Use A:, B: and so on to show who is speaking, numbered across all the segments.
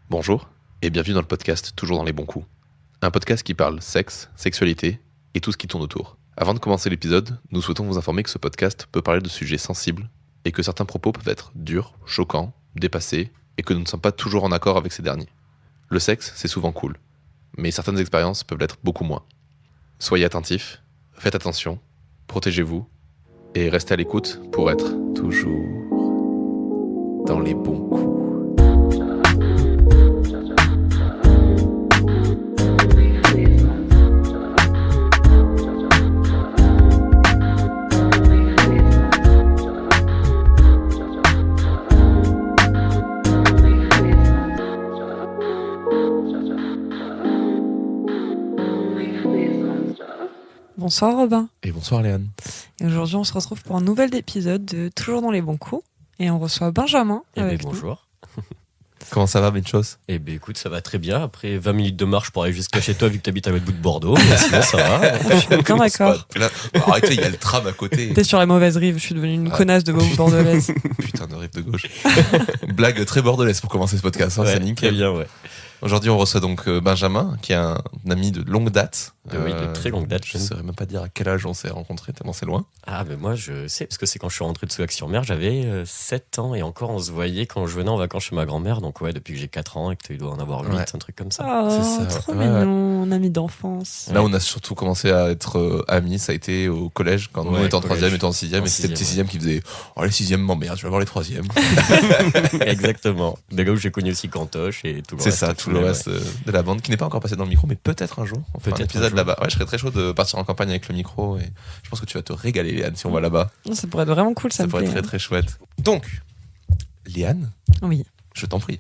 A: Bonjour et bienvenue dans le podcast Toujours dans les bons coups. Un podcast qui parle sexe, sexualité et tout ce qui tourne autour. Avant de commencer l'épisode, nous souhaitons vous informer que ce podcast peut parler de sujets sensibles et que certains propos peuvent être durs, choquants, dépassés et que nous ne sommes pas toujours en accord avec ces derniers. Le sexe, c'est souvent cool, mais certaines expériences peuvent l'être beaucoup moins. Soyez attentifs, faites attention, protégez-vous et restez à l'écoute pour être toujours dans les bons coups.
B: Bonsoir Robin.
A: Et bonsoir Léane.
B: Et aujourd'hui on se retrouve pour un nouvel épisode de Toujours dans les bons coups. Et on reçoit Benjamin avec nous.
C: Bonjour.
A: Comment ça va, Benchos ?
C: Eh bien écoute, ça va très bien. Après 20 minutes de marche pour aller jusqu'à chez toi vu que tu habites à l'autre bout de Bordeaux. Mais sinon ça va.
B: Je suis bien d'accord.
A: Là, arrêtez, il y a le tram à côté.
B: T'es sur la mauvaise rive, je suis devenue une connasse de bordelaise.
A: Putain de rive de gauche. Blague très bordelaise pour commencer ce podcast, hein,
C: Ouais,
A: c'est
C: très
A: nickel.
C: bien, ouais.
A: Aujourd'hui, on reçoit donc Benjamin, qui est un ami de longue date.
C: Oui, de très longue date.
A: Je ne saurais même pas dire à quel âge on s'est rencontrés, tellement c'est loin.
C: Ah, mais moi je sais, parce que c'est quand je suis rentré de Soulac-sur-Mer, j'avais 7 ans et encore on se voyait quand je venais en vacances chez ma grand-mère. Donc ouais, depuis que j'ai 4 ans et que tu dois en avoir 8,
A: Ouais.
C: un truc comme ça.
B: Oh,
A: C'est ça,
B: trop
A: ouais,
B: mignon, un ami d'enfance.
A: Là, on a surtout commencé à être amis, ça a été au collège, quand nous
C: Ouais,
A: on était en
C: collège.
A: 3ème, et toi en 6ème,
C: En
A: et c'était le petit 6ème
C: sixième,
A: qui faisait « Oh, les 6ème m'emmerdent, je vais voir les 3ème. »
C: Exactement. De là où j'ai connu aussi Cantoche et tout le
A: C'est
C: reste.
A: ça, tout le reste de la bande qui n'est pas encore passé dans le micro, mais peut-être un jour. On fera un
C: Peut-être
A: épisode
C: un jour.
A: là-bas. Ouais, je serais très chaud de partir en campagne avec le micro et je pense que tu vas te régaler, Léane, si on va là-bas.
B: Ça pourrait être vraiment cool, ça
A: Ça
B: me
A: pourrait
B: plaît.
A: être très très chouette. Donc, Léane,
B: Oui.
A: je t'en prie.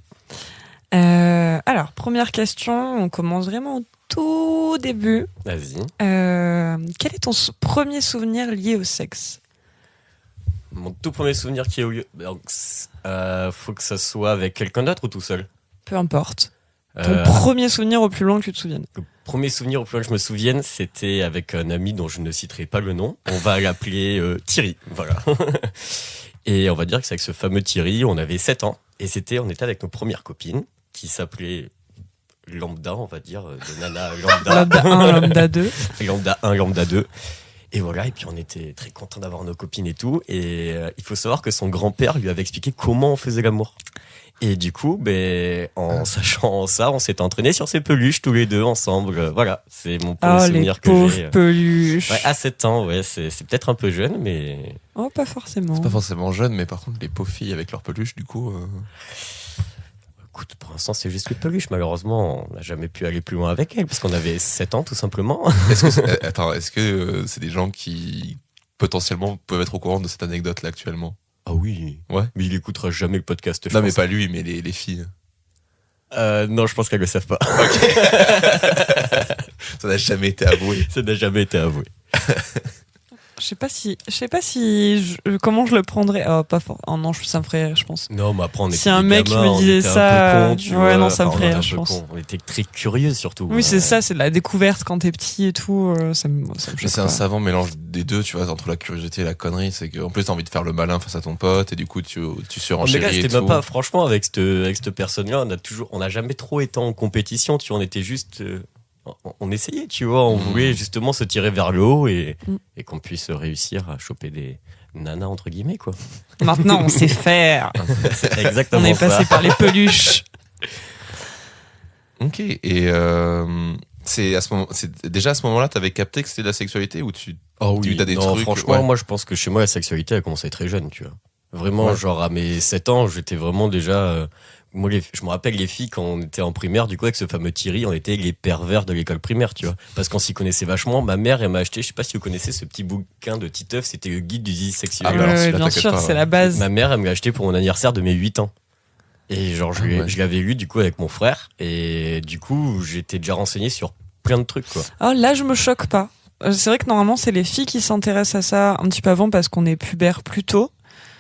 B: Alors, première question, on commence vraiment au tout début.
C: Vas-y.
B: Quel est ton premier souvenir lié au sexe ?
C: Mon tout premier souvenir qui est au lieu. Donc, faut que ça soit avec quelqu'un d'autre ou tout seul.
B: Peu importe. Ton premier souvenir au plus loin que tu te souviennes.
C: Le premier souvenir au plus loin que je me souvienne, c'était avec un ami dont je ne citerai pas le nom. On va l'appeler Thierry. Voilà. Et on va dire que c'est avec ce fameux Thierry, on avait 7 ans. Et on était avec nos premières copines qui s'appelaient Lambda, on va dire, de Nana Lambda.
B: Lambda 1, Lambda 2.
C: Lambda 1, Lambda 2. Et voilà, et puis on était très contents d'avoir nos copines et tout. Et il faut savoir que son grand-père lui avait expliqué comment on faisait l'amour. Et du coup, en sachant ça, on s'est entraînés sur ces peluches tous les deux ensemble. Voilà, c'est mon premier
B: Oh, les
C: souvenir que
B: pauvres
C: j'ai.
B: peluches.
C: Ouais, à 7 ans, ouais, c'est peut-être un peu jeune, mais
B: Oh, pas forcément.
A: C'est pas forcément jeune, mais par contre, les pauvres filles avec leurs peluches, du coup.
C: écoute, pour l'instant, c'est juste les peluches. Malheureusement, on n'a jamais pu aller plus loin avec elles, parce qu'on avait 7 ans, tout simplement.
A: Est-ce que c'est des gens qui potentiellement peuvent être au courant de cette anecdote-là actuellement ?
C: Ah oui.
A: Ouais.
C: Mais il écoutera jamais le podcast, je
A: Non, mais
C: pense.
A: pas lui, mais les filles.
C: Non, je pense qu'elles le savent pas.
A: Ça n'a jamais été avoué.
C: Ça n'a jamais été avoué.
B: Je sais pas si comment je le prendrais. Oh, pas fort. Oh non, ça me ferait rire, je pense.
C: Non, mais après, on était
B: Si un
C: des
B: mec
C: gamins,
B: me
C: on
B: disait
C: était
B: ça,
C: un peu cons, tu
B: ouais,
C: vois.
B: non, ça me
C: Enfin,
B: ferait
C: on était
B: rire,
C: un
B: je
C: peu
B: pense.
C: cons. On était très curieux, surtout.
B: Oui, c'est ça, c'est de la découverte quand t'es petit et tout. Ça me
A: Mais
B: choque
A: c'est un
B: pas.
A: savant mélange des deux, tu vois, entre la curiosité et la connerie. C'est qu'en plus, t'as envie de faire le malin face à ton pote, et du coup, tu
C: Mais là,
A: surenchéris et
C: c'était même
A: tout.
C: pas, franchement, avec cette personne-là, on n'a jamais trop été en compétition, tu vois, on était juste, on essayait, tu vois, on voulait justement se tirer vers le haut et qu'on puisse réussir à choper des nanas, entre guillemets, quoi.
B: Maintenant, on sait faire.
C: C'est exactement
B: On est
C: ça.
B: passé par les peluches.
A: Ok, et c'est déjà à ce moment-là, t'avais capté que c'était de la sexualité ou tu.
C: Oh oui,
A: t'as des
C: non,
A: trucs,
C: franchement,
A: ouais.
C: moi je pense que chez moi la sexualité a commencé très jeune, tu vois. Vraiment,
A: Ouais.
C: genre à mes 7 ans, j'étais vraiment déjà. Moi, je me rappelle les filles quand on était en primaire, du coup, avec ce fameux Thierry, on était les pervers de l'école primaire, tu vois. Parce qu'on s'y connaissait vachement. Ma mère, elle m'a acheté, je sais pas si vous connaissez ce petit bouquin de Titeuf, c'était le guide du zizi sexuel.
A: Ah, bah alors,
B: Ouais,
A: celui-là,
B: bien
A: t'inquiète
B: sûr,
A: pas,
B: c'est
A: ouais.
B: la base.
C: Ma mère, elle me l'a acheté pour mon anniversaire de mes 8 ans. Et genre,
A: ouais.
C: je l'avais lu, du coup, avec mon frère. Et du coup, j'étais déjà renseigné sur plein de trucs, quoi.
B: Oh, là, je me choque pas. C'est vrai que normalement, c'est les filles qui s'intéressent à ça un petit peu avant parce qu'on est pubère plus tôt.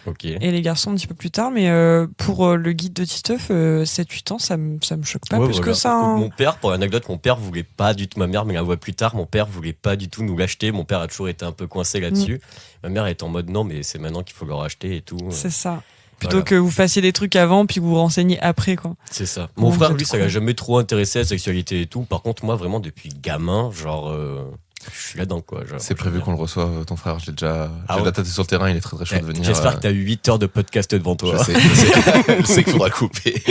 C: Ok.
B: Et les garçons un petit peu plus tard, mais pour le guide de Titeuf, 7-8 ans, ça me choque pas
C: Ouais,
B: plus
C: voilà.
B: que ça. Hein.
C: Mon père, pour l'anecdote, mon père voulait pas du tout, ma mère me la voit plus tard, mon père voulait pas du tout nous l'acheter, mon père a toujours été un peu coincé là-dessus. Ma mère est en mode non, mais c'est maintenant qu'il faut leur acheter et tout.
B: C'est ça. Plutôt
C: Voilà.
B: que vous fassiez des trucs avant puis vous vous renseignez après, quoi.
C: C'est ça. Mon
B: Bon,
C: frère,
B: vous
C: lui,
B: êtes
C: ça l'a
B: cool.
C: jamais trop intéressé à la sexualité et tout. Par contre, moi, vraiment, depuis gamin, genre, je suis là-dedans, quoi. Genre,
A: C'est prévu qu'on le reçoive, ton frère. J'ai déjà
C: Ah ouais.
A: tâté sur le terrain, il est très très chaud de venir.
C: J'espère que t'as eu 8 heures de podcast devant toi.
A: Je sais qu'il faudra couper.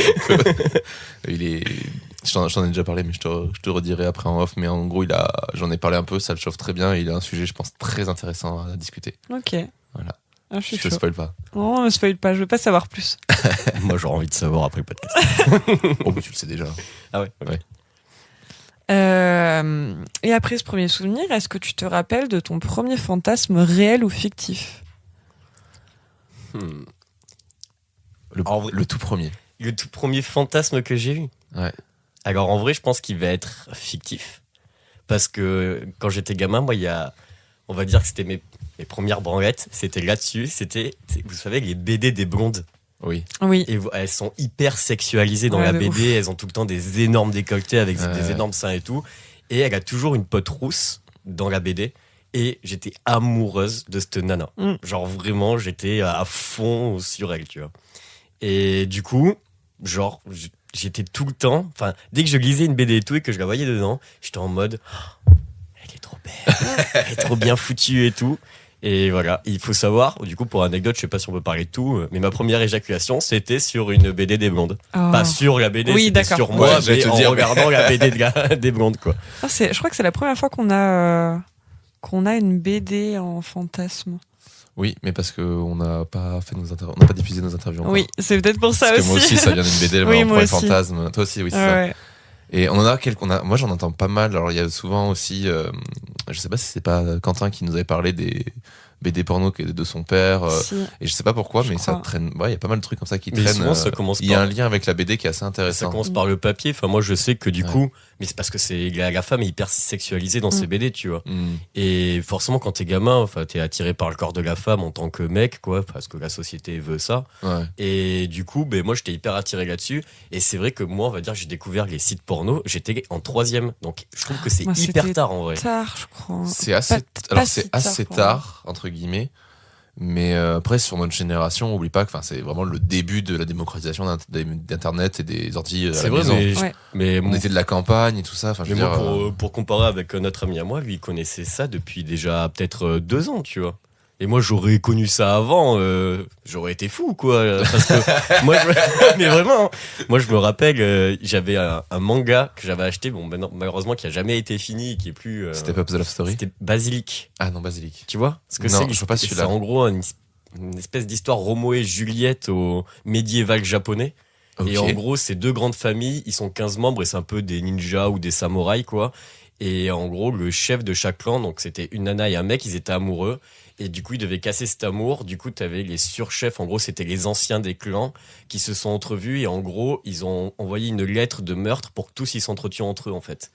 A: J'en ai déjà parlé, mais je te redirai après en off. Mais en gros, j'en ai parlé un peu, ça le chauffe très bien. Et il a un sujet, je pense, très intéressant à discuter.
B: Ok.
A: Voilà.
B: Ah, je suis
A: Je te
B: chaud.
A: spoil pas.
B: Non, ne spoil pas, je veux pas savoir plus.
C: Moi, j'aurais envie de savoir après le podcast.
A: Oh, mais tu le sais déjà.
C: Ah ouais, ok.
A: Ouais.
B: Et après ce premier souvenir, est-ce que tu te rappelles de ton premier fantasme réel ou fictif?
C: Hmm. En vrai-
A: Le tout premier.
C: Le tout premier fantasme que j'ai eu.
A: Ouais.
C: Alors, en vrai, je pense qu'il va être fictif. Parce que quand j'étais gamin, moi, on va dire que c'était mes premières branlettes. C'était là-dessus. Vous savez, les BD des blondes.
A: Oui.
B: Oui.
C: Et elles sont hyper sexualisées dans
B: Ouais,
C: la
B: de
C: BD.
B: ouf.
C: Elles ont tout le temps des énormes décolletés avec
A: Ouais.
C: des énormes seins et tout. Et elle a toujours une pote rousse dans la BD. Et j'étais amoureuse de cette nana.
B: Mm.
C: Genre vraiment, j'étais à fond sur elle, tu vois. Et du coup, genre, j'étais tout le temps... Enfin, dès que je lisais une BD et tout et que je la voyais dedans, j'étais en mode... Oh, elle est trop belle. Elle est trop bien foutue et tout. Et voilà, il faut savoir, du coup, pour anecdote, je sais pas si on peut parler de tout, mais ma première éjaculation, c'était sur une BD des blondes.
B: Oh.
C: Pas sur la BD,
B: Oui,
C: c'était
B: d'accord.
C: sur moi,
A: Ouais, j'allais
C: mais
A: te
C: en
A: dire,
C: regardant la BD des blondes, quoi.
B: Ah, je crois que c'est la première fois qu'on a une BD en fantasme.
A: Oui, mais parce qu'on n'a pas fait on n'a pas diffusé nos interviews encore.
B: Oui, c'est peut-être pour ça
A: Parce que
B: aussi.
A: moi aussi, ça vient d'une BD,
B: Oui,
A: mon
B: moi
A: premier
B: aussi.
A: fantasme. Toi aussi, oui, c'est
B: Ah
A: ça.
B: ouais.
A: Et moi j'en entends pas mal. Alors il y a souvent aussi, je sais pas si c'est pas Quentin qui nous avait parlé des BD porno de son père.
B: Si.
A: Et je sais pas pourquoi,
B: Je
A: mais ça
B: crois.
A: traîne. Ouais, il y a pas mal de trucs comme ça qui
C: Mais
A: traînent.
C: souvent, ça commence
A: Il y a
C: par-
A: un lien avec la BD qui est assez
C: Ça
A: intéressant.
C: commence par le papier. Enfin, moi, je sais que du
A: Ouais.
C: coup, mais c'est parce que la femme est hyper sexualisée dans ses BD, tu vois.
A: Mm.
C: Et forcément, quand t'es gamin, enfin, t'es attiré par le corps de la femme en tant que mec, quoi, parce que la société veut ça.
A: Ouais.
C: Et du coup, ben, moi, j'étais hyper attiré là-dessus. Et c'est vrai que moi, on va dire que j'ai découvert les sites porno, j'étais en 3e. Donc, je trouve que c'est
B: Moi,
C: hyper
B: c'était
C: tard, en vrai.
B: Tard, je crois.
A: C'est assez,
B: Pas si
A: c'est
B: tard
A: assez
B: pour moi.
A: tard, entre guillemets. Mais après, sur notre génération, oublie pas que c'est vraiment le début de la démocratisation d'Internet et des ordi à
C: C'est
A: la
C: vrai,
A: maison.
C: mais,
B: Ouais.
C: mais,
A: On était de la campagne et tout ça. Enfin, je
C: mais
A: veux
C: moi,
A: dire,
C: pour comparer avec notre ami à moi, lui, il connaissait ça depuis déjà peut-être 2 ans, tu vois. Et moi, j'aurais connu ça avant, j'aurais été fou, quoi. Parce que moi, mais vraiment, moi, je me rappelle, j'avais un manga que j'avais acheté, bon, maintenant, malheureusement, qui a jamais été fini, qui est plus.
A: Step Up the Love Story.
C: C'était Basilic.
A: Ah non, Basilic.
C: Tu vois ce que
A: Non,
C: c'est
A: je vois pas celui-là.
C: C'est en gros une espèce d'histoire Roméo et Juliette au médiéval japonais.
A: Ok.
C: Et en gros, c'est 2 grandes familles, ils sont 15 membres et c'est un peu des ninjas ou des samouraïs, quoi. Et en gros, le chef de chaque clan, donc c'était une nana et un mec, ils étaient amoureux. Et du coup, ils devaient casser cet amour. Du coup, t'avais les surchefs, en gros, c'était les anciens des clans qui se sont entrevus. Et en gros, ils ont envoyé une lettre de meurtre pour que tous ils s'entretuent entre eux, en fait.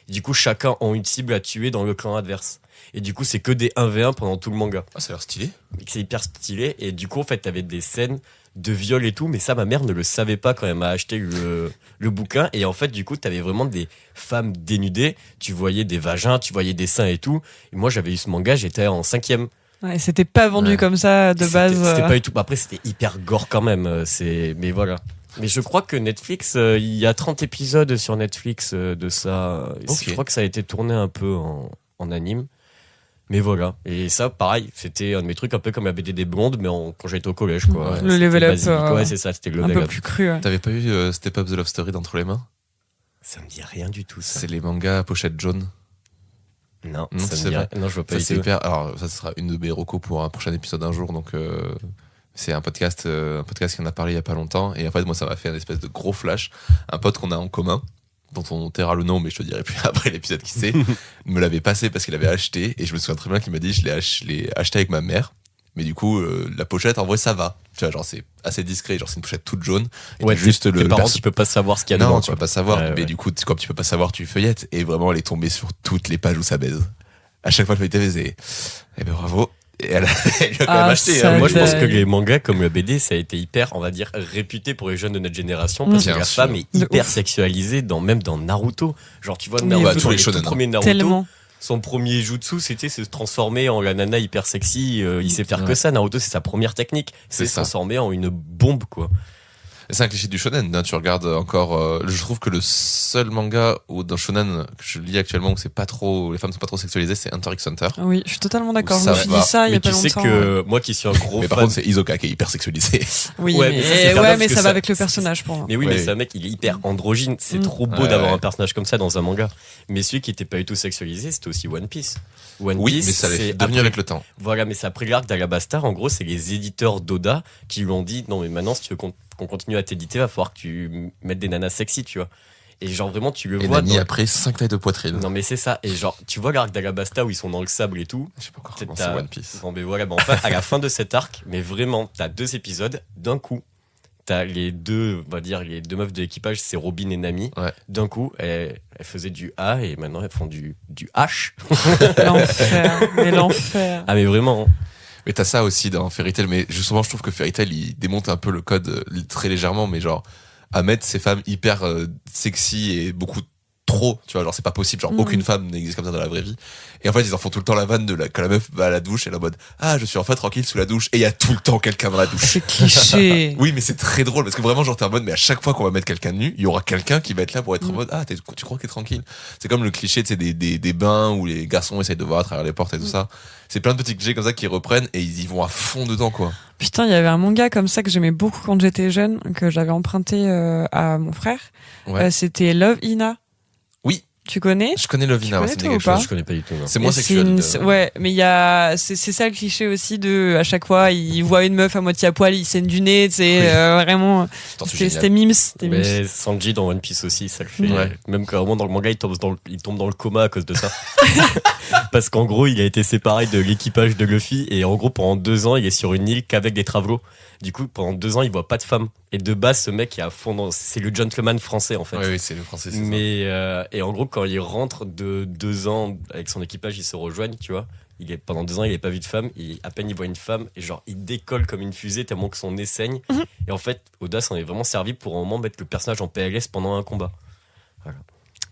C: Et du coup, chacun a une cible à tuer dans le clan adverse. Et du coup, c'est que des 1v1 pendant tout le manga.
A: Ah, ça a l'air stylé.
C: Et que c'est hyper stylé. Et du coup, en fait, t'avais des scènes de viol et tout. Mais ça, ma mère ne le savait pas quand elle m'a acheté le bouquin. Et en fait, du coup, t'avais vraiment des femmes dénudées. Tu voyais des vagins, tu voyais des seins et tout. Et moi, j'avais eu ce manga, j'étais en 5e.
B: Ouais, c'était pas vendu
A: Ouais.
B: comme ça de base.
C: C'était pas du tout. Après, c'était hyper gore quand même. Mais voilà. Mais je crois que Netflix, il y a 30 épisodes sur Netflix de ça. Et
A: Ok.
C: je crois que ça a été tourné un peu en anime. Mais voilà. Et ça, pareil, c'était un de mes trucs un peu comme la BD des blondes, mais quand j'étais au collège, quoi.
A: Ouais.
B: Le
C: C'était
B: level up,
C: Basilic. Ouais, c'est ça, c'était le
B: un
C: level
B: peu
C: up.
B: plus cru. Ouais.
A: T'avais pas eu Step Up the Love Story d'entre les mains?
C: Ça me dit rien du tout, ça.
A: C'est les mangas à pochette jaune.
C: Non,
A: Non,
C: ça
A: tu
C: me
A: sais
C: dit
A: pas.
C: rien. Non, je vois pas
A: Ça,
C: du
A: c'est
C: tout.
A: hyper. Alors, ça sera une de mes recos pour un prochain épisode un jour. Donc, c'est un podcast qui en a parlé il y a pas longtemps. Et en fait, moi, ça m'a fait un espèce de gros flash. Un pote qu'on a en commun, dont on taira le nom, mais je te dirai plus après l'épisode qui c'est, me l'avait passé parce qu'il avait acheté. Et je me souviens très bien qu'il m'a dit je l'ai acheté avec ma mère. Mais du coup, la pochette, en vrai, ça va. Tu vois, genre, c'est assez discret. Genre, c'est une pochette toute jaune. Et
C: Ouais,
A: t'as juste
C: tes
A: le
C: parents,
A: perso-
C: tu peux pas savoir ce qu'il y a
A: Non,
C: dedans.
A: tu
C: quoi.
A: peux pas savoir.
C: Ouais,
A: mais
C: ouais.
A: du coup, comme tu peux pas savoir, tu feuillettes. Et vraiment, elle est tombée sur toutes les pages où ça baise. À chaque fois que je feuilletais, eh ben bravo. Et elle lui a quand même acheté.
B: ça
A: hein.
C: Moi, je pense
B: dingue.
C: que les mangas comme le BD, ça a été hyper, on va dire, réputé pour les jeunes de notre génération parce que
A: Bien
C: la
A: sûr.
C: femme est
B: De
C: hyper
B: ouf.
C: sexualisée, même dans Naruto. Genre, tu vois,
B: Oui,
C: Naruto,
B: bah,
A: tous les
C: les tout
A: shonen, hein.
C: premiers Naruto,
B: Tellement.
C: son premier jutsu, c'était se transformer en la nana hyper sexy. Il sait faire que ça. Naruto, c'est sa première technique. C'est se transformer en une bombe, quoi.
A: C'est un cliché du shonen. Hein. Tu regardes encore. Je trouve que le seul manga dans shonen que je lis actuellement où c'est pas trop, les femmes sont pas trop sexualisées, c'est Hunter x Hunter.
B: Oui, je suis totalement d'accord. Je
A: Ça
B: me suis
A: va.
B: dit ça il y a pas longtemps.
C: Mais tu sais que moi qui suis un gros
A: Mais par
C: fan.
A: contre, c'est Hisoka qui est hyper sexualisé.
B: Oui,
C: Ouais, mais ça, c'est bien
B: mais
C: parce
B: ça
C: que
B: va avec le personnage pour moi.
C: Mais oui,
A: Ouais.
C: mais c'est un mec, il est hyper androgyne. C'est trop beau
A: Ouais,
C: d'avoir
A: ouais.
C: un personnage comme ça dans un manga. Mais celui qui était pas du tout sexualisé, c'était aussi One Piece. One
A: Oui,
C: Piece,
A: mais ça l'est
C: c'est
A: devenu
C: après-
A: avec le temps.
C: Voilà, mais c'est après l'arc d'Alabastar. En gros, c'est les éditeurs d'Oda qui lui ont dit non, mais maintenant, si tu veux qu'on continue à t'éditer, va falloir que tu mettes des nanas sexy, tu vois. Et genre, vraiment, tu le
A: Et
C: vois.
A: Nani après 5 tailles de poitrine.
C: Non, mais c'est ça. Et genre, tu vois l'arc d'Alabasta où ils sont dans le sable et tout.
A: Je sais pas encore
C: C'est
A: comment c'est
C: ta-
A: One Piece.
C: Bon, mais voilà, ben, enfin, à la fin de cet arc, mais vraiment, t'as 2 épisodes d'un coup. T'as les deux, on va dire, les 2 meufs de l'équipage, c'est Robin et Nami.
A: Ouais.
C: D'un coup, elles faisaient du A et maintenant elles font du H.
B: L'enfer, mais l'enfer.
C: Ah, mais vraiment.
A: Mais t'as ça aussi dans Fairy Tail, mais justement, je trouve que Fairy Tail, il démonte un peu le code très légèrement, mais genre, à mettre ces femmes hyper sexy et beaucoup trop, tu vois, genre, c'est pas possible, genre, aucune femme n'existe comme ça dans la vraie vie. Et en fait, ils en font tout le temps la vanne quand la meuf va à la douche, elle est en mode, ah, je suis enfin tranquille sous la douche, et il y a tout le temps quelqu'un dans la douche.
B: C'est cliché.
A: Oui, mais c'est très drôle, parce que vraiment, genre, t'es en mode, mais à chaque fois qu'on va mettre quelqu'un de nu, il y aura quelqu'un qui va être là pour être en mode, ah, tu crois qu'il est tranquille. C'est comme le cliché, tu sais, des bains où les garçons essayent de voir à travers les portes et tout ça. C'est plein de petits clichés comme ça qui reprennent et ils y vont à fond dedans, quoi.
B: Putain, il y avait un manga comme ça que j'aimais beaucoup quand j'étais jeune, que j'avais emprunté à mon frère.
A: Ouais.
B: C'était Love Ina.
A: Oui.
B: Tu connais?
A: Je connais Lovina,
B: connais
A: ça me dit
B: toi
A: quelque
B: ou pas
A: chose.
C: Je connais pas du tout. Non.
A: C'est moins
B: Et
A: sexuel.
B: ouais, mais il y a, c'est ça le cliché aussi de, à chaque fois, il voit une meuf à moitié à poil, il saigne du nez, tu sais,
A: Oui.
B: vraiment.
A: Putain, c'est
B: C'était
A: génial.
B: Mims. C'était Mims.
C: Mais Sanji dans One Piece aussi, ça le fait.
A: Ouais.
C: Même carrément dans le manga, il tombe dans le coma à cause de ça. Parce qu'en gros, il a été séparé de l'équipage de Luffy et en gros, pendant 2 ans, il est sur une île qu'avec des travelots. Du coup, pendant 2 ans, il voit pas de femme. Et de base, ce mec est à fond c'est le gentleman français en fait.
A: Oui, c'est le français. C'est
C: Mais et en gros, quand il rentre de 2 ans avec son équipage, ils se rejoignent, tu vois. Pendant 2 ans, il n'avait pas vu de femme. Et à peine il voit une femme, et genre, il décolle comme une fusée tellement que son nez saigne. Et en fait, Oda s'en est vraiment servi pour un moment mettre le personnage en PLS pendant un combat.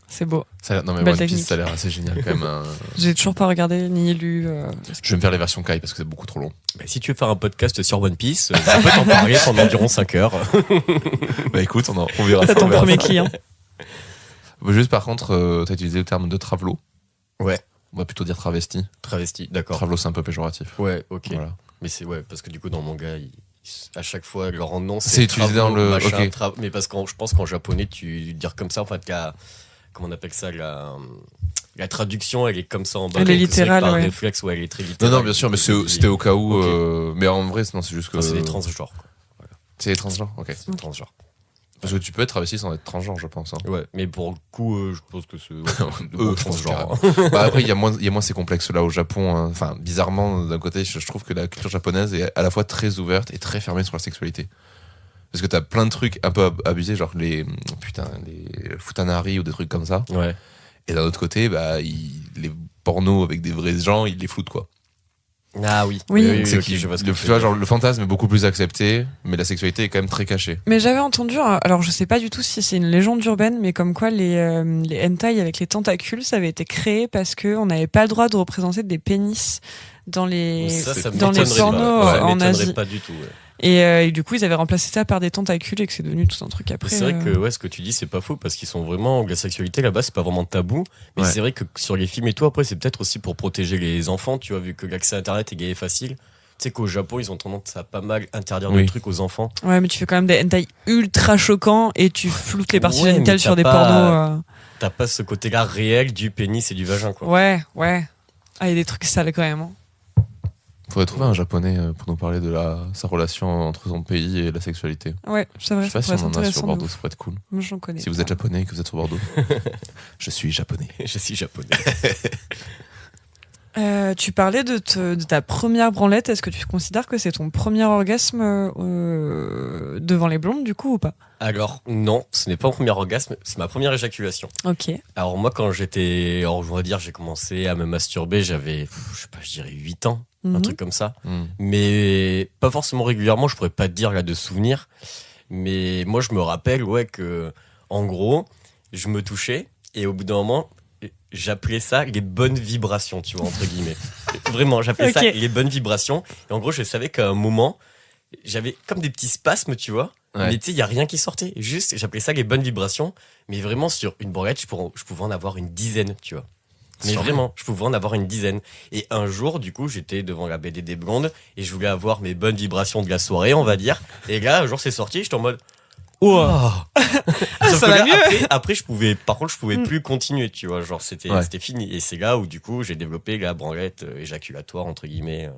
B: C'est beau.
A: ça. Non, mais
B: Belle
A: One Piece,
B: technique.
A: ça a l'air assez génial quand même.
B: J'ai toujours pas regardé ni lu.
A: Je vais me faire les versions Kai parce que c'est beaucoup trop long.
C: Bah, si tu veux faire un podcast sur One Piece, on peut t'en parler pendant environ 5 heures.
A: Bah écoute, on verra
B: C'est
A: ça.
B: ton
A: on verra
B: premier
A: ça.
B: client.
A: Juste par contre, t'as utilisé le terme de travelo.
C: Ouais.
A: On va plutôt dire travesti.
C: Travesti, d'accord.
A: Travelo, c'est un peu péjoratif.
C: Ouais, ok.
A: Voilà.
C: Mais c'est ouais, parce que du coup, dans le manga, à chaque fois, leur nom,
A: C'est utilisé dans le-
C: machin,
A: ok.
C: mais parce que je pense qu'en japonais, tu dire comme ça, en fait, comment on appelle ça, la traduction, elle est comme ça en bas.
B: Elle est
C: donc c'est vrai que
B: littérale,
C: par
B: ouais.
C: réflexe, ouais, elle est très
A: Non,
C: littérale.
A: non, bien sûr, mais c'était au cas où.
C: Ok.
A: Mais en vrai, non, c'est juste que.
C: Enfin, c'est des transgenres, quoi.
A: C'est des transgenres, ok.
C: C'est des transgenres.
A: Parce que tu peux être travesti sans être transgenre, je pense. Hein.
C: Ouais, mais pour le coup, je pense que c'est de
A: Eux,
C: bon
A: je pense
C: transgenre.
A: Bah après, il y a moins ces complexes-là au Japon. Hein. Enfin, bizarrement, d'un côté, je trouve que la culture japonaise est à la fois très ouverte et très fermée sur la sexualité. Parce que t'as plein de trucs un peu abusés, genre les futanari ou des trucs comme ça.
C: Ouais.
A: Et d'un autre côté, bah, les pornos avec des vrais gens, ils les floutent, quoi.
C: Ah oui.
B: Oui.
A: C'est
C: ok,
A: qu'il-
C: je vois ce que
A: le,
C: tu
A: tu
C: veux
A: vois,
C: dire.
A: genre, le fantasme est beaucoup plus accepté, mais la sexualité est quand même très cachée.
B: Mais j'avais entendu, alors je sais pas du tout si c'est une légende urbaine, mais comme quoi les hentai avec les tentacules, ça avait été créé parce que on n'avait pas le droit de représenter des pénis dans les
C: Ça me
B: dans les
C: m'étonnerait
B: pornos
C: pas. Ça
B: en
C: m'étonnerait
B: Asie.
C: pas du tout. Ouais.
B: Et du coup, ils avaient remplacé ça par des tentacules et que c'est devenu tout un truc après.
C: C'est vrai que ouais, ce que tu dis, c'est pas faux parce qu'ils sont vraiment. La sexualité là-bas, c'est pas vraiment tabou. Mais
A: Ouais.
C: c'est vrai que sur les films et tout, après, c'est peut-être aussi pour protéger les enfants, tu vois, vu que l'accès à Internet est gay et facile. Tu sais qu'au Japon, ils ont tendance à pas mal interdire
A: Oui.
C: des trucs aux enfants.
B: Ouais, mais tu fais quand même des hentai ultra choquants et tu floutes les parties
C: Ouais,
B: génitales
C: mais
B: sur
C: t'as
B: des
C: pas-
B: pornos.
C: T'as pas ce côté-là réel du pénis et du vagin, quoi.
B: Ouais, ouais. Ah, il y a des trucs sales quand même. Hein.
A: Faudrait trouver un japonais pour nous parler de sa relation entre son pays et la sexualité.
B: Ouais, c'est
A: Je
B: vrai.
A: sais pas
B: ça
A: si
B: pourrait
A: on
B: être
A: en a sur
B: intéressant.
A: Bordeaux,
B: de
A: ça pourrait être cool.
B: ouf. Moi, j'en connais.
A: Si vous
B: pas.
A: êtes japonais et que vous êtes sur Bordeaux, je suis japonais.
C: Je suis japonais.
B: Tu parlais de ta première branlette. Est-ce que tu considères que c'est ton premier orgasme devant les blondes, du coup, ou pas?
C: Alors, non, ce n'est pas mon premier orgasme, c'est ma première éjaculation.
B: Ok.
C: Alors, moi, quand j'étais. Alors, on va dire, j'ai commencé à me masturber, j'avais, je sais pas, je dirais 8 ans, un
B: Mhm.
C: truc comme ça.
A: Hmm.
C: Mais pas forcément régulièrement, je pourrais pas te dire là de souvenirs. Mais moi, je me rappelle, ouais, que, en gros, je me touchais et au bout d'un moment, j'appelais ça les bonnes vibrations, tu vois, entre guillemets. Vraiment, j'appelais ça les bonnes vibrations. Et en gros, je savais qu'à un moment, j'avais comme des petits spasmes, tu vois.
A: Ouais.
C: Mais tu sais, il n'y a rien qui sortait. Juste, j'appelais ça les bonnes vibrations. Mais vraiment, sur une branlette, je pouvais en avoir une dizaine, tu vois. Mais vraiment, je pouvais en avoir une dizaine. Et un jour, du coup, j'étais devant la BD des Blondes et je voulais avoir mes bonnes vibrations de la soirée, on va dire. Et là, un jour, c'est sorti, j'étais en mode...
B: Ça va mieux.
C: Après, je pouvais plus continuer, tu vois. Genre, c'était fini. Et c'est là où, du coup, j'ai développé la branlette éjaculatoire, entre guillemets.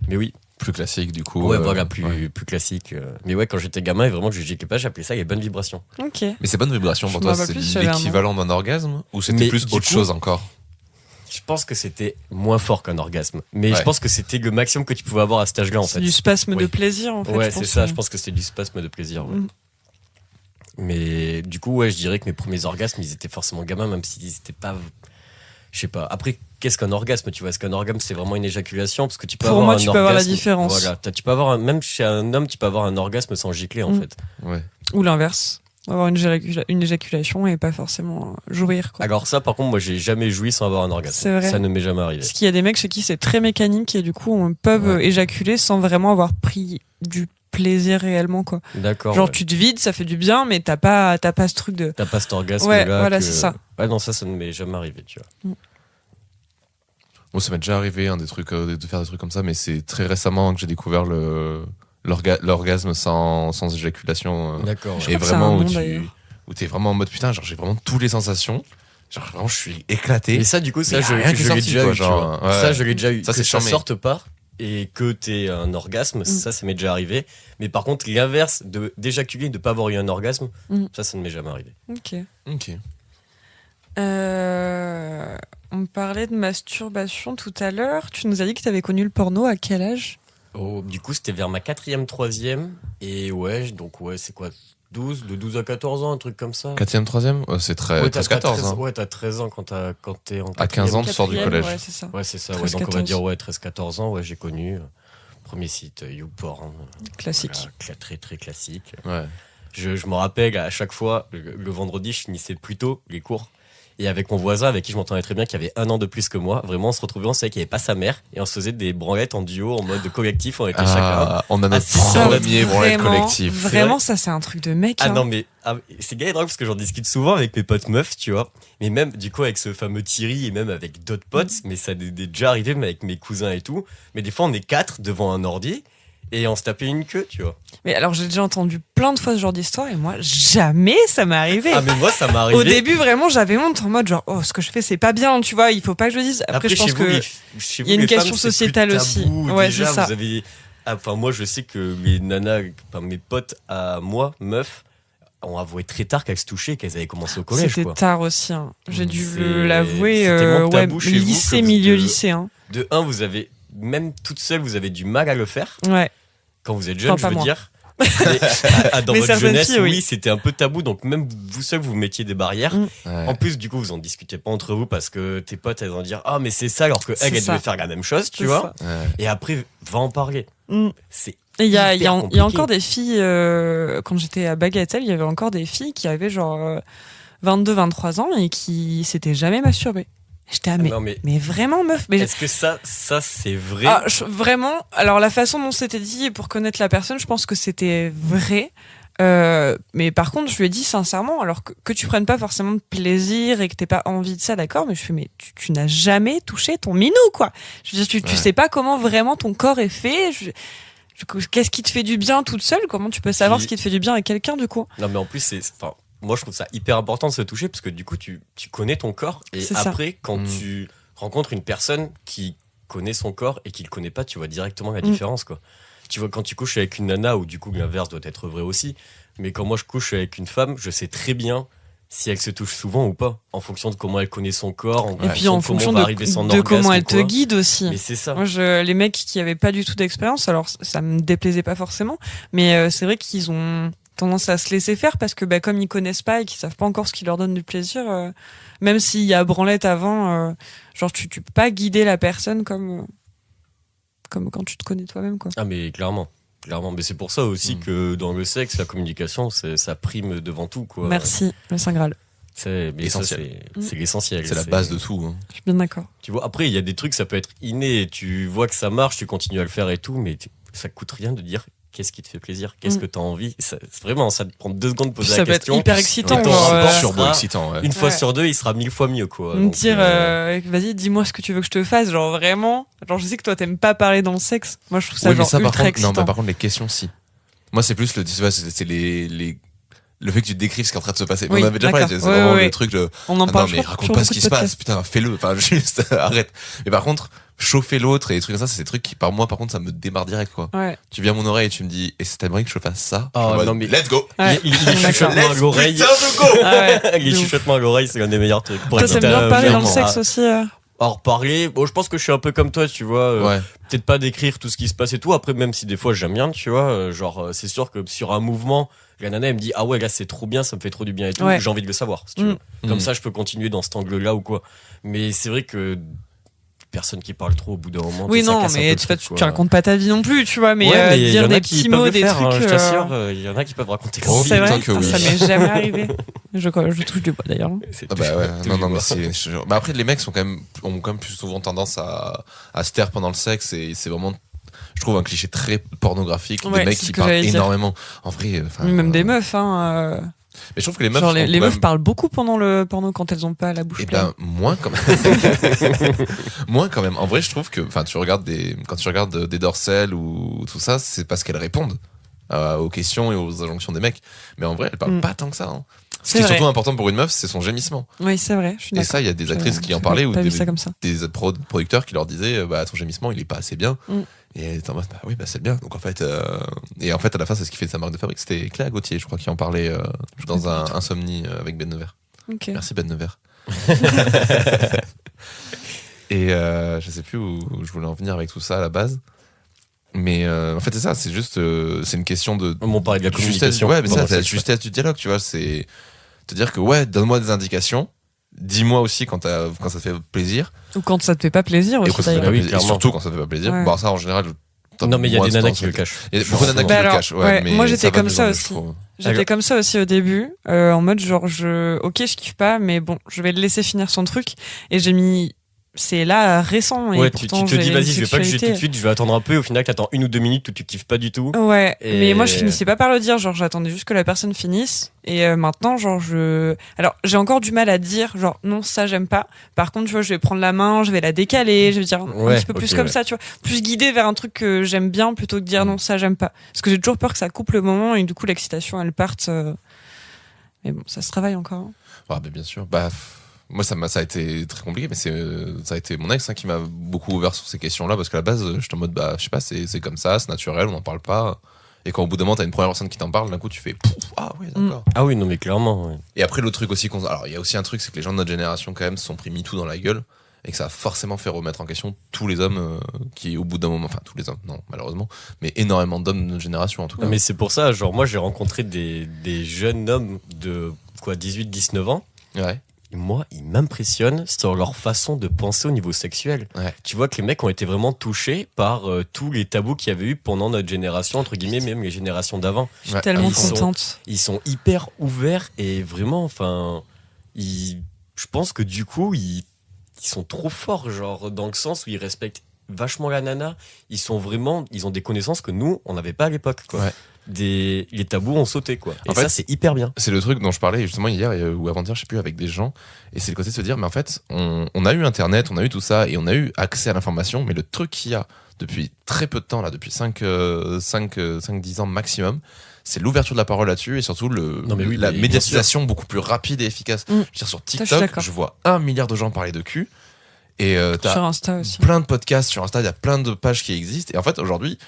C: Mais oui.
A: Plus classique, du coup.
C: Ouais, voilà, plus classique. Mais ouais, quand j'étais gamin, et vraiment, je n'étais pas, j'appelais ça les bonnes vibrations.
B: Ok.
A: Mais ces bonnes vibrations, pour toi, c'est l'équivalent d'un orgasme ou c'était plus autre chose encore?
C: Je pense que c'était moins fort qu'un orgasme. Mais je pense que c'était le maximum que tu pouvais avoir à cet âge-là, en fait.
B: C'est du spasme de plaisir, en fait.
C: Ouais, c'est ça. Je pense que c'était du spasme de plaisir. Ouais. Mais du coup, ouais, je dirais que mes premiers orgasmes, ils étaient forcément gamins, même s'ils n'étaient pas... Je sais pas. Après, qu'est-ce qu'un orgasme, tu vois? Est-ce qu'un orgasme, c'est vraiment une éjaculation? Parce que tu peux
B: Pour
C: avoir
B: moi,
C: un
B: tu
C: orgasme...
B: peux avoir la différence.
C: Voilà. Tu peux avoir même chez un homme, tu peux avoir un orgasme sans gicler, en fait.
A: Ouais.
B: Ou l'inverse. Avoir une éjaculation et pas forcément jouir, quoi.
C: Alors ça, par contre, moi, j'ai jamais joui sans avoir un orgasme.
B: C'est vrai.
C: Ça ne m'est jamais arrivé.
B: Parce qu'il y a des mecs chez qui c'est très mécanique et du coup, on peut éjaculer sans vraiment avoir pris du plaisir réellement, quoi.
C: D'accord.
B: Genre, tu te vides, ça fait du bien, mais t'as pas ce truc de...
C: T'as pas cet orgasme
B: ouais,
C: là.
B: voilà, c'est ça.
C: Ouais, non, ça ne m'est jamais arrivé, tu vois.
A: Moi, ça m'est déjà arrivé de faire des trucs comme ça, mais c'est très récemment que j'ai découvert l'orgasme sans éjaculation.
C: D'accord.
A: Et vraiment où t'es vraiment en mode putain, genre j'ai vraiment toutes les sensations. Genre vraiment, je suis éclaté.
C: Et ça, du coup, ça, je l'ai déjà eu. Ça, je l'ai déjà eu.
A: Ça, c'est
C: ça
A: charmé.
C: sorte pas et que t'aies un orgasme, ça m'est déjà arrivé. Mais par contre, l'inverse d'éjaculer et de pas avoir eu un orgasme, ça ne m'est jamais arrivé.
B: Ok. On parlait de masturbation tout à l'heure. Tu nous as dit que tu avais connu le porno à quel âge?
C: Du coup, c'était vers ma 4e, 3e. Et c'est quoi, de 12 à 14 ans, un truc comme ça.
A: 4e, 3e c'est presque 14 ans.
C: Ouais, t'as 13 ans quand t'es en 4e.
A: À 15 ans, tu sors du collège.
B: Ouais, c'est ça.
C: Ouais, c'est ça.
B: 13,
C: Donc
B: 14.
C: on va dire 13-14 ans, j'ai connu. Premier site YouPorn.
B: Classique.
C: Voilà, très très classique.
A: Ouais.
C: Je me rappelle à chaque fois, le vendredi, je finissais plus tôt les cours. Et avec mon voisin, avec qui je m'entendais très bien, qui avait 1 an de plus que moi, vraiment, on se retrouvait, on savait qu'il n'y avait pas sa mère, et on se faisait des branlettes en duo, en mode collectif, on était chacun.
A: On a notre premier branlette collectif.
B: Vraiment, ça, c'est un truc de mec.
C: Non, mais c'est gay et drôle parce que j'en discute souvent avec mes potes meufs, tu vois. Mais même, du coup, avec ce fameux Thierry et même avec d'autres potes, mais ça est déjà arrivé, mais avec mes cousins et tout. Mais des fois, on est 4 devant un ordi. Et on se tapait une queue, tu vois.
B: Mais alors, j'ai déjà entendu plein de fois ce genre d'histoire et moi, jamais ça m'est arrivé.
C: Ah, mais moi, ça m'est arrivé.
B: Au début, vraiment, j'avais honte en mode genre, oh, ce que je fais, c'est pas bien, tu vois, il faut pas que je le dise. Après je pense que il y a une question sociétale aussi. Ouais,
C: déjà,
B: c'est ça.
C: Vous avez... moi, je sais que les nanas, mes potes à moi, meufs, ont avoué très tard qu'elles se touchaient et qu'elles avaient commencé au collège.
B: C'était tard aussi. Hein. J'ai dû l'avouer. Lycée, milieu lycée. Hein.
C: De 1, vous avez, même toute seule, vous avez du mal à le faire.
B: Ouais.
C: Quand vous êtes jeune,
B: enfin,
C: je veux
B: moi.
C: dire. Dans
B: mais
C: votre jeunesse,
B: filles,
C: oui, c'était un peu tabou, donc même vous seul, vous mettiez des barrières.
A: Ouais.
C: En plus, du coup, vous en discutez pas entre vous parce que tes potes, elles vont dire ah, mais c'est ça, alors que elle devait faire la même chose, tu vois.
A: Ouais.
C: Et après, va en parler. C'est
B: il y a
C: compliqué.
B: encore des filles, quand j'étais à Bagatelle, il y avait encore des filles qui avaient genre 22-23 ans et qui s'étaient jamais masturbées. J'étais mais vraiment meuf. Mais
C: est-ce que ça c'est vrai?
B: Vraiment. Alors la façon dont c'était dit, pour connaître la personne, je pense que c'était vrai. Mais par contre, je lui ai dit sincèrement, alors que tu prennes pas forcément de plaisir et que t'aies pas envie de ça, d'accord, mais je fais, mais tu n'as jamais touché ton minou, quoi. Je veux dire, tu sais pas comment vraiment ton corps est fait. Qu'est-ce qui te fait du bien toute seule? Comment tu peux savoir ce qui te fait du bien à quelqu'un, du coup?
C: Non, mais en plus, moi, je trouve ça hyper important de se toucher parce que du coup, tu connais ton corps. Et après, quand tu rencontres une personne qui connaît son corps et qui le connaît pas, tu vois directement la différence, quoi. Tu vois, quand tu couches avec une nana, ou du coup, l'inverse doit être vrai aussi. Mais quand moi, je couche avec une femme, je sais très bien si elle se touche souvent ou pas, en fonction de comment elle connaît son corps,
B: et puis en fonction de comment elle te guide aussi.
C: Mais c'est ça.
B: Moi, les mecs qui avaient pas du tout d'expérience, alors ça me déplaisait pas forcément, mais c'est vrai qu'ils ont tendance à se laisser faire parce que comme ils connaissent pas et qu'ils savent pas encore ce qui leur donne du plaisir, même s'il y a branlette avant, genre tu peux pas guider la personne comme quand tu te connais toi-même, quoi.
C: Ah, mais clairement, mais c'est pour ça aussi que dans le sexe, la communication, ça prime devant tout, quoi.
B: Merci, le Saint Graal.
C: Mais
A: Essentiel.
C: ça, c'est l'essentiel.
A: C'est la base de tout. Hein.
B: Je suis bien d'accord.
C: Tu vois, après, il y a des trucs, ça peut être inné. Tu vois que ça marche, tu continues à le faire et tout, mais ça coûte rien de dire qu'est-ce qui te fait plaisir, qu'est-ce que tu as envie. Vraiment, ça te prend 2 secondes de poser
B: Ça
C: la
B: peut
C: question.
B: être hyper excitant.
C: Et ton
B: genre,
C: rapport
A: Turbo
C: sera-
A: excitant. Ouais.
C: Une fois
B: Ouais.
C: sur 2, il sera 1000 fois mieux, quoi.
B: me
C: Donc,
B: dire, vas-y, dis-moi ce que tu veux que je te fasse. Genre vraiment. Genre, je sais que toi, t'aimes pas parler dans le sexe. Moi, je trouve ça
A: Oui, mais
B: genre
A: ça, par
B: ultra
A: contre, non,
B: excitant.
A: par contre, les questions, si. Moi, c'est plus c'est le fait que tu décrives ce qui est en train de se passer.
B: Oui,
A: On avait déjà parlé,
B: d'accord.
A: c'est
B: Ouais,
A: vraiment
B: ouais.
A: le truc de
B: On en
A: ah
B: parle.
A: non,
B: je
A: mais
B: crois,
A: raconte
B: sur
A: pas
B: beaucoup
A: ce qui
B: de
A: se passe,
B: podcasts.
A: putain, fais-le. Enfin, juste arrête. Mais par contre, chauffer l'autre et des trucs comme ça, c'est des trucs qui, par contre, ça me démarre direct, quoi.
B: Ouais.
A: Tu viens à mon oreille et tu me dis, et c'est t'aimerais que je fasse ça?
C: Oh,
A: Je suis en mode,
C: non, mais-
A: let's go!
B: Ouais.
C: Les
B: D'accord.
C: chuchotements à l'oreille.
A: Putain de go!
B: Ah ouais.
C: Les
B: De ouf.
C: chuchotements à l'oreille, c'est l'un des meilleurs trucs. Pour
B: Toi,
C: être
B: t'aimes bien parler dans le
C: vraiment,
B: sexe aussi.
C: Alors parler, bon, je pense que je suis un peu comme toi, tu vois.
A: Ouais.
C: Peut-être pas décrire tout ce qui se passe et tout. Après, même si des fois j'aime bien, tu vois, c'est sûr que sur un mouvement, la nana elle me dit ah ouais là c'est trop bien, ça me fait trop du bien et tout.
B: Ouais.
C: J'ai envie de le savoir. Si tu
B: Mm.
C: veux. Comme
A: Mm.
C: ça, je peux continuer dans cet angle-là ou quoi. Mais c'est vrai que personne qui parle trop au bout d'un moment.
B: Oui,
C: ça
B: non,
C: casse un peu
B: mais
C: le
B: tu
C: truc,
B: tu
C: quoi.
B: racontes pas ta vie non plus, tu vois, mais
C: Ouais, il y
B: dire
C: en a
B: des
C: qui
B: petits
C: peuvent
B: mots,
C: le
B: des
C: faire,
B: trucs.
C: hein, je t'assure, il y en a qui peuvent raconter
A: Oh,
B: C'est vrai,
A: putain que
B: ça
A: oui.
B: m'est jamais arrivé. Je touche du bois d'ailleurs.
C: C'est
A: Ah bah ouais,
C: tout
A: non,
C: du
A: non, mais
C: bois.
A: bah après, les mecs ont quand même plus souvent tendance à se taire pendant le sexe et c'est vraiment, je trouve, un cliché très pornographique.
B: Ouais,
A: des mecs
B: c'est
A: qui
B: ce que
A: parlent
B: j'allais dire.
A: énormément. En vrai, enfin.
B: Même des meufs, hein.
A: Mais je trouve que les meufs.
B: Genre,
A: ont
B: les
A: quand
B: meufs
A: même-
B: parlent beaucoup pendant le porno quand elles ont pas la bouche
A: Eh
B: pleine.
A: ben, moins quand même. Moins quand même. En vrai, je trouve que, enfin, quand tu regardes des Dorsel ou tout ça, c'est parce qu'elles répondent aux questions et aux injonctions des mecs. Mais en vrai, elles parlent
B: Mm.
A: pas tant que ça. Hein. Ce
B: C'est
A: qui est
B: vrai.
A: surtout important pour une meuf, c'est son gémissement.
B: Oui, c'est vrai. Je suis
A: Et
B: d'accord.
A: ça, il y a des actrices qui en
B: J'avais
A: parlaient ou
B: pas vu
A: des,
B: ça comme ça.
A: producteurs qui leur disaient, bah, ton gémissement, il est pas assez bien.
B: Mm.
A: Et elle était en mode, bah oui, bah c'est bien. Donc en fait, et en fait, à la fin, c'est ce qui fait de sa marque de fabrique. C'était Cléa Gauthier, je crois, qui en parlait dans un Insomnie avec Ben Nevers.
B: Ok.
A: Merci Ben Nevers. Et je sais plus où je voulais en venir avec tout ça à la base. Mais en fait, c'est ça, c'est juste, c'est une question de
C: On parlait de la
A: justesse.
C: communication.
A: Ouais, mais ça,
C: pendant
A: c'est la
C: le sexe,
A: justesse du dialogue, tu vois. C'est te dire que, ouais, donne-moi des indications. Dis-moi aussi quand ça te fait plaisir.
B: Ou quand ça te fait pas plaisir
A: Et,
B: aussi
A: quand ça te fait
B: d'ailleurs.
A: pas
C: oui,
A: plaisir. Et
C: clairement.
A: surtout quand ça te fait pas plaisir.
B: Ouais.
A: Bon, ça, en général,
C: Non, mais il y a des nanas qui le cachent.
A: Il y a beaucoup de nanas qui
B: Bah
A: le
B: alors,
A: cachent.
B: ouais,
A: mais
B: moi, j'étais
A: ça va
B: comme
A: de
B: ça
A: mieux en mieux,
B: aussi.
A: je trouve.
B: J'étais comme ça aussi au début, en mode genre ok je kiffe pas, mais bon je vais le laisser finir son truc. Et j'ai mis c'est là récent et
C: Ouais, tu
B: pourtant
C: te dis
B: j'ai
C: vas-y,
B: une
C: je vais pas le jeter tout de
B: sexualité.
C: suite, je vais attendre un peu. Au final, t'attends 1 ou 2 minutes où tu kiffes pas du tout.
B: Ouais,
C: Et-
B: mais moi je finissais pas par le dire, genre j'attendais juste que la personne finisse et maintenant genre alors j'ai encore du mal à dire genre non ça j'aime pas. Par contre tu vois je vais prendre la main, je vais la décaler, je vais dire un
C: Ouais,
B: petit peu plus
C: ok,
B: comme
C: ouais.
B: ça, tu vois, plus guidée vers un truc que j'aime bien plutôt que de dire non ça j'aime pas. Parce que j'ai toujours peur que ça coupe le moment et du coup l'excitation elle parte. Mais bon ça se travaille encore. Hein.
A: Ah, mais bien sûr. Bah, moi, ça a été très compliqué, mais ça a été mon ex qui m'a beaucoup ouvert sur ces questions-là, parce qu'à la base, j'étais en mode, bah, je sais pas, c'est comme ça, c'est naturel, on n'en parle pas. Et quand au bout d'un moment, t'as une première personne qui t'en parle, d'un coup, tu fais, pouf, ah ouais, d'accord.
C: Ah oui, non, mais clairement. Ouais.
A: Et après, l'autre truc aussi, alors, il y a aussi un truc, c'est que les gens de notre génération, quand même, se sont pris MeToo dans la gueule, et que ça a forcément fait remettre en question tous les hommes qui, au bout d'un moment, enfin, tous les hommes, non, malheureusement, mais énormément d'hommes de notre génération, en tout cas.
C: Non, mais c'est pour ça, genre, moi, j'ai rencontré des jeunes hommes de 18-19 ans.
A: Ouais.
C: Et moi, ils m'impressionnent sur leur façon de penser au niveau sexuel.
A: Ouais.
C: Tu vois que les mecs ont été vraiment touchés par tous les tabous qu'il y avait eu pendant notre génération, entre guillemets, même les générations d'avant.
B: Je suis
A: Ouais,
B: tellement
C: ils sont-
B: contente.
C: Ils sont hyper ouverts et vraiment, enfin, je pense que du coup, ils sont trop forts, genre, dans le sens où ils respectent vachement la nana. Ils ont des connaissances que nous, on n'avait pas à l'époque, quoi.
A: Ouais.
C: Les tabous ont sauté, quoi. Et
A: En
C: ça,
A: fait,
C: c'est hyper bien.
A: C'est le truc dont je parlais justement hier ou avant-hier, je sais plus, avec des gens. Et c'est le côté de se dire, mais en fait, on a eu Internet, on a eu tout ça, et on a eu accès à l'information, mais le truc qu'il y a depuis très peu de temps, là, depuis 5-10 ans maximum, c'est l'ouverture de la parole là-dessus et surtout
C: Non, mais oui,
A: la
C: mais bien
A: médiatisation beaucoup plus rapide et efficace.
B: Mm.
A: Je veux dire, sur
B: je suis
A: TikTok,
B: d'accord.
A: je vois 1 milliard de gens parler de cul. Et t'as
B: Sur Insta aussi.
A: plein de podcasts sur Insta, il y a plein de pages qui existent. Et en fait, aujourd'hui,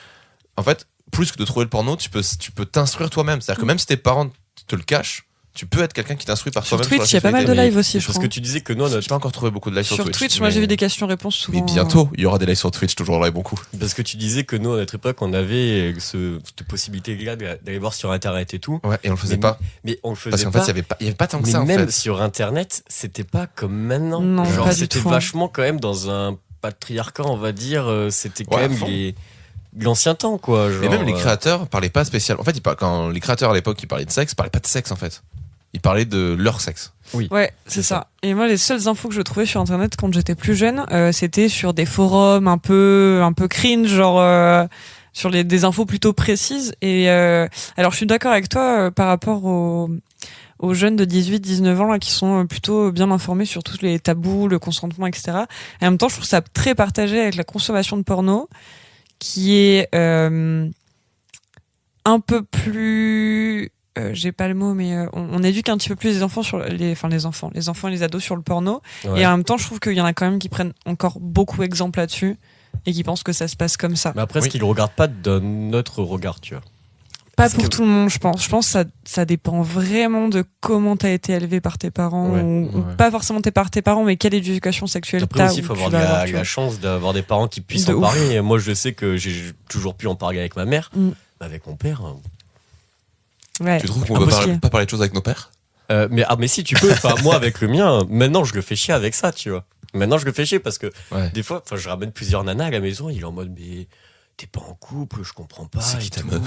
A: plus que de trouver le porno, tu peux t'instruire toi-même. C'est-à-dire que même si tes parents te le cachent, tu peux être quelqu'un qui t'instruit par
B: Sur
A: toi-même.
B: Twitch, il y a pas mal de
A: sexualité.
B: live aussi, je
C: Parce
B: crois.
C: que tu disais que nous,
A: J'ai pas encore trouvé beaucoup de lives sur,
B: Sur Twitch, moi
A: mais-
B: j'ai vu des questions-réponses souvent.
A: Mais bientôt, il y aura des lives sur Twitch, toujours là et beaucoup.
C: parce que tu disais que nous, à notre époque, on avait cette possibilité-là d'aller voir sur Internet et tout.
A: Ouais, et on le faisait
C: Mais-
A: pas.
C: Mais on le faisait
A: Parce qu'en
C: pas.
A: fait, il y avait pas tant que
C: Mais
A: ça, en
C: même
A: fait.
C: sur Internet, c'était pas comme maintenant.
B: Non,
C: Genre,
B: pas du
C: c'était
B: tout.
C: vachement quand même dans un patriarcat, on va dire. C'était quand
A: Ouais, à
C: même
A: fond.
C: l'ancien temps, quoi. Genre,
A: Et même les créateurs parlaient pas spécialement. En fait, quand les créateurs à l'époque, ils parlaient de sexe, ils parlaient pas de sexe, en fait. Ils parlaient de leur sexe.
B: Ouais, c'est ça. Et moi, les seules infos que je trouvais sur Internet quand j'étais plus jeune, c'était sur des forums un peu cringe, genre sur des infos plutôt précises. Et alors, je suis d'accord avec toi par rapport aux jeunes de 18-19 ans là, qui sont plutôt bien informés sur tous les tabous, le consentement, etc. Et en même temps, je trouve ça très partagé avec la consommation de porno, qui est un peu plus... j'ai pas le mot, mais on éduque un petit peu plus les enfants sur les enfants et les ados sur le porno. Ouais. Et en même temps, je trouve qu'il y en a quand même qui prennent encore beaucoup exemple là-dessus et qui pensent que ça se passe comme ça.
C: Mais après, ce qu'ils regardent pas d'un autre regard, tu vois.
B: Pas pour tout le monde, je pense. Je pense que ça dépend vraiment de comment t'as été élevé par tes parents, ou pas forcément par tes parents, mais quelle éducation sexuelle
C: après
B: t'as.
C: Après aussi, il faut avoir la chance d'avoir des parents qui puissent en parler. Et moi, je sais que j'ai toujours pu en parler avec ma mère, avec mon père.
B: Ouais.
A: Tu trouves qu'on peut pas parler de choses avec nos pères ?
C: Mais si, tu peux. Enfin, moi, avec le mien, maintenant, je le fais chier avec ça, tu vois. Maintenant, je le fais chier parce que des fois, je ramène plusieurs nanas à la maison, il est en mode, mais t'es pas en couple, je comprends pas.
A: C'est qui ta meuf ?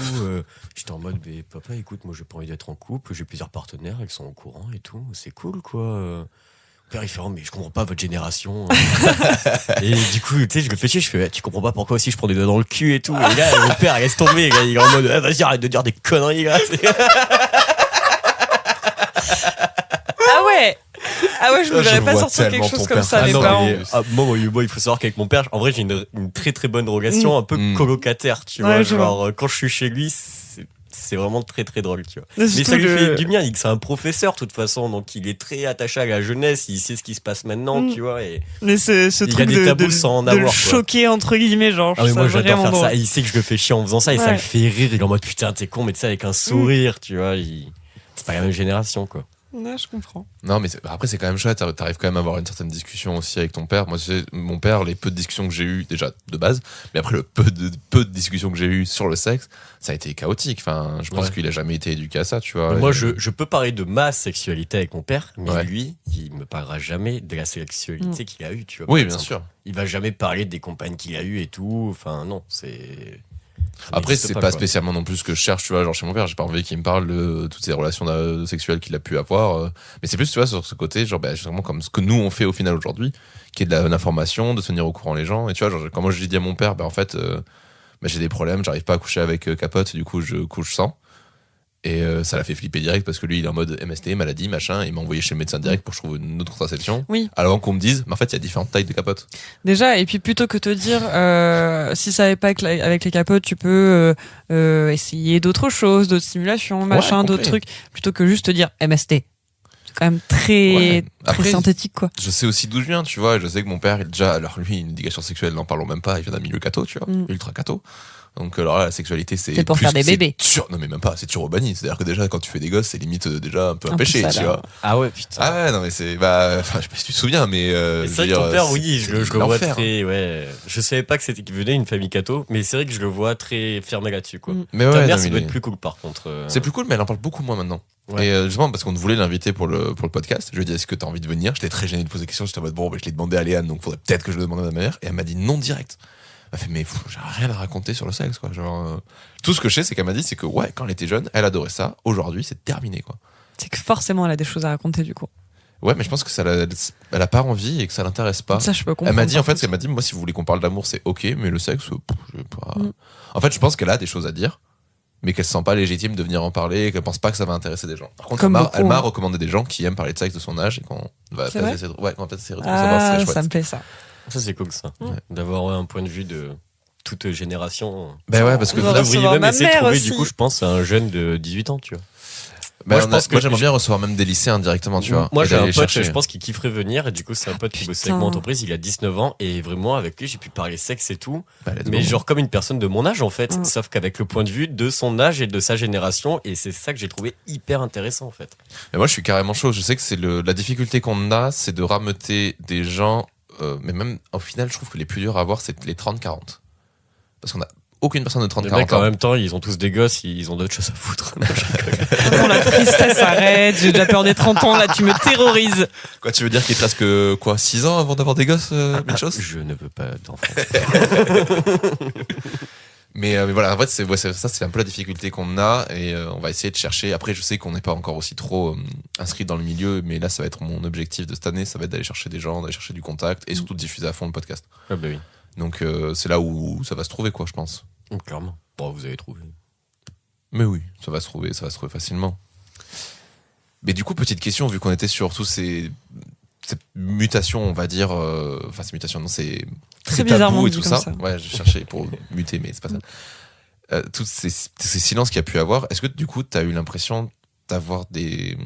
C: J'étais en mode, mais papa, écoute, moi, j'ai pas envie d'être en couple, j'ai plusieurs partenaires, ils sont au courant et tout, c'est cool, quoi. Père, il fait, mais je comprends pas votre génération. Et du coup, tu sais, je le fais chier, je fais, tu comprends pas pourquoi aussi je prends des doigts dans le cul et tout. Et gars, mon père, laisse tomber, gars, il est en mode, vas-y, arrête de dire des conneries, là.
B: Ah ouais, je me verrais pas sortir quelque chose comme ça, les parents.
C: Moi, il faut savoir qu'avec mon père, en vrai, j'ai une très très bonne relation, un peu colocataire, tu vois. Genre, quand je suis chez lui, c'est vraiment très très drôle, tu vois. Mais ça lui fait du bien, c'est un professeur, de toute façon, donc il est très attaché à la jeunesse, il sait ce qui se passe maintenant, tu vois. Et
B: mais ce truc de le choquer, entre guillemets, genre.
C: Ah, mais moi, j'adore faire ça. Et il sait que je le fais chier en faisant ça, et ça le fait rire. Il est en mode, putain, t'es con, mais tu sais, avec un sourire, tu vois. C'est pas la même génération, quoi.
B: Ouais, je comprends.
A: Non, mais après, c'est quand même chouette. T'arrives quand même à avoir une certaine discussion aussi avec ton père. Moi, tu sais, mon père, les peu de discussions que j'ai eues, déjà de base, mais après le peu de discussions que j'ai eues sur le sexe, ça a été chaotique. Enfin, je pense qu'il a jamais été éduqué à ça, tu vois.
C: Moi, je peux parler de ma sexualité avec mon père, mais lui, il me parlera jamais de la sexualité qu'il a eue, tu vois.
A: Oui, bien sûr.
C: Il va jamais parler des compagnes qu'il a eues et tout. Enfin, non, c'est...
A: Après, c'est pas spécialement non plus ce que je cherche, tu vois. Genre, chez mon père, j'ai pas envie qu'il me parle de toutes ces relations sexuelles qu'il a pu avoir. Mais c'est plus, tu vois, sur ce côté, genre, vraiment comme ce que nous on fait au final aujourd'hui, qui est de l'information, de tenir au courant les gens. Et tu vois, genre, quand moi je dis à mon père, en fait, j'ai des problèmes, j'arrive pas à coucher avec capote, du coup, je couche sans. Et ça l'a fait flipper direct parce que lui, il est en mode MST, maladie, machin. Il m'a envoyé chez le médecin direct pour que je trouve une autre contraception.
B: Oui.
A: Alors qu'on me dise, mais en fait, il y a différentes tailles de capotes.
B: Déjà, et puis plutôt que te dire, si ça n'est pas avec les capotes, tu peux essayer d'autres choses, d'autres stimulations, machin, d'autres trucs, plutôt que juste te dire MST. C'est quand même très synthétique, quoi.
A: Je sais aussi d'où je viens, tu vois. Je sais que mon père, alors lui, une éducation sexuelle, n'en parlons même pas. Il vient d'un milieu catho, tu vois, ultra catho. Donc alors là, la sexualité, c'est
B: pour faire des bébés.
A: Non mais même pas, c'est turbo-banni. C'est-à-dire que déjà, quand tu fais des gosses, c'est limite déjà un peu un péché, tu vois.
C: Ah ouais, putain.
A: Ah ouais, non mais c'est... je sais pas si tu te souviens, mais...
C: c'est vrai que ton père, oui, je le vois très... Ouais. Je savais pas que c'était qu'il venait d'une famille catho, mais c'est vrai que je le vois très fermé là-dessus, quoi.
A: Mais
C: ta mère, ça doit être plus cool, par contre.
A: C'est plus cool, mais elle en parle beaucoup moins maintenant. Ouais. Et justement, parce qu'on voulait l'inviter pour le podcast, je lui ai dit, est-ce que t'as envie de venir ? J'étais très gêné de poser des questions, j'étais en mode, bon, je l'ai demandé à Léane, donc faudrait peut-être que je le demande à ma mère. Et elle m'a dit non direct. Elle m'a fait, mais j'ai rien à raconter sur le sexe, quoi. Genre, tout ce que je sais, c'est qu'elle m'a dit, c'est que ouais, quand elle était jeune, elle adorait ça. Aujourd'hui, c'est terminé, quoi.
B: C'est que forcément, elle a des choses à raconter, du coup.
A: Ouais, mais je pense que elle a pas envie et que ça l'intéresse pas.
B: Ça, je peux comprendre.
A: Elle m'a dit, en fait, ce qu'elle m'a dit, moi, si vous voulez qu'on parle d'amour, c'est ok, mais le sexe, je vais pas. En fait, je pense qu'elle a des choses à dire, mais qu'elle se sent pas légitime de venir en parler et qu'elle pense pas que ça va intéresser des gens. Par contre, elle m'a recommandé des gens qui aiment parler de sexe de son âge et qu'on va peut-être essayer de
B: savoir. Ça me plaît ça.
C: Ça, c'est cool, ça. D'avoir un point de vue de toute génération.
A: Ben ouais, parce que
C: vous devriez même essayer de trouver, du coup, je pense, un jeune de 18 ans, tu vois.
A: Moi, j'aimerais bien recevoir même des lycéens directement, tu vois.
C: Moi, j'ai un pote, je pense, qui kifferait venir, et du coup, c'est un pote qui bossait avec mon entreprise, il a 19 ans, et vraiment, avec lui, j'ai pu parler sexe et tout. Mais genre, comme une personne de mon âge, en fait, sauf qu'avec le point de vue de son âge et de sa génération, et c'est ça que j'ai trouvé hyper intéressant, en fait.
A: Mais moi, je suis carrément chaud. Je sais que c'est la difficulté qu'on a, c'est de rameuter des gens, mais même, au final, je trouve que les plus durs à avoir, c'est les 30-40. Parce qu'on a aucune personne de 30-40 ans.
C: En même temps, ils ont tous des gosses, ils ont d'autres choses à foutre.
B: Bon, la tristesse arrête, j'ai déjà peur des 30 ans, là, tu me terrorises.
A: Quoi, tu veux dire qu'il te reste que, 6 ans avant d'avoir des gosses, chose
C: Je ne veux pas d'enfants.
A: Mais voilà, en fait, ça, c'est un peu la difficulté qu'on a et on va essayer de chercher. Après, je sais qu'on n'est pas encore aussi trop inscrit dans le milieu, mais là, ça va être mon objectif de cette année, ça va être d'aller chercher des gens, d'aller chercher du contact et surtout de diffuser à fond le podcast.
C: Ah bah oui.
A: Donc, c'est là où ça va se trouver, quoi, je pense.
C: Clairement. Bon, vous avez trouvé.
A: Mais oui, ça va se trouver facilement. Mais du coup, petite question, vu qu'on était sur tous ces mutations, on va dire, enfin, ces mutations, non, c'est
B: Très bizarrement
A: tabous et
B: dit
A: tout
B: comme
A: ça.
B: ça.
A: Ouais, je cherchais pour muter, mais c'est pas ça. Tous ces silences qu'il y a pu avoir, est-ce que du coup, tu as eu l'impression d'avoir des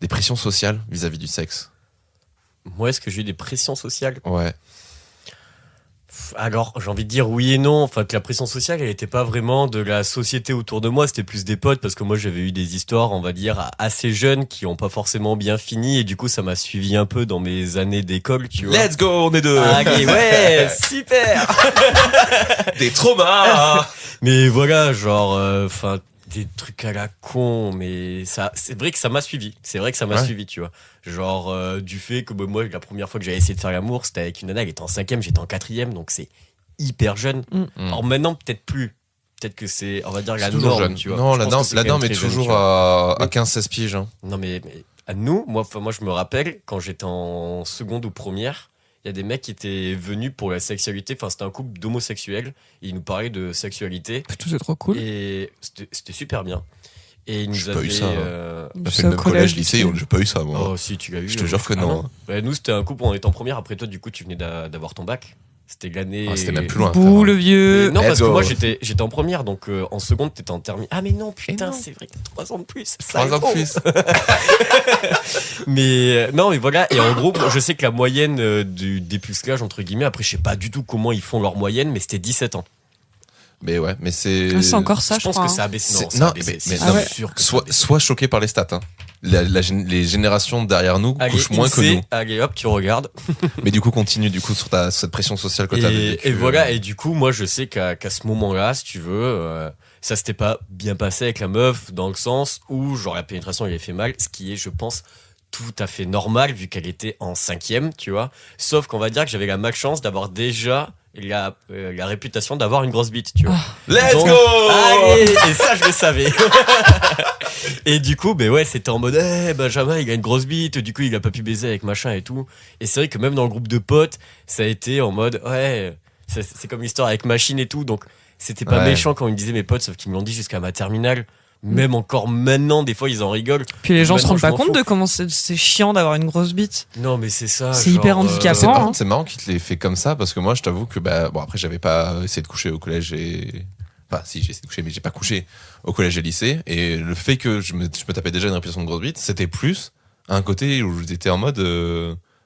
A: pressions sociales vis-à-vis du sexe?
C: Moi, est-ce que j'ai eu des pressions sociales?
A: Ouais.
C: Alors, j'ai envie de dire oui et non. Enfin, que la pression sociale, elle n'était pas vraiment de la société autour de moi, c'était plus des potes, parce que moi, j'avais eu des histoires, on va dire, assez jeunes, qui n'ont pas forcément bien fini, et du coup, ça m'a suivi un peu dans mes années d'école, tu vois.
A: Let's go, on est deux.
C: Allez, ouais, super.
A: Des traumas.
C: Mais voilà, genre, enfin, des trucs à la con, mais ça, c'est vrai que ça m'a suivi. C'est vrai que ça m'a
A: Ouais.
C: suivi, tu vois. Genre, du fait que moi, la première fois que j'avais essayé de faire l'amour, c'était avec une nana, elle était en 5e, j'étais en 4e, donc c'est hyper jeune. Alors maintenant, peut-être plus. Peut-être que c'est, on va dire, la
A: C'est toujours
C: norme,
A: jeune.
C: tu vois.
A: Non,
C: Je
A: la
C: pense
A: norme,
C: que c'est
A: la
C: quand
A: norme
C: même
A: est
C: très jeune,
A: toujours
C: tu vois.
A: à 15-16 piges. Hein.
C: Non, mais à nous, moi, je me rappelle, quand j'étais en seconde ou première, il y a des mecs qui étaient venus pour la sexualité. Enfin, c'était un couple d'homosexuels. Et ils nous parlaient de sexualité.
B: Putain, c'est trop cool.
C: Et c'était super bien. Et ils nous
A: J'ai pas eu
C: avaient.
A: ça, hein.
B: Ça,
A: J'ai fait le même
B: au
A: collège, lycée, j'ai pas eu ça, moi.
C: Oh, si, tu l'as eu.
A: Je te jure que non.
C: Ouais, nous, c'était un couple, on était en première. Après toi, du coup, tu venais d'avoir ton bac. C'était l'année.
A: Ah, c'était même plus loin.
B: Bouh,
A: frère.
B: le
C: Mais
B: vieux.
C: non,
A: Let's
C: parce que
A: go.
C: moi, j'étais en première. Donc, en seconde, t'étais en terminale. Ah, mais non, putain,
A: non.
C: c'est vrai que 3 ans de plus.
A: 3 ans de plus.
C: Mais non, mais voilà. Et en gros, je sais que la moyenne du dépucelage, entre guillemets, après, je sais pas du tout comment ils font leur moyenne, mais c'était 17 ans.
A: Mais ouais, mais c'est.
B: Ah, c'est encore ça,
C: je
B: je
C: pense
B: crois.
C: que ça a baissé.
A: C'est-
C: Non, ça a
A: non,
C: baissé.
A: mais
C: C'est
A: non,
B: mais
C: sûr que ça a baissé.
A: Sois choqué par les stats. Hein. Les générations derrière nous
C: Allez,
A: couchent moins que
C: INSEE,
A: nous.
C: allez hop, tu regardes.
A: Mais du coup, continue du coup sur cette pression sociale que tu avais vécue.
C: Et voilà, et du coup, moi, je sais qu'à ce moment-là, si tu veux, ça s'était pas bien passé avec la meuf, dans le sens où, genre, la pénétration, elle avait fait mal, ce qui est, je pense, tout à fait normal, vu qu'elle était en 5e, tu vois. Sauf qu'on va dire que j'avais la malchance d'avoir déjà la réputation d'avoir une grosse bite, tu vois.
A: Let's
C: Donc,
A: go.
C: Allez, et ça, je le savais. Et du coup, ben ouais, c'était en mode, Benjamin, il a une grosse bite, du coup, il a pas pu baiser avec machin et tout. Et c'est vrai que même dans le groupe de potes, ça a été en mode, ouais, c'est comme l'histoire avec machine et tout. Donc, c'était pas
A: Ouais.
C: méchant quand ils me disaient mes potes, sauf qu'ils me l'ont dit jusqu'à ma terminale. Même encore maintenant, des fois, ils en rigolent.
B: Puis les gens se
C: Maintenant,
B: rendent
C: je
B: pas
C: m'en
B: compte
C: fous.
B: de comment c'est chiant d'avoir une grosse bite.
C: Non, mais c'est ça.
B: C'est
C: genre,
B: hyper handicapant.
A: C'est, par
B: hein.
A: contre, c'est marrant qu'il te l'ait fait comme ça parce que moi, je t'avoue que bon après, j'avais pas essayé de coucher au collège et enfin si j'ai essayé de coucher, mais j'ai pas couché au collège et lycée. Et le fait que je me tapais déjà une réputation de grosse bite, c'était plus un côté où j'étais en mode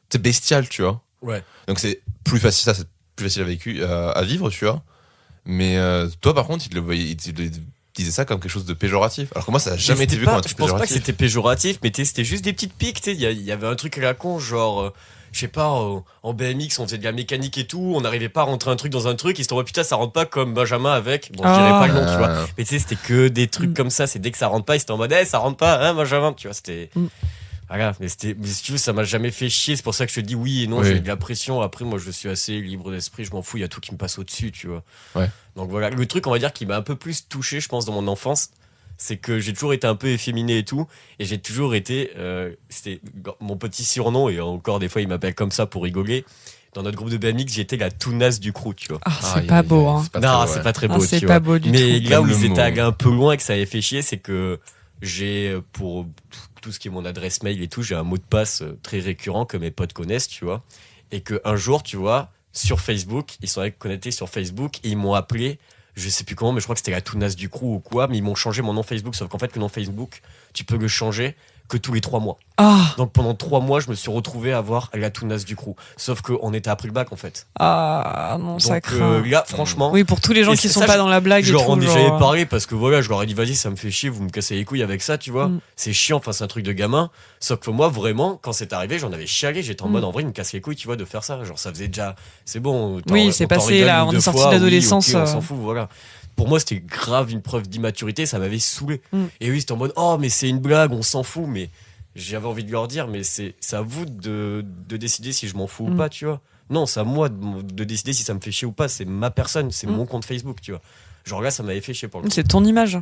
A: t'es bestial, tu vois.
C: Ouais.
A: Donc c'est plus facile, ça c'est plus facile à vivre, tu vois. Mais toi, par contre, il te disait ça comme quelque chose de péjoratif. Alors que moi, ça a jamais été vu comme un
C: Je
A: truc
C: pense pas que
A: péjoratif.
C: c'était péjoratif, mais c'était juste des petites piques. Il y avait un truc à la con, genre, je sais pas, en BMX, on faisait de la mécanique et tout, on n'arrivait pas à rentrer un truc dans un truc, ils se disaient, putain, ça rentre pas comme Benjamin avec. Bon, je dirais pas le nom, tu vois. Mais tu sais, c'était que des trucs comme ça, c'est dès que ça rentre pas, ils étaient en mode, ça rentre pas, hein, Benjamin, tu vois, c'était. Voilà, mais si tu veux, ça m'a jamais fait chier, c'est pour ça que je te dis oui et non,
A: Oui.
C: j'ai eu de la pression. Après, moi, je suis assez libre d'esprit, je m'en fous, il y a tout qui me passe au-dessus, tu vois.
A: Ouais.
C: Donc voilà, le truc, on va dire, qui m'a un peu plus touché, je pense, dans mon enfance, c'est que j'ai toujours été un peu efféminé et tout, et j'ai toujours été, c'était mon petit surnom, et encore des fois, il m'appelle comme ça pour rigoler. Dans notre groupe de BMX, j'étais la tounasse du crew, tu vois.
B: Ah, c'est pas beau, hein.
C: Non, c'est pas très beau,
B: C'est
C: tu
B: pas
C: vois.
B: beau du
C: Mais
B: tout.
C: là où
A: Même
C: ils
A: le
C: étaient
A: mot.
C: allés un peu loin et que ça avait fait chier, c'est que j'ai, pour tout ce qui est mon adresse mail et tout, j'ai un mot de passe très récurrent que mes potes connaissent, tu vois. Et qu'un jour, tu vois, sur Facebook, ils sont allés connectés sur Facebook et ils m'ont appelé, je sais plus comment, mais je crois que c'était la tounasse du crew ou quoi, mais ils m'ont changé mon nom Facebook, sauf qu'en fait, le nom Facebook, tu peux le changer que tous les 3 mois.
B: Ah,
C: Donc pendant 3 mois, je me suis retrouvé à avoir la tounasse du crew. Sauf qu'on était après le bac, en fait.
B: ah, non, ça
C: Donc
B: craint.
C: là, franchement.
B: Oui, pour tous les gens
C: Et
B: qui
C: ça,
B: sont pas dans la blague
C: Je
B: et
C: leur
B: tout.
C: en ai
B: genre,
C: jamais parlé parce que voilà, je leur ai dit vas-y, ça me fait chier, vous me cassez les couilles avec ça, tu vois.
B: Mm.
C: C'est chiant, enfin, c'est un truc de gamin. Sauf que moi, vraiment, quand c'est arrivé, j'en avais chialé. J'étais en mode en vrai, il me casse les couilles, tu vois, de faire ça. Genre, ça faisait déjà. C'est bon.
B: Oui, c'est
C: on t'en
B: passé,
C: rigole
B: là,
C: une,
B: on
C: deux
B: est sorti
C: fois,
B: de l'adolescence,
C: oui, ok, on s'en fout, voilà. Pour moi, c'était grave une preuve d'immaturité, ça m'avait saoulé.
B: Mm.
C: Et oui, c'était en mode oh, mais c'est une blague, on s'en fout, mais. J'avais envie de leur dire, mais c'est à vous de décider si je m'en fous ou
B: Mm.
C: pas, tu vois. Non, c'est à moi de décider si ça me fait chier ou pas. C'est ma personne, c'est
B: Mm.
C: mon compte Facebook, tu vois. Genre là, ça m'avait fait chier pour le coup.
B: C'est ton image.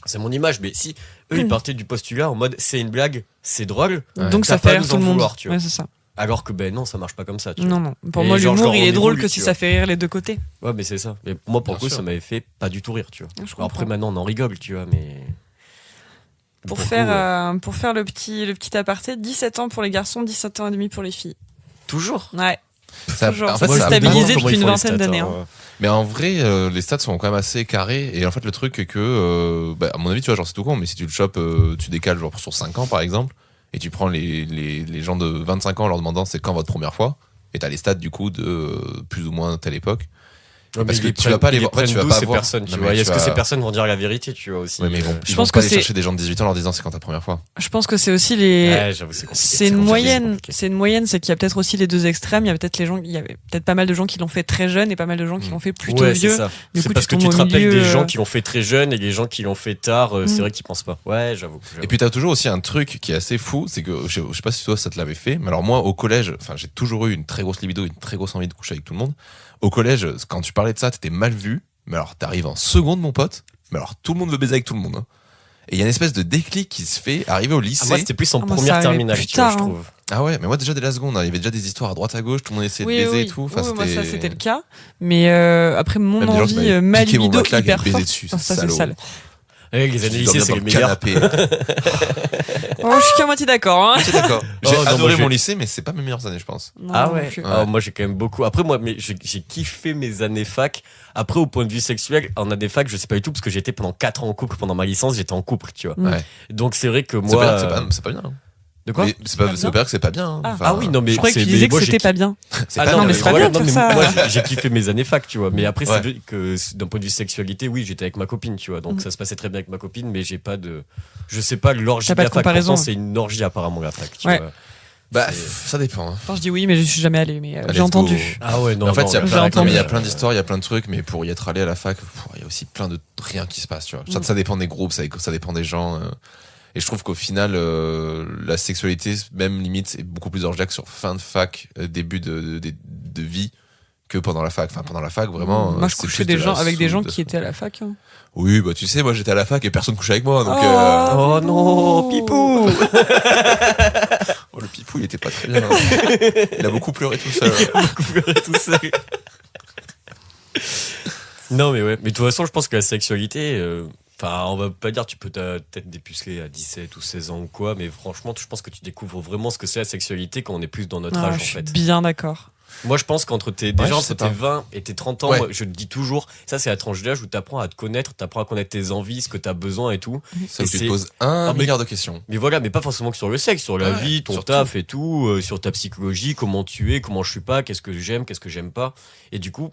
C: C'est mon image, mais si eux, ils partaient du postulat en mode c'est une blague, c'est drôle,
A: Ouais.
B: Donc
C: T'as
B: ça
C: pas
B: fait
C: à
B: rire
C: nous
B: tout
C: en
B: le monde.
C: vouloir, tu vois.
B: Ouais, c'est ça.
C: alors que non, ça marche pas comme ça, tu vois.
B: Non, non. Pour
C: Et
B: moi,
C: genre,
B: l'humour,
C: je
B: il est
C: leur
B: drôle
C: évolue,
B: que
C: tu
B: si
C: vois.
B: ça fait rire les deux côtés.
C: Ouais, mais c'est ça. Mais moi, pour le
A: Bien
C: coup,
A: sûr.
C: ça m'avait fait pas du tout rire, tu vois.
B: Je
C: Alors après,
B: comprends.
C: maintenant, on en rigole, tu vois, mais.
B: Pour
C: le coup,
B: faire le petit aparté, 17 ans pour les garçons, 17 ans et demi pour les filles.
C: Toujours.
B: Ouais.
A: Ça,
B: Toujours.
A: en fait,
B: Moi,
A: ça a
B: stabilisé
A: vraiment-
B: depuis une vingtaine d'années, hein.
A: Mais en vrai, les stats sont quand même assez carrés. Et en fait, le truc est que, à mon avis, tu vois, genre, c'est tout con, mais si tu le chopes, tu décales genre sur 5 ans, par exemple, et tu prends les gens de 25 ans en leur demandant c'est quand votre première fois, et t'as les stats du coup de plus ou moins telle époque.
C: Ouais,
A: Parce
C: mais
A: que
C: ils
A: tu vas pas les
C: ils
A: voir. En fait, tu vas
C: prennent
A: pas
C: d'où ces
A: voir.
C: personnes, tu
A: Non,
C: vois.
A: mais
C: Est-ce
A: tu
C: que
A: vas-
C: ces personnes vont dire la vérité, tu vois aussi.
A: Ouais, mais ils vont,
B: Je
A: ils
B: pense
A: vont pas
B: que
A: aller
B: c'est-
A: chercher des gens de 18 ans en leur disant c'est quand ta première fois.
B: Je pense que c'est aussi les.
C: Ouais, j'avoue, c'est compliqué.
B: C'est une
C: compliqué,
B: moyenne.
C: compliqué.
B: C'est une moyenne, c'est qu'il y a peut-être aussi les deux extrêmes. Il y a peut-être il y avait peut-être pas mal de gens qui l'ont fait très jeune et pas mal de gens qui l'ont fait plutôt
C: Ouais, c'est
B: vieux.
C: ça.
B: Du
C: C'est
B: coup,
C: parce
B: tu
C: que tu
B: tombes
C: te
B: au
C: rappelles
B: milieu,
C: des gens qui l'ont fait très jeune et les gens qui l'ont fait tard, c'est vrai qu'ils pensent pas. Ouais, j'avoue.
A: Et puis t'as toujours aussi un truc qui est assez fou, c'est que je sais pas si toi ça te l'avait fait, mais alors moi au collège, enfin j'ai toujours eu une très grosse libido, une très grosse envie de coucher avec tout le monde. Au collège, quand tu parlais de ça, t'étais mal vu, mais alors t'arrives en seconde mon pote, mais alors tout le monde veut baiser avec tout le monde. Hein. Et il y a une espèce de déclic qui se fait arriver au lycée.
C: Moi, c'était plus en
B: Ah, moi, ça
C: première
B: arrivait
C: terminale,
B: plus
C: tu vois,
B: tard,
C: je
B: hein.
C: trouve.
A: Ah ouais, mais moi déjà dès la seconde, hein, il y avait déjà des histoires à droite à gauche, tout le monde essayait de baiser et tout. Enfin,
B: Oui, moi ça c'était le cas. Mais après mon
A: Même des gens qui
B: envie,
A: m'avaient
B: ma
A: piqué mon
B: libido
A: matelas et
B: hyper
A: baiser
B: forte.
A: dessus,
B: Oh, ça c'est
A: salaud.
B: sale.
C: Ouais, les années
A: Je
C: lycée,
A: dormais
C: c'est
A: dans
C: les
A: le
C: meilleurs.
A: canapé.
B: Oh, je suis qu'à moitié d'accord. Hein.
A: C'est d'accord. J'ai
C: Oh, non, moi,
A: adoré
C: j'ai-
A: mon lycée, mais c'est pas mes meilleures années, je pense.
B: Non,
C: Ah
B: non
C: ouais.
B: plus.
C: Ah, moi j'ai quand même beaucoup. Après moi, mais j'ai kiffé mes années fac. Après au point de vue sexuel, en année fac, je sais pas du tout parce que j'étais pendant 4 ans en couple. Pendant ma licence, j'étais en couple, tu vois.
B: Mm.
A: Ouais.
C: Donc c'est vrai que
A: C'est
C: moi.
A: pas, c'est pas bien. Hein.
C: De quoi
A: Mais c'est pas,
B: Pas
A: ça veut pas dire que c'est pas bien. Hein.
B: Ah.
A: Enfin,
C: Ah oui, non mais
B: Je croyais que
C: c'est-
B: tu disais
C: mais
B: que
C: moi, j'ai
B: c'était
C: ki-
B: pas bien.
A: c'est
C: Ah
A: pas
C: non,
A: bien.
B: mais
C: mais
B: c'est très
C: voilà,
B: bien de
C: non,
B: faire
C: mais
B: ça.
C: moi j'ai kiffé mes années fac, tu vois. Mais après,
A: Ouais.
C: c'est vrai que d'un point de vue sexualité, oui, j'étais avec ma copine, tu vois. Donc ça se passait très bien avec ma copine, mais j'ai pas de. Je sais pas, l'orgie
B: T'as
C: de
B: pas
C: la
B: de
C: fac,
B: comparaison.
C: pourtant, c'est une orgie apparemment la fac, tu
B: Ouais.
C: vois.
A: Bah,
C: C'est-
A: ça dépend. Hein.
B: Enfin, je dis oui, mais je suis jamais allé. Mais
A: Allez,
B: j'ai
A: let's go.
B: entendu.
C: Ah ouais, non.
A: Mais en fait,
C: non,
A: il y a
C: ouais.
B: J'ai
A: plein,
B: entendu.
A: mais il y a plein d'histoires, il y a plein de trucs, mais pour y être allé à la fac, il y a aussi plein de rien qui se passe, tu vois. Ça dépend des groupes, ça dépend des gens. Et je trouve qu'au final, la sexualité, même limite, est beaucoup plus orgiaque sur fin de fac, début de vie, que pendant la fac. Enfin, pendant la fac, vraiment.
B: Moi, je
A: c'est
B: couchais
A: plus de la
B: avec des gens
A: soude.
B: qui étaient à la fac. Hein.
A: Oui, bah tu sais, moi j'étais à la fac et personne couchait avec moi, donc.
B: Oh.
C: Oh non, Pipou.
A: Oh, le pipou, il était pas très bien. Hein. Il a beaucoup pleuré tout seul.
C: tout seul. Non, mais ouais. Mais de toute façon, je pense que la sexualité, enfin, on va pas dire tu peux ta tête dépuceler à 17 ou 16 ans ou quoi, mais franchement, je pense que tu découvres vraiment ce que c'est la sexualité quand on est plus dans notre
B: Ah,
C: âge,
B: je
C: en
B: suis
C: fait.
B: bien d'accord.
C: Moi, je pense qu'entre tes,
A: Ouais,
C: déjà,
A: je
C: entre
A: sais
C: tes
A: pas.
C: 20 et tes 30 ans,
A: Ouais.
C: moi, je te dis toujours, ça, c'est la tranche d'âge où tu apprends à te connaître, tu apprends à connaître tes envies, ce que tu as besoin et tout.
A: Ça,
C: Et
A: où tu te
C: c'est-
A: poses un
C: Ah, mais-
A: milliard de questions.
C: Mais voilà, mais pas forcément que sur le sexe, sur la
A: Ouais,
C: vie, ton
A: sur
C: taf et tout, sur ta psychologie, comment tu es, comment je suis pas, qu'est-ce que j'aime pas. Et du coup,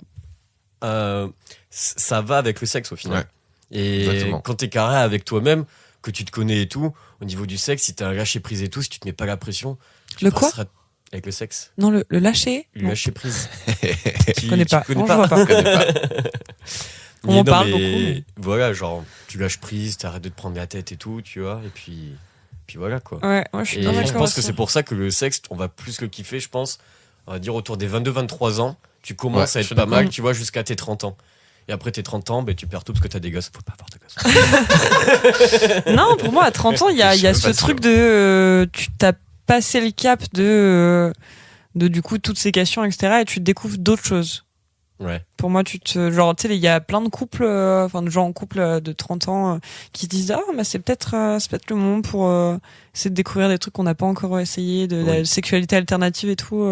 C: ça va avec le sexe au final.
A: Ouais,
C: Et
A: exactement.
C: quand t'es carré avec toi-même, que tu te connais et tout, au niveau du sexe, si t'as un lâcher prise et tout, si tu te mets pas la pression, tu
B: Le quoi
C: passeras avec le sexe.
B: Non, le lâcher.
C: Le
B: Non,
C: lâcher prise.
B: je connais pas.
C: connais
B: Non,
C: pas.
B: je vois pas.
A: Je connais pas.
B: On
C: Mais
B: en
C: non,
B: parle
C: mais
B: beaucoup, mais-
C: Voilà, genre, tu lâches prise, t'arrêtes de te prendre la tête et tout, tu vois, et puis voilà quoi.
B: Ouais, moi je suis
C: Et
B: bien
C: je
B: d'accord.
C: pense que
B: aussi.
C: c'est pour ça que le sexe, on va plus le kiffer, je pense, on va dire autour des 22-23 ans, tu commences
A: Ouais,
C: à
A: je
C: être
A: suis
C: pas
A: d'accord.
C: mal, tu vois, jusqu'à tes 30 ans. Et après tes 30 ans, ben, tu perds tout parce que t'as des gosses. Faut pas avoir de gosses.
B: Non, pour moi, à 30 ans, il y a
A: Je suis
B: ce
A: pas sûr.
B: truc de. Tu t'as passé le cap de du coup toutes ces questions, etc. Et tu découvres d'autres choses.
C: Ouais.
B: Pour moi, genre, tu sais, il y a plein de couples, enfin, de gens en couple de 30 ans qui se disent, ah, mais c'est peut-être le moment pour essayer de découvrir des trucs qu'on n'a pas encore essayé, de la
C: Oui.
B: sexualité alternative et tout.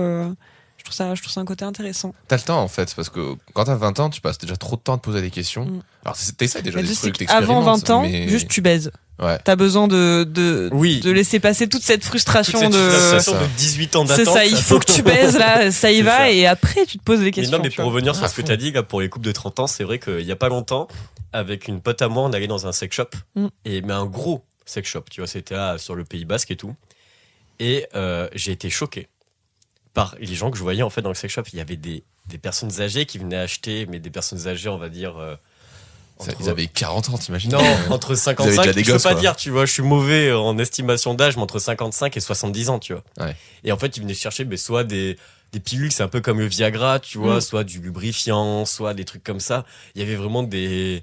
B: Je trouve ça un côté intéressant.
A: T'as le temps en fait, parce que quand t'as 20 ans, tu passes déjà trop de temps à te poser des questions.
B: Mm.
A: Alors t'essayes déjà
B: Mais
A: des
B: tu sais
A: trucs,
B: qu'avant 20 ans,
A: mais...
B: juste tu baises.
A: Ouais.
B: T'as besoin de
C: Oui.
B: laisser passer toute cette
C: Toute
B: frustration
C: cette
B: de.
C: frustration
A: Ça.
C: de 18 ans
B: C'est
C: d'attente.
B: ça, il faut que tu baises là, ça y
C: C'est
B: va,
C: ça.
B: et après tu te poses des
C: Mais
B: questions.
C: non, mais
B: tu
C: pour
B: vois.
C: revenir sur
A: Ah,
C: ce que
A: fond.
C: t'as dit, là, pour les couples de 30 ans, c'est vrai qu'il y a pas longtemps, avec une pote à moi, on allait dans un sex shop,
B: Mm.
C: mais un gros sex shop, tu vois, c'était sur le Pays Basque et tout. Et j'ai été choqué par les gens que je voyais en fait dans le sex shop. Il y avait des personnes âgées qui venaient acheter, mais des personnes âgées, on va dire. Entre-
A: Ils avaient 40 ans, t'imagines?
C: Non, entre
A: Vous avez
C: 55,
A: déjà des
C: je peux
A: gosses,
C: pas
A: quoi.
C: dire, tu vois, je suis mauvais en estimation d'âge, mais entre 55 et 70 ans, tu vois.
A: Ouais.
C: Et en fait, ils venaient chercher soit des des pilules, c'est un peu comme le Viagra, tu vois, soit du lubrifiant, soit des trucs comme ça. Il y avait vraiment des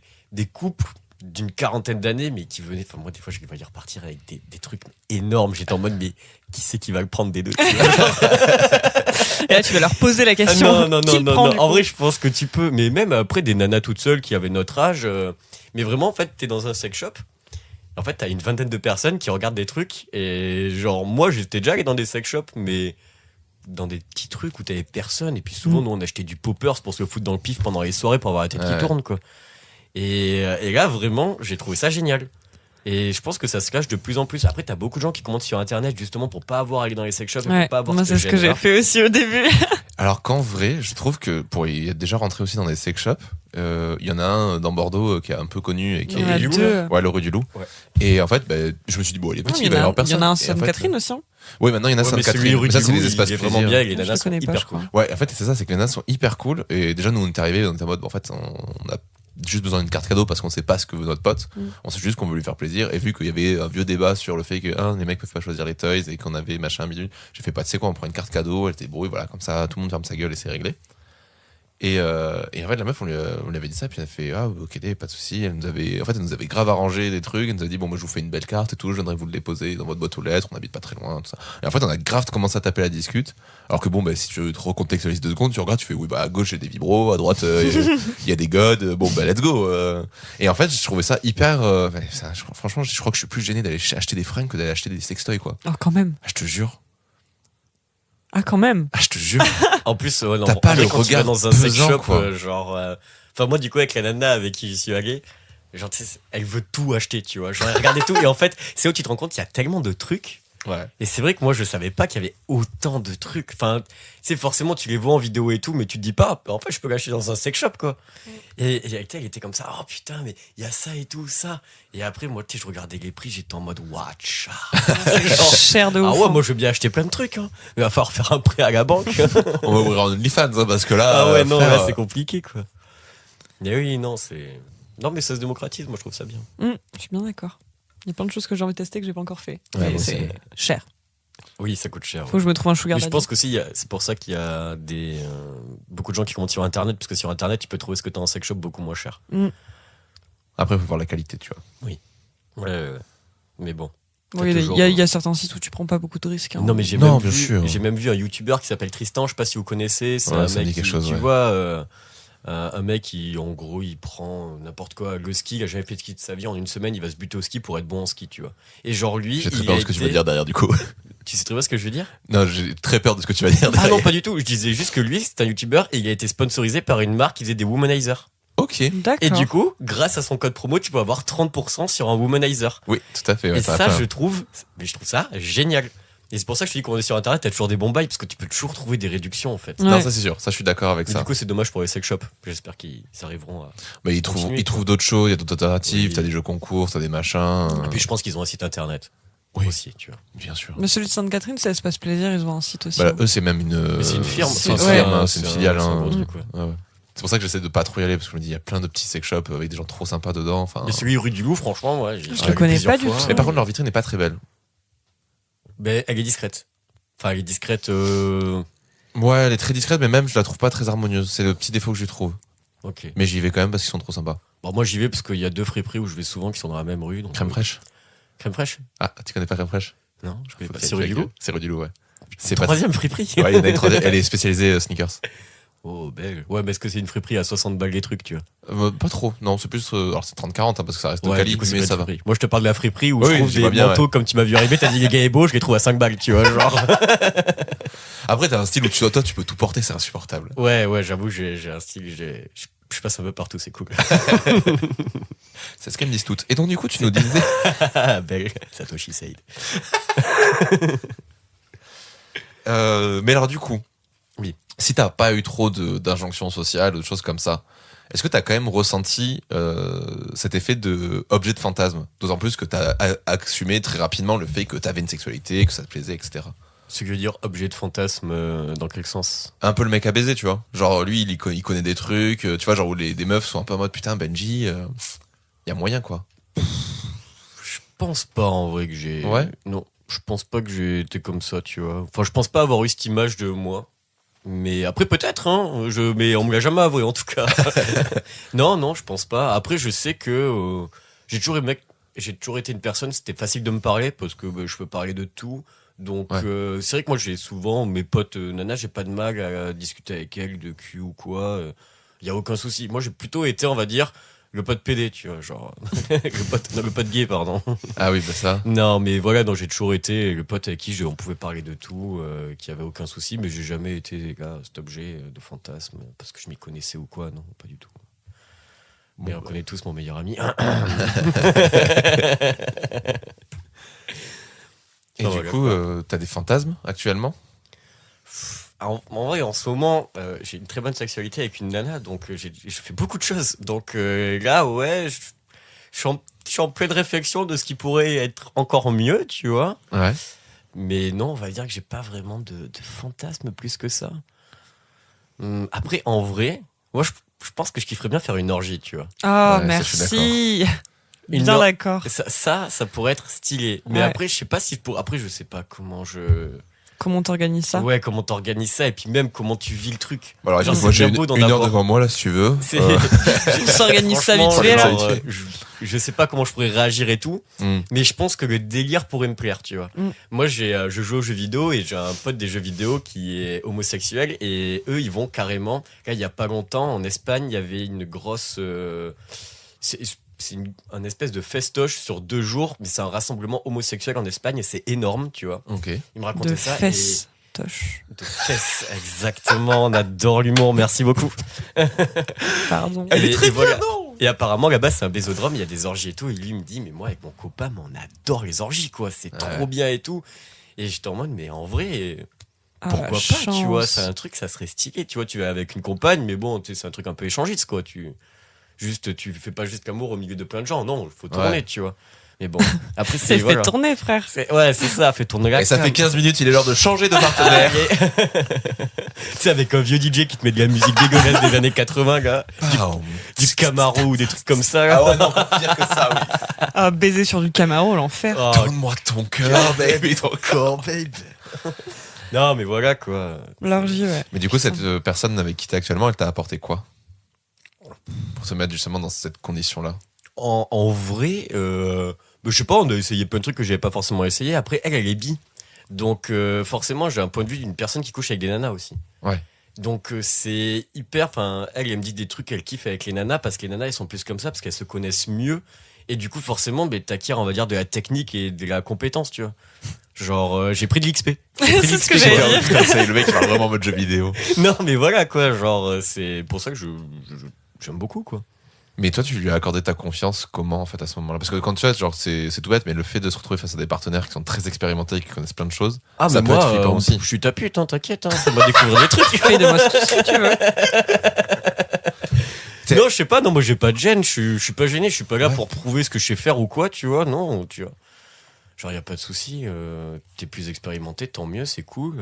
C: couples d'une 40aine d'années, mais qui venaient. Enfin, moi, des fois, je les voyais repartir avec des trucs énormes. J'étais en mode, mais qui c'est qui va le prendre des deux, tu vois,
B: Et là, tu vas leur poser la question.
C: Non.
B: Qui le prend, du
C: En
B: coup
C: vrai, je pense que tu peux. Mais même après, des nanas toutes seules qui avaient notre âge. Mais vraiment, en fait, t'es dans un sex shop. En fait, t'as une vingtaine de personnes qui regardent des trucs. Et genre, moi, j'étais déjà allé dans des sex shops, mais dans des petits trucs où t'avais personne. Et puis souvent, nous, on achetait du poppers pour se le foutre dans le pif pendant les soirées pour avoir la tête qui tourne, quoi. Et là, vraiment, j'ai trouvé ça génial. Et je pense que ça se cache de plus en plus. Après, t'as beaucoup de gens qui commentent sur Internet justement pour pas avoir à aller dans les sex shops et
B: Ouais,
C: pour pas avoir
B: moi, c'est ce que j'ai fait aussi au début.
A: Alors qu'en vrai, je trouve que pour y être déjà rentré aussi dans des sex shops, il y en a un dans Bordeaux qui est un peu connu et qui
B: Il y en a
C: du
B: deux.
A: Ouais, le rue du Loup.
C: Ouais.
A: Et en fait, je me suis dit, bon, il est
B: Non,
A: petit,
B: il
A: il va y avoir
B: y
A: personne.
B: en a un
A: Et en fait,
B: Sainte-Catherine aussi.
A: Oui, maintenant il y en a
C: Ouais, mais celui
A: Sainte-Catherine.
C: rue
A: Ça,
C: du
A: c'est
C: Loup,
A: les espaces
C: il est vraiment
A: plaisir.
C: bien et les
B: Je
C: nanas
B: le
C: sont
B: connais pas,
C: hyper
B: je crois.
C: cool.
A: Ouais, en fait, c'est ça, c'est que les nanas sont hyper cool. Et déjà, nous, on est arrivés, on était en mode, bon, en fait, on a juste besoin d'une carte cadeau parce qu'on sait pas ce que veut notre pote. On sait juste qu'on veut lui faire plaisir. Et vu qu'il y avait un vieux débat sur le fait que les mecs peuvent pas choisir les toys et qu'on avait machin bidule, j'ai fait pas, tu sais quoi, on prend une carte cadeau, elle était brouille, voilà, comme ça, tout le monde ferme sa gueule et c'est réglé. Et en fait, la meuf, on lui avait dit ça, puis elle a fait ok, pas de souci. Elle nous avait grave arrangé des trucs. Elle nous a dit bon, moi je vous fais une belle carte et tout, je viendrai vous le déposer dans votre boîte aux lettres. On habite pas très loin, tout ça. Et en fait, on a grave commencé à taper la discute. Alors que bon, si tu te recontextualises 2 secondes, tu regardes, tu fais oui, à gauche j'ai des vibros, à droite il y a des godes. Bon, let's go. Et en fait, je trouvais ça hyper. Franchement, je crois que je suis plus gêné d'aller acheter des fringues que d'aller acheter des sextoys, quoi.
B: Oh, quand même.
A: Ah, je te jure.
B: Ah, quand même.
A: Ah, je te jure.
C: En plus, non,
A: T'as pas
C: en vrai,
A: le
C: quand tu vas
A: regard
C: dans un sex
A: pesant,
C: shop,
A: quoi.
C: Enfin, moi, du coup, avec la nana avec qui je suis allé, genre, tu sais, elle veut tout acheter, tu vois. Genre, elle regardait tout. Et en fait, c'est où tu te rends compte qu'il y a tellement de trucs.
A: Ouais.
C: Et c'est vrai que moi, je savais pas qu'il y avait autant de trucs. Enfin, tu sais, forcément, tu les vois en vidéo et tout, mais tu te dis pas, en fait, je peux l'acheter dans un sex shop, quoi. Et elle était comme ça, oh putain, mais il y a ça et tout, ça. Et après, moi, tu sais, je regardais les prix, j'étais en mode, watch.
B: Cher de ouf.
C: Ah ouais,
B: hein.
C: moi, je veux bien acheter plein de trucs, hein. Mais il va falloir faire un prêt à la banque.
A: On va ouvrir un OnlyFans, hein, parce que là.
C: Ah ouais, non,
A: frère,
C: là, c'est compliqué, quoi. Mais oui, non, c'est. Non, mais ça se démocratise, moi, je trouve ça bien.
B: Je suis bien d'accord. Il y a plein de choses que j'ai envie de tester que j'ai pas encore fait.
A: Ouais,
B: Mais
A: moi,
B: c'est cher.
C: Oui, ça coûte cher.
B: Faut que je me trouve un sugar
C: Mais je
B: daddy.
C: pense qu'aussi, c'est pour ça qu'il y a beaucoup de gens qui commentent sur Internet, parce que sur Internet, tu peux trouver ce que tu as en sex shop beaucoup moins cher.
A: Après, il faut voir la qualité, tu vois.
C: Ouais. Mais bon.
B: Oui, il y a certains sites où tu prends pas beaucoup de risques. hein.
C: Non, mais j'ai
A: Non,
C: même,
A: bien sûr.
C: j'ai même vu un YouTuber qui s'appelle Tristan, je sais pas si vous connaissez. C'est
A: Ouais,
C: un
A: ça me
C: mec
A: dit quelque
C: qui,
A: chose,
C: tu
A: ouais.
C: vois, un mec qui, en gros, il prend n'importe quoi, le ski, il a jamais fait de ski de sa vie, en une semaine, il va se buter au ski pour être bon en ski, tu vois. Et genre, lui.
A: J'ai très
C: il
A: peur
C: a
A: de ce que tu
C: été-
A: vas dire derrière, du coup.
C: Tu sais très bien ce que je veux dire?
A: Non, j'ai très peur de ce que tu vas dire
C: Ah
A: derrière.
C: non, pas du tout. Je disais juste que lui, c'est un YouTuber et il a été sponsorisé par une marque qui faisait des womanizers.
A: Ok.
B: D'accord.
C: Et du coup, grâce à son code promo, tu peux avoir 30% sur un womanizer.
A: Oui, tout à fait. Ouais,
C: Et ça,
A: fait
C: je trouve ça génial. Et c'est pour ça que je te dis qu'on est sur Internet, t'as toujours des bons bails parce que tu peux toujours trouver des réductions en fait.
B: Ouais.
A: Non, ça c'est sûr. Ça, je suis d'accord avec
C: Mais
A: ça.
C: du coup, c'est dommage pour les sex shops. J'espère qu'ils arriveront à.
A: Mais ils
C: continuer,
A: trouvent
C: quoi.
A: d'autres choses, il y a d'autres alternatives,
C: Oui.
A: t'as des jeux concours, t'as des machins.
C: Et puis, je pense qu'ils ont un site internet.
A: Oui.
C: Aussi, tu vois.
A: Bien sûr.
B: Mais celui de Sainte-Catherine, c'est Espace Plaisir, ils ont un site aussi.
A: Bah, eux, c'est même une.
C: Mais c'est une firme.
A: C'est une
B: ouais.
A: firme, hein, c'est une filiale.
C: C'est un
A: hein.
C: gros truc, ouais.
A: Ouais, ouais. C'est pour ça que j'essaie de pas trop y aller parce que je me dis, il y a plein de petits sex shops avec des gens trop sympas dedans. Enfin.
C: Mais celui rue du Loup, franchement, ouais.
B: Je le connais pas du tout.
A: Mais par contre, leur vitrine n'est pas très belle.
C: Mais elle est discrète. Enfin, elle est discrète.
A: Ouais, elle est très discrète, mais même je la trouve pas très harmonieuse. C'est le petit défaut que je trouve.
C: Ok.
A: Mais j'y vais quand même parce qu'ils sont trop sympas.
C: Bon, moi, j'y vais parce qu'il y a 2 friperies où je vais souvent qui sont dans la même rue. Donc,
A: Crème fraîche.
C: Crème fraîche?
A: Ah, tu connais pas Crème fraîche?
C: Non, je connais pas.
A: C'est
C: C'est rue du Loup?
A: C'est rue du Loup, ouais. C'est pas.
C: Troisième friperie.
A: Ouais, il y en a une troisième. Elle est spécialisée sneakers.
C: Oh, belle. Ouais, mais est-ce que c'est une friperie à 60 balles les trucs, tu vois?
A: Pas trop. Non, c'est plus. Alors c'est 30-40 hein, parce que ça reste
C: Ouais,
A: quali,
C: du coup, c'est
A: mais
C: pas
A: ça
C: une
A: va.
C: friperie. Moi, je te parle de la friperie où
A: Oui,
C: je trouve
A: je
C: des
A: vois bien,
C: manteaux comme tu m'as vu arriver. T'as dit les gars est beau, je les trouve à 5 balles, tu vois. Genre.
A: Après, t'as un style où toi, tu peux tout porter, c'est insupportable.
C: Ouais, j'avoue, j'ai un style. Je passe un peu partout, c'est cool.
A: C'est ce qu'elles me disent toutes. Et donc, du coup, tu nous disais.
C: Belle. Satoshi Said.
A: Mais alors, du coup.
C: Oui.
A: Si t'as pas eu trop d'injonctions sociales ou de choses comme ça, est-ce que t'as quand même ressenti cet effet de objet de fantasme? D'autant plus que t'as assumé très rapidement le fait que t'avais une sexualité, que ça te plaisait, etc.
C: Ce que je veux dire, objet de fantasme, dans quel sens?
A: Un peu le mec à baiser, tu vois. Genre, lui, il connaît des trucs, tu vois, genre où des meufs sont un peu en mode putain, Benji, y a moyen, quoi.
C: Je pense pas en vrai que j'ai.
A: Ouais.
C: Non, je pense pas que j'ai été comme ça, tu vois. Enfin, je pense pas avoir eu cette image de moi. Mais après, peut-être, hein. Mais on me l'a jamais avoué, en tout cas. Non, je pense pas. Après, je sais que j'ai toujours été une personne, c'était facile de me parler parce que je peux parler de tout. Donc, c'est vrai que moi, j'ai souvent mes potes nanas, j'ai pas de mal à discuter avec elles de cul ou quoi. Y a aucun souci. Moi, j'ai plutôt été, on va dire, le pote PD, tu vois, genre. Le pote gay, pardon.
A: Ah oui, bah ça.
C: Non, mais voilà, donc j'ai toujours été le pote avec qui on pouvait parler de tout, qui avait aucun souci, mais j'ai jamais été, les gars, cet objet de fantasme, parce que je m'y connaissais ou quoi, non, pas du tout. Mais on connaît tous mon meilleur ami.
A: Et du coup, t'as des fantasmes actuellement?
C: En vrai, en ce moment, j'ai une très bonne sexualité avec une nana, donc je fais beaucoup de choses. Donc là, ouais, je suis en pleine réflexion de ce qui pourrait être encore mieux, tu vois.
A: Ouais.
C: Mais non, on va dire que j'ai pas vraiment de fantasme plus que ça. Après, en vrai, moi, je pense que je kifferais bien faire une orgie, tu vois.
B: Ah,
A: Ouais, ça, je suis
B: merci.
C: Une
B: Bien
C: or-
B: d'accord.
C: Ça pourrait être stylé. Mais
B: Ouais.
C: après, je sais pas si Après, je sais pas comment
B: Comment t'organises ça?
C: Ouais, comment t'organises ça et puis même comment tu vis le truc.
A: Bon, alors,
C: Genre,
A: moi
C: c'est
A: j'ai
C: bien beau d'en
A: une heure
C: avoir.
A: devant moi là si tu veux.
C: C'est-
B: On s'organise ça vite
C: Franchement,
B: fait, là.
C: genre, je sais pas comment je pourrais réagir et tout, mais je pense que le délire pourrait me plaire, tu vois. Moi, je joue aux jeux vidéo et j'ai un pote des jeux vidéo qui est homosexuel et eux, ils vont carrément. Là, il y a pas longtemps, en Espagne, il y avait une grosse. C'est un espèce de festoche sur 2 jours, mais c'est un rassemblement homosexuel en Espagne et c'est énorme, tu vois.
A: Ok.
C: Il me racontait
B: De
C: ça.
B: fesses.
C: De fesses, exactement. On adore l'humour, merci beaucoup.
B: Pardon.
C: Et voilà. Et apparemment, là-bas, c'est un bésodrome, il y a des orgies et tout. Et lui, il me dit, mais moi, avec mon copain, on adore les orgies, quoi. C'est trop bien et tout. Et j'étais en mode, mais en vrai, pourquoi pas,
B: chance.
C: tu vois. C'est un truc, ça serait stylé. Tu vois, tu vas avec une compagne, mais bon, c'est un truc un peu échangiste, quoi. Tu fais pas juste l'amour au milieu de plein de gens. Non, il faut tourner, tu vois. Mais bon, après,
B: C'est
C: voilà.
B: fait tourner, frère.
C: Ouais, c'est ça, fait tourner la
A: Et ça
C: cam.
A: fait 15 minutes, il est l'heure de changer de partenaire.
C: Tu sais, avec un vieux DJ qui te met de la musique dégueulasse des années 80, gars. Du Camaro ou des trucs comme ça. Là.
A: Ah ouais, non, pire que ça, oui.
B: Ah, baiser sur du Camaro, l'enfer.
C: Oh,
A: Donne-moi ton cœur, baby, ton corps, baby.
C: non, mais voilà, quoi.
B: L'orgie, ouais.
A: Mais du coup, cette personne avec qui t'es actuellement, elle t'a apporté quoi? Pour se mettre justement dans cette condition-là.
C: En vrai, je sais pas, on a essayé plein de trucs que j'avais pas forcément essayé. Après, elle est bi. Donc, forcément, j'ai un point de vue d'une personne qui couche avec des nanas aussi.
A: Ouais.
C: Donc, c'est hyper. Enfin, elle me dit des trucs qu'elle kiffe avec les nanas parce que les nanas, elles sont plus comme ça parce qu'elles se connaissent mieux. Et du coup, forcément, t'acquiers, on va dire, de la technique et de la compétence, tu vois. Genre, j'ai pris de l'XP.
B: C'est ce que j'allais dire.
A: Putain, c'est le mec qui parle vraiment en mode jeu vidéo.
C: Non, mais voilà, quoi. Genre, c'est pour ça que j'aime beaucoup, quoi.
A: Mais toi, tu lui as accordé ta confiance comment en fait à ce moment-là? Parce que quand tu vois, genre c'est tout bête, mais le fait de se retrouver face à des partenaires qui sont très expérimentés et qui connaissent plein de choses,
C: Ah,
A: ça
C: mais
A: peut
C: moi,
A: être flippant aussi.
C: je suis ta pute, hein, t'inquiète, hein, fais-moi découvrir des trucs.
B: Fais de moi tout ce que tu veux.
C: Non, je sais pas, non, moi j'ai pas de gêne, je suis pas gêné, je suis pas là
A: Ouais.
C: pour prouver ce que je sais faire ou quoi, tu vois, non, tu vois. Genre, y a pas de souci, t'es plus expérimenté, tant mieux, c'est cool.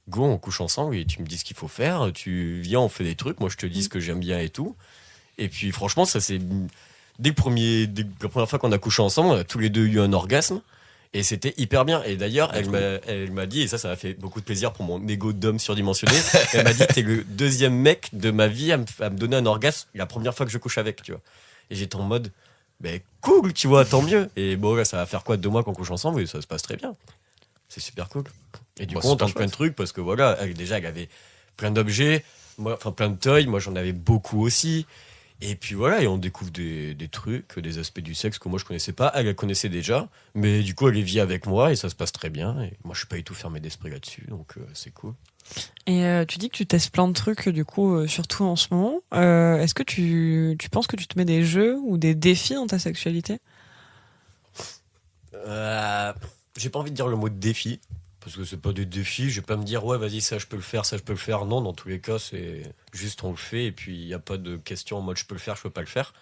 C: Go, on couche ensemble et tu me dis ce qu'il faut faire, tu viens, on fait des trucs, moi je te dis ce que j'aime bien et tout. Et puis franchement, ça c'est. Dès la première fois qu'on a couché ensemble, on a tous les deux eu un orgasme. Et c'était hyper bien. Et d'ailleurs, elle m'a dit, et ça m'a fait beaucoup de plaisir pour mon ego d'homme surdimensionné, elle m'a dit, t'es le deuxième mec de ma vie à me donner un orgasme la première fois que je couche avec, tu vois. Et j'étais en mode, ben cool, tu vois, tant mieux. Et bon, là, ça va faire quoi, 2 mois qu'on couche ensemble et ça se passe très bien. C'est super cool. Et du
A: Bah,
C: coup, on
A: super
C: tente plein de
A: chouette.
C: trucs parce que voilà, elle avait plein d'objets, enfin plein de toys, moi j'en avais beaucoup aussi. Et puis voilà, et on découvre des trucs, des aspects du sexe que moi je connaissais pas. Elle connaissait déjà, mais du coup elle vit avec moi et ça se passe très bien. Et moi je suis pas du tout fermé d'esprit là-dessus, donc c'est cool.
B: Et tu dis que tu testes plein de trucs, du coup, surtout en ce moment. Est-ce que tu penses que tu te mets des jeux ou des défis dans ta sexualité?
C: J'ai pas envie de dire le mot défi, parce que c'est pas des défis. Je vais pas me dire ouais vas-y ça je peux le faire, ça je peux le faire. Non, dans tous les cas c'est juste on le fait et puis il y a pas de question en mode je peux le faire, je peux pas le faire.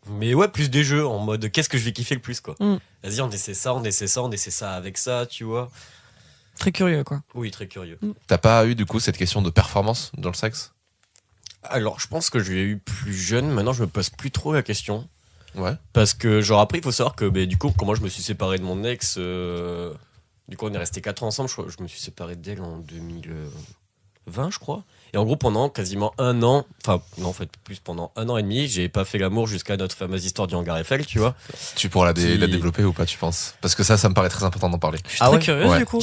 C: Mais ouais, plus des jeux en mode qu'est-ce que je vais kiffer le plus quoi. Vas-y on essaie ça, on essaie ça, on essaie ça avec ça, tu vois.
B: Très curieux, quoi.
C: Oui, très curieux.
A: T'as pas eu du coup cette question de performance dans le sexe?
C: Alors je pense que je l'ai eu plus jeune, maintenant je me pose plus trop la question.
A: Ouais.
C: Parce que genre après il faut savoir que du coup comment je me suis séparé de mon ex, du coup on est resté 4 ans ensemble, je me suis séparé d'elle en 20 je crois. Et en gros, pendant quasiment un an, enfin, non, en fait, plus pendant 1 an et demi, j'ai pas fait l'amour jusqu'à notre fameuse histoire du hangar Eiffel, tu vois.
A: Tu pourras la développer ou pas, tu penses? Parce que ça me paraît très important d'en parler.
B: Je suis très curieuse
A: Ouais.
B: du coup.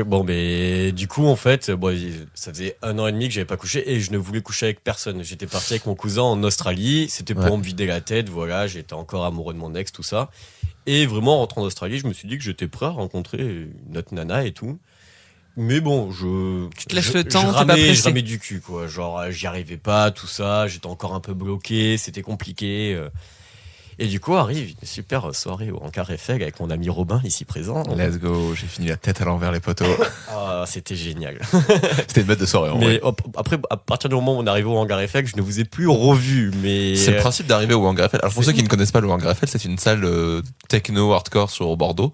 C: Bon, mais du coup, en fait, bon, ça faisait 1 an et demi que j'avais pas couché et je ne voulais coucher avec personne. J'étais parti avec mon cousin en Australie, c'était pour me vider la tête, voilà, j'étais encore amoureux de mon ex, tout ça. Et vraiment, en rentrant en Australie, je me suis dit que j'étais prêt à rencontrer notre nana et tout. Mais bon,
B: tu te laisses le temps, t'es pas
C: je
B: pressé.
C: ramais du cul, quoi. Genre, j'y arrivais pas, tout ça, j'étais encore un peu bloqué, c'était compliqué. Et du coup, arrive une super soirée au hangar Eiffel avec mon ami Robin, ici présent.
A: Let's go, j'ai fini la tête à l'envers, les potos.
C: Ah, c'était génial.
A: C'était une bête de soirée, en
C: Mais
A: vrai.
C: après, à partir du moment où on est arrivé au hangar Eiffel, je ne vous ai plus revu. Mais
A: C'est le principe d'arriver au hangar Eiffel. Alors, pour
C: c'est-
A: ceux qui ne connaissent pas le hangar Eiffel, c'est une salle techno hardcore sur Bordeaux.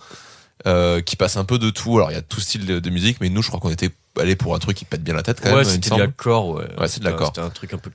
A: Qui passe un peu de tout. Alors il y a tout style de musique, mais nous je crois qu'on était allé pour un truc qui pète bien la tête quand
C: ouais,
A: même. il me
C: c'était de
A: semble.
C: l'accord, ouais.
A: Ouais, c'est de l'accord.
C: C'était un truc un peu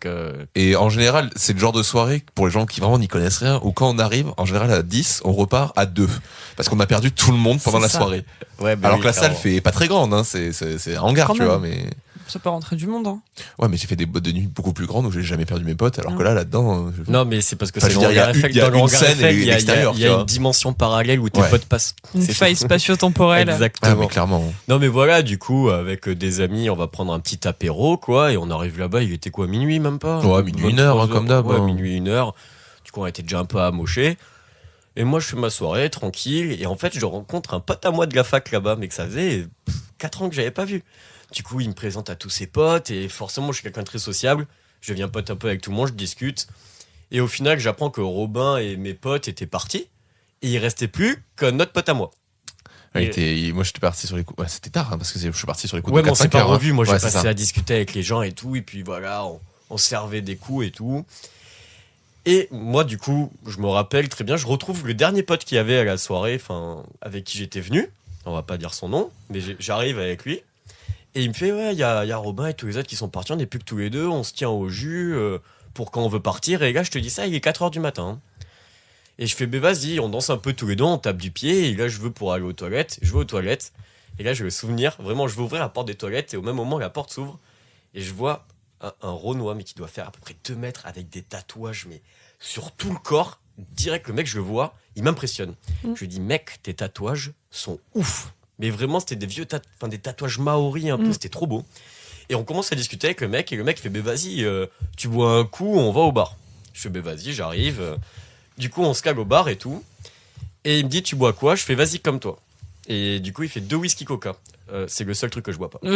A: Et en général, c'est le genre de soirée pour les gens qui vraiment n'y connaissent rien, où quand on arrive, en général à 10, on repart à 2. Parce qu'on a perdu tout le monde pendant
B: C'est
A: la
B: ça.
A: soirée.
C: Ouais, bah
A: Alors
C: oui,
A: que la salle
C: clairement.
A: fait pas très grande, hein. C'est un hangar,
B: Quand
A: tu
B: même.
A: vois, mais.
B: Ça peut rentrer du monde. Hein.
A: Ouais, mais j'ai fait des boîtes de nuit beaucoup plus grandes où j'ai jamais perdu mes potes, alors
B: Ah.
A: que là-dedans.
C: Non, mais c'est parce que
A: Enfin,
C: c'est
A: je
C: le
A: veux dire,
C: hangar Eiffel.
A: il y a
C: Dans le
A: une
C: hangar
A: scène
C: Eiffel,
A: et
C: il y a
A: l'extérieur,
C: il y
A: tu
C: a
A: vois.
C: une dimension parallèle où tes
A: Ouais.
C: potes passent.
B: Une
C: C'est
B: faille
C: tout.
B: spatio-temporelle.
A: Ah,
C: Exactement.
A: mais clairement.
C: Non, mais voilà, du coup, avec des amis, on va prendre un petit apéro, quoi, et on arrive là-bas, il était quoi, minuit même pas?
A: Ouais, minuit, 1h, hein, comme d'hab.
C: Ouais,
A: hein.
C: minuit, 1h. Du coup, on était déjà un peu amochés. Et moi, je fais ma soirée, tranquille, et en fait, je rencontre un pote à moi de la fac là-bas, mais que ça faisait 4 ans que j'avais pas vu. Du coup, il me présente à tous ses potes, et forcément, je suis quelqu'un de très sociable. Je deviens pote un peu avec tout le monde, je discute. Et au final, j'apprends que Robin et mes potes étaient partis, et il restait plus qu'un autre pote à moi.
A: Ouais, moi j'étais parti sur les coups. Ouais, c'était tard, hein, parce que je suis parti sur les coups
C: Ouais,
A: de
C: mais on
A: 4-5
C: s'est pas
A: heures, hein.
C: revu. Moi, j'ai
A: Ouais, c'est
C: passé
A: ça.
C: à discuter avec les gens et tout. Et puis voilà, on servait des coups et tout. Et moi, du coup, je me rappelle très bien, je retrouve le dernier pote qu'il y avait à la soirée, enfin, avec qui j'étais venu. On va pas dire son nom, mais j'arrive avec lui. Et il me fait, ouais, il y a Robin et tous les autres qui sont partis. On n'est plus que tous les deux. On se tient au jus pour quand on veut partir. Et là, je te dis ça, il est 4h du matin. Et je fais, ben vas-y, on danse un peu tous les deux, on tape du pied. Et là, je veux pour aller aux toilettes. Je vais aux toilettes. Et là, je vais me souvenir, vraiment, je vais ouvrir la porte des toilettes. Et au même moment, la porte s'ouvre. Et je vois un Renoir, mais qui doit faire à peu près 2 mètres avec des tatouages, mais sur tout le corps. Direct, le mec, je le vois, il m'impressionne. Je lui dis, mec, tes tatouages sont ouf. Mais vraiment, c'était des vieux des tatouages maoris un peu, c'était trop beau. Et on commence à discuter avec le mec. Et le mec fait, ben vas-y, tu bois un coup, on va au bar. Je fais, ben vas-y, j'arrive. Du coup, on se cale au bar et tout. Et il me dit, tu bois quoi? Je fais, vas-y, comme toi. Et du coup, il fait 2 whisky coca. C'est le seul truc que je bois pas. Je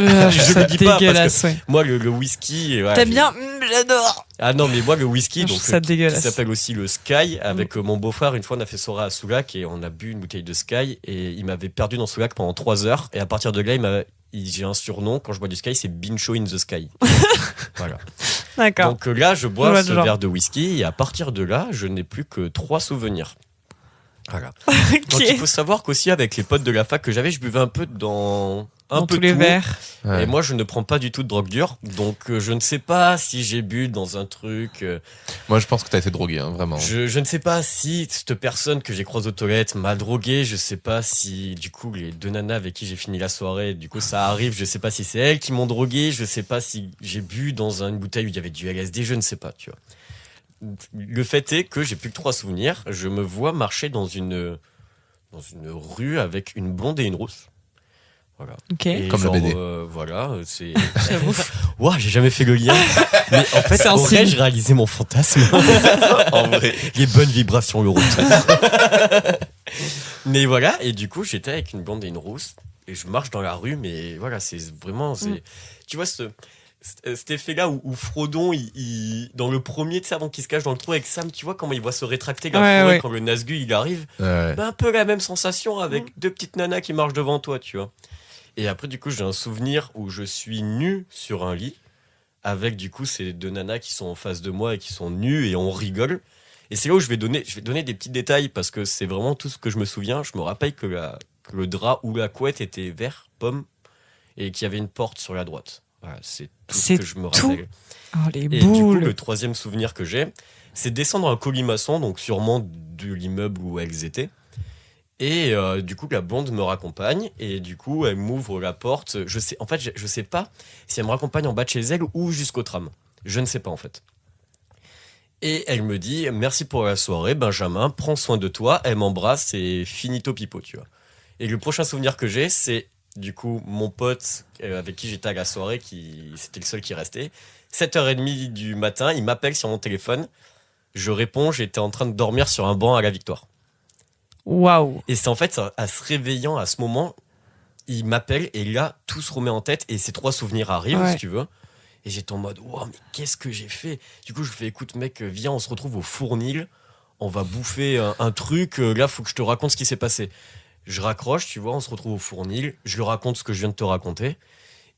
C: le dis pas parce
B: dégueulasse, ouais.
C: Moi, le whisky. Ouais,
B: T'aimes bien? J'adore.
C: Ah non, mais moi, le whisky,
B: Je
C: donc,
B: trouve ça
C: qui
B: dégueulasse.
C: s'appelle aussi le Sky, avec mon beau-frère, une fois, on a fait soirée à Soulac et on a bu une bouteille de Sky. Et il m'avait perdu dans Soulac pendant 3 heures. Et à partir de là, j'ai un surnom. Quand je bois du Sky, c'est Bincho in the Sky. Voilà.
B: D'accord.
C: Donc là, je
B: Je
C: bois
B: vois
C: ce
B: le genre.
C: verre de whisky et à partir de là, je n'ai plus que 3 souvenirs. Voilà. Donc il
B: Ok.
C: faut savoir qu'aussi avec les potes de la fac que j'avais, je buvais un peu dans
B: Dans
C: peu
B: tous les
C: tout.
B: verres.
A: Ouais.
C: Et moi, je ne prends pas du tout de drogue dure, donc je ne sais pas si j'ai bu dans un truc.
A: Moi je pense que t'as été drogué, hein, vraiment.
C: Je ne sais pas si cette personne que j'ai croisée aux toilettes m'a drogué. Je sais pas si, du coup, les 2 nanas avec qui j'ai fini la soirée, du coup, ça arrive. Je sais pas si c'est elles qui m'ont drogué. Je sais pas si j'ai bu dans une bouteille où il y avait du LSD. Je ne sais pas, tu vois. Le fait est que j'ai plus que 3 souvenirs. Je me vois marcher dans une rue avec une blonde et une rousse. Voilà.
B: Ok.
C: Et
A: Comme la BD.
C: Voilà, c'est.
B: J'avoue.
C: Ouah, j'ai jamais fait le lien. Mais en fait,
B: C'est un
C: en vrai,
B: signe.
C: je réalisais mon fantasme.
A: En vrai.
C: Les bonnes vibrations, le retour. Mais voilà, et du coup, j'étais avec une blonde et une rousse. Et je marche dans la rue, mais voilà, c'est vraiment. Tu vois, cet effet-là où Frodon, dans le premier, tu sais, avant qu'il se cache dans le trou avec Sam, tu vois comment il voit se rétracter la
B: Ouais,
C: forêt
B: ouais.
C: quand le Nazgûl il arrive.
A: Ouais.
C: Ben, un peu la même sensation avec 2 petites nanas qui marchent devant toi, tu vois. Et après, du coup, j'ai un souvenir où je suis nu sur un lit avec, du coup, ces 2 nanas qui sont en face de moi et qui sont nues et on rigole. Et c'est là où je vais donner des petits détails parce que c'est vraiment tout ce que je me souviens. Je me rappelle que le drap ou la couette était vert, pomme, et qu'il y avait une porte sur la droite. Voilà, c'est tout ce
B: C'est
C: que je me
B: tout.
C: rappelle.
B: Oh, les
C: Et du coup,
B: boules.
C: le 3e souvenir que j'ai, c'est descendre un colimaçon, donc sûrement de l'immeuble où elles étaient. Et du coup, la blonde me raccompagne et du coup, elle m'ouvre la porte. Je sais pas si elle me raccompagne en bas de chez elle ou jusqu'au tram. Je ne sais pas en fait. Et elle me dit merci pour la soirée, Benjamin, prends soin de toi. Elle m'embrasse et finito pipo, tu vois. Et le prochain souvenir que j'ai, c'est du coup mon pote avec qui j'étais à la soirée, c'était le seul qui restait. 7h30 du matin, il m'appelle sur mon téléphone. Je réponds, j'étais en train de dormir sur un banc à la Victoire.
B: Waouh.
C: Et c'est en fait, à se réveillant à ce moment, il m'appelle et là, tout se remet en tête et ces 3 souvenirs arrivent, si tu veux. Et j'étais en mode, wow, mais qu'est-ce que j'ai fait? Du coup, je lui fais, écoute, mec, viens, on se retrouve au Fournil, on va bouffer un truc, là, faut que je te raconte ce qui s'est passé. Je raccroche, tu vois, on se retrouve au Fournil, je lui raconte ce que je viens de te raconter.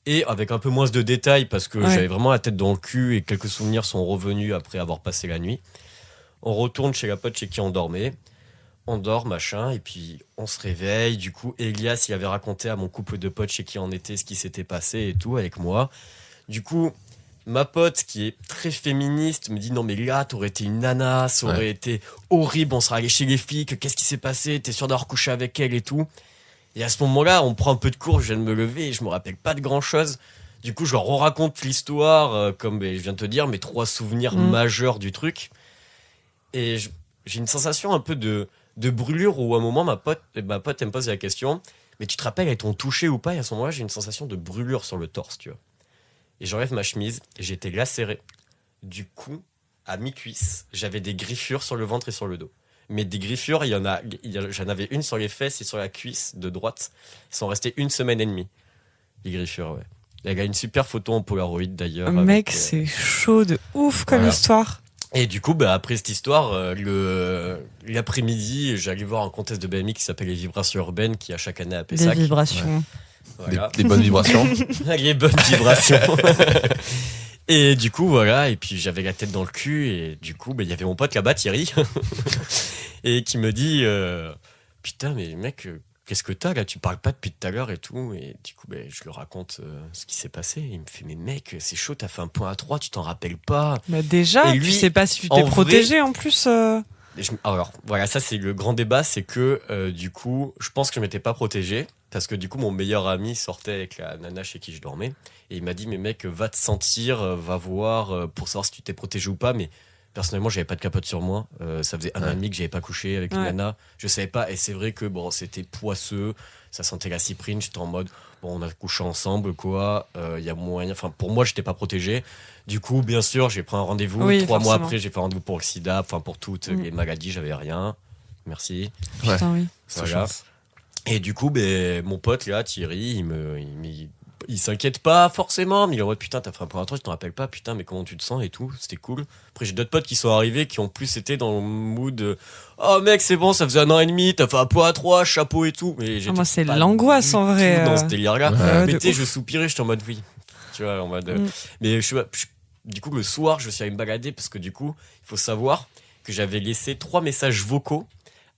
C: Et avec un peu moins de détails, parce que j'avais vraiment la tête dans le cul et quelques souvenirs sont revenus après avoir passé la nuit. On retourne chez la pote chez qui on dormait. On dort, machin, et puis on se réveille. Du coup, Elias, il avait raconté à mon couple de potes chez qui on était ce qui s'était passé et tout avec moi. Du coup, ma pote, qui est très féministe, me dit non, mais là, t'aurais été une nana, ça aurait été horrible, on serait allé chez les flics, qu'est-ce qui s'est passé? T'es sûr d'avoir couché avec elle et tout. Et à ce moment-là, on prend un peu de cours, je viens de me lever et je me rappelle pas de grand-chose. Du coup, je leur raconte l'histoire, comme je viens de te dire, mes 3 souvenirs majeurs du truc. Et j'ai une sensation un peu de brûlure où à un moment, ma pote, elle me pose la question, mais tu te rappelles, elles t'ont touché ou pas? Et à ce moment-là, j'ai une sensation de brûlure sur le torse, tu vois. Et j'enlève ma chemise, et j'étais lacéré. Du cou à mi-cuisse, j'avais des griffures sur le ventre et sur le dos. Mais des griffures, j'en avais une sur les fesses et sur la cuisse de droite. Ils sont restés 1 semaine et demie. Les griffures, ouais. Elle a une super photo en Polaroid d'ailleurs.
B: Mec, c'est chaud de ouf comme histoire.
C: Et du coup, après cette histoire, l'après-midi, j'allais voir un contest de BMX qui s'appelle les Vibrations Urbaines, qui a chaque année à Pessac.
B: Des vibrations.
A: Ouais.
C: Voilà.
A: Des bonnes vibrations.
C: Les bonnes vibrations. Et du coup, voilà. Et puis, j'avais la tête dans le cul. Et du coup, il y avait mon pote là-bas, Thierry, et qui me dit putain, mais mec, qu'est-ce que t'as là? Tu parles pas depuis tout à l'heure et tout. Et du coup, je lui raconte ce qui s'est passé. Il me fait, mais mec, c'est chaud, t'as fait un point à 3, tu t'en rappelles pas?
B: Déjà,
C: et lui,
B: tu sais pas si tu t'es protégé en plus.
C: Alors, voilà, ça c'est le grand débat, c'est que du coup, je pense que je m'étais pas protégé. Parce que du coup, mon meilleur ami sortait avec la nana chez qui je dormais. Et il m'a dit, mais mec, va te sentir, va voir pour savoir si tu t'es protégé ou pas. Mais personnellement, j'avais pas de capote sur moi. Ça faisait 1 an et demi que j'avais pas couché avec une nana. Je savais pas. Et c'est vrai que c'était poisseux. Ça sentait la cyprine. J'étais en mode, on a couché ensemble, quoi. Il y a moyen. Enfin, pour moi, j'étais pas protégé. Du coup, bien sûr, j'ai pris un rendez-vous. 3 mois après, j'ai fait un rendez-vous pour le sida. Enfin, pour toutes les maladies, j'avais rien. Merci.
B: Putain, oui.
C: Voilà. Et du coup, mon pote là, Thierry, il s'inquiète pas forcément, mais il est en mode putain, t'as fait un point à 3, je t'en rappelle pas, putain, mais comment tu te sens et tout, c'était cool. Après, j'ai d'autres potes qui sont arrivés qui ont plus été dans le mood oh mec, c'est bon, ça faisait 1 an et demi, t'as fait un point à 3, chapeau et tout. Mais
B: moi, c'est l'angoisse en vrai.
C: Dans ce délire-là. Mais tu sais, je soupirais, j'étais en mode oui. Tu vois, en mode. Mais du coup, le soir, je suis allé me balader parce que du coup, il faut savoir que j'avais laissé 3 messages vocaux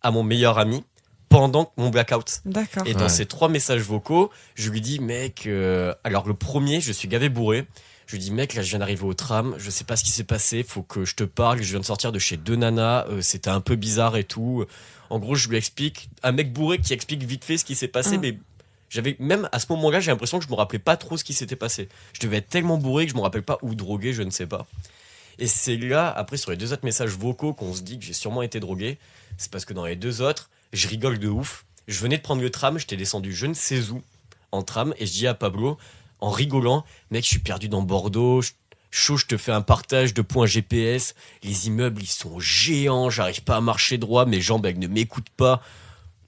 C: à mon meilleur ami pendant mon blackout.
B: D'accord.
C: Et dans ces 3 messages vocaux, je lui dis, mec, alors le premier, je suis gavé bourré. Je lui dis, mec, là, je viens d'arriver au tram, je sais pas ce qui s'est passé, faut que je te parle, je viens de sortir de chez 2 nanas, c'était un peu bizarre et tout. En gros, je lui explique, un mec bourré qui explique vite fait ce qui s'est passé, mais j'avais, même à ce moment-là, j'ai l'impression que je me rappelais pas trop ce qui s'était passé. Je devais être tellement bourré que je me rappelle pas, ou drogué, je ne sais pas. Et c'est là, après, sur les 2 autres messages vocaux, qu'on se dit que j'ai sûrement été drogué. C'est parce que dans les 2 autres, je rigole de ouf. Je venais de prendre le tram, j'étais descendu je ne sais où en tram et je dis à Pablo en rigolant, mec, je suis perdu dans Bordeaux, chaud, je te fais un partage de points GPS, les immeubles ils sont géants, j'arrive pas à marcher droit, mes jambes elles ne m'écoutent pas.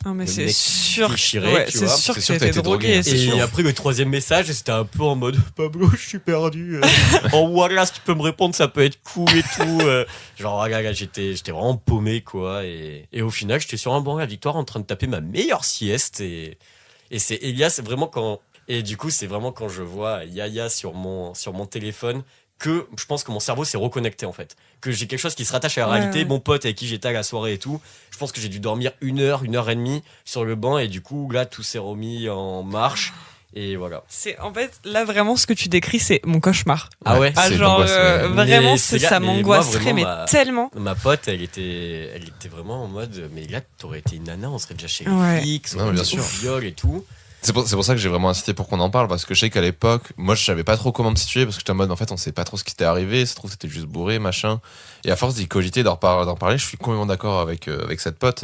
B: Non mais c'est sûr,
C: déchiré,
B: c'est sûr que t'as été drogué.
C: Et après le 3e message, c'était un peu en mode Pablo, je suis perdu. En voilà, si tu peux me répondre, ça peut être cool et tout. Genre regarde, j'étais vraiment paumé quoi. Et au final, j'étais sur un banc à la Victoire en train de taper ma meilleure sieste. Et c'est Elias, c'est vraiment quand. Et du coup, c'est vraiment quand je vois Yaya sur mon téléphone que je pense que mon cerveau s'est reconnecté en fait. Que j'ai quelque chose qui se rattache à la réalité. Mon pote avec qui j'étais à la soirée et tout, je pense que j'ai dû dormir 1 heure et demie sur le banc et du coup là tout s'est remis en marche Et voilà.
B: C'est en fait là vraiment ce que tu décris, c'est mon cauchemar.
C: Ah ouais.
B: Ah
A: c'est
B: genre
A: l'angoisse, ouais.
B: vraiment
C: Mais c'est là-
B: ça
C: mais moi,
B: m'angoisserait
C: vraiment,
B: mais tellement.
C: Ma pote, elle était vraiment en mode, mais là, t'aurais été une nana, on serait déjà chez les
B: Ouais.
C: flics,
A: Non,
C: on
A: bien
C: aurait été
A: sûr.
C: au viol et tout.
A: C'est pour ça que j'ai vraiment insisté pour qu'on en parle, parce que je sais qu'à l'époque, moi je savais pas trop comment me situer, parce que j'étais en mode en fait on sait pas trop ce qui t'était arrivé, ça se trouve c'était juste bourré, machin. Et à force d'y cogiter, d'en parler, je suis complètement d'accord avec cette pote.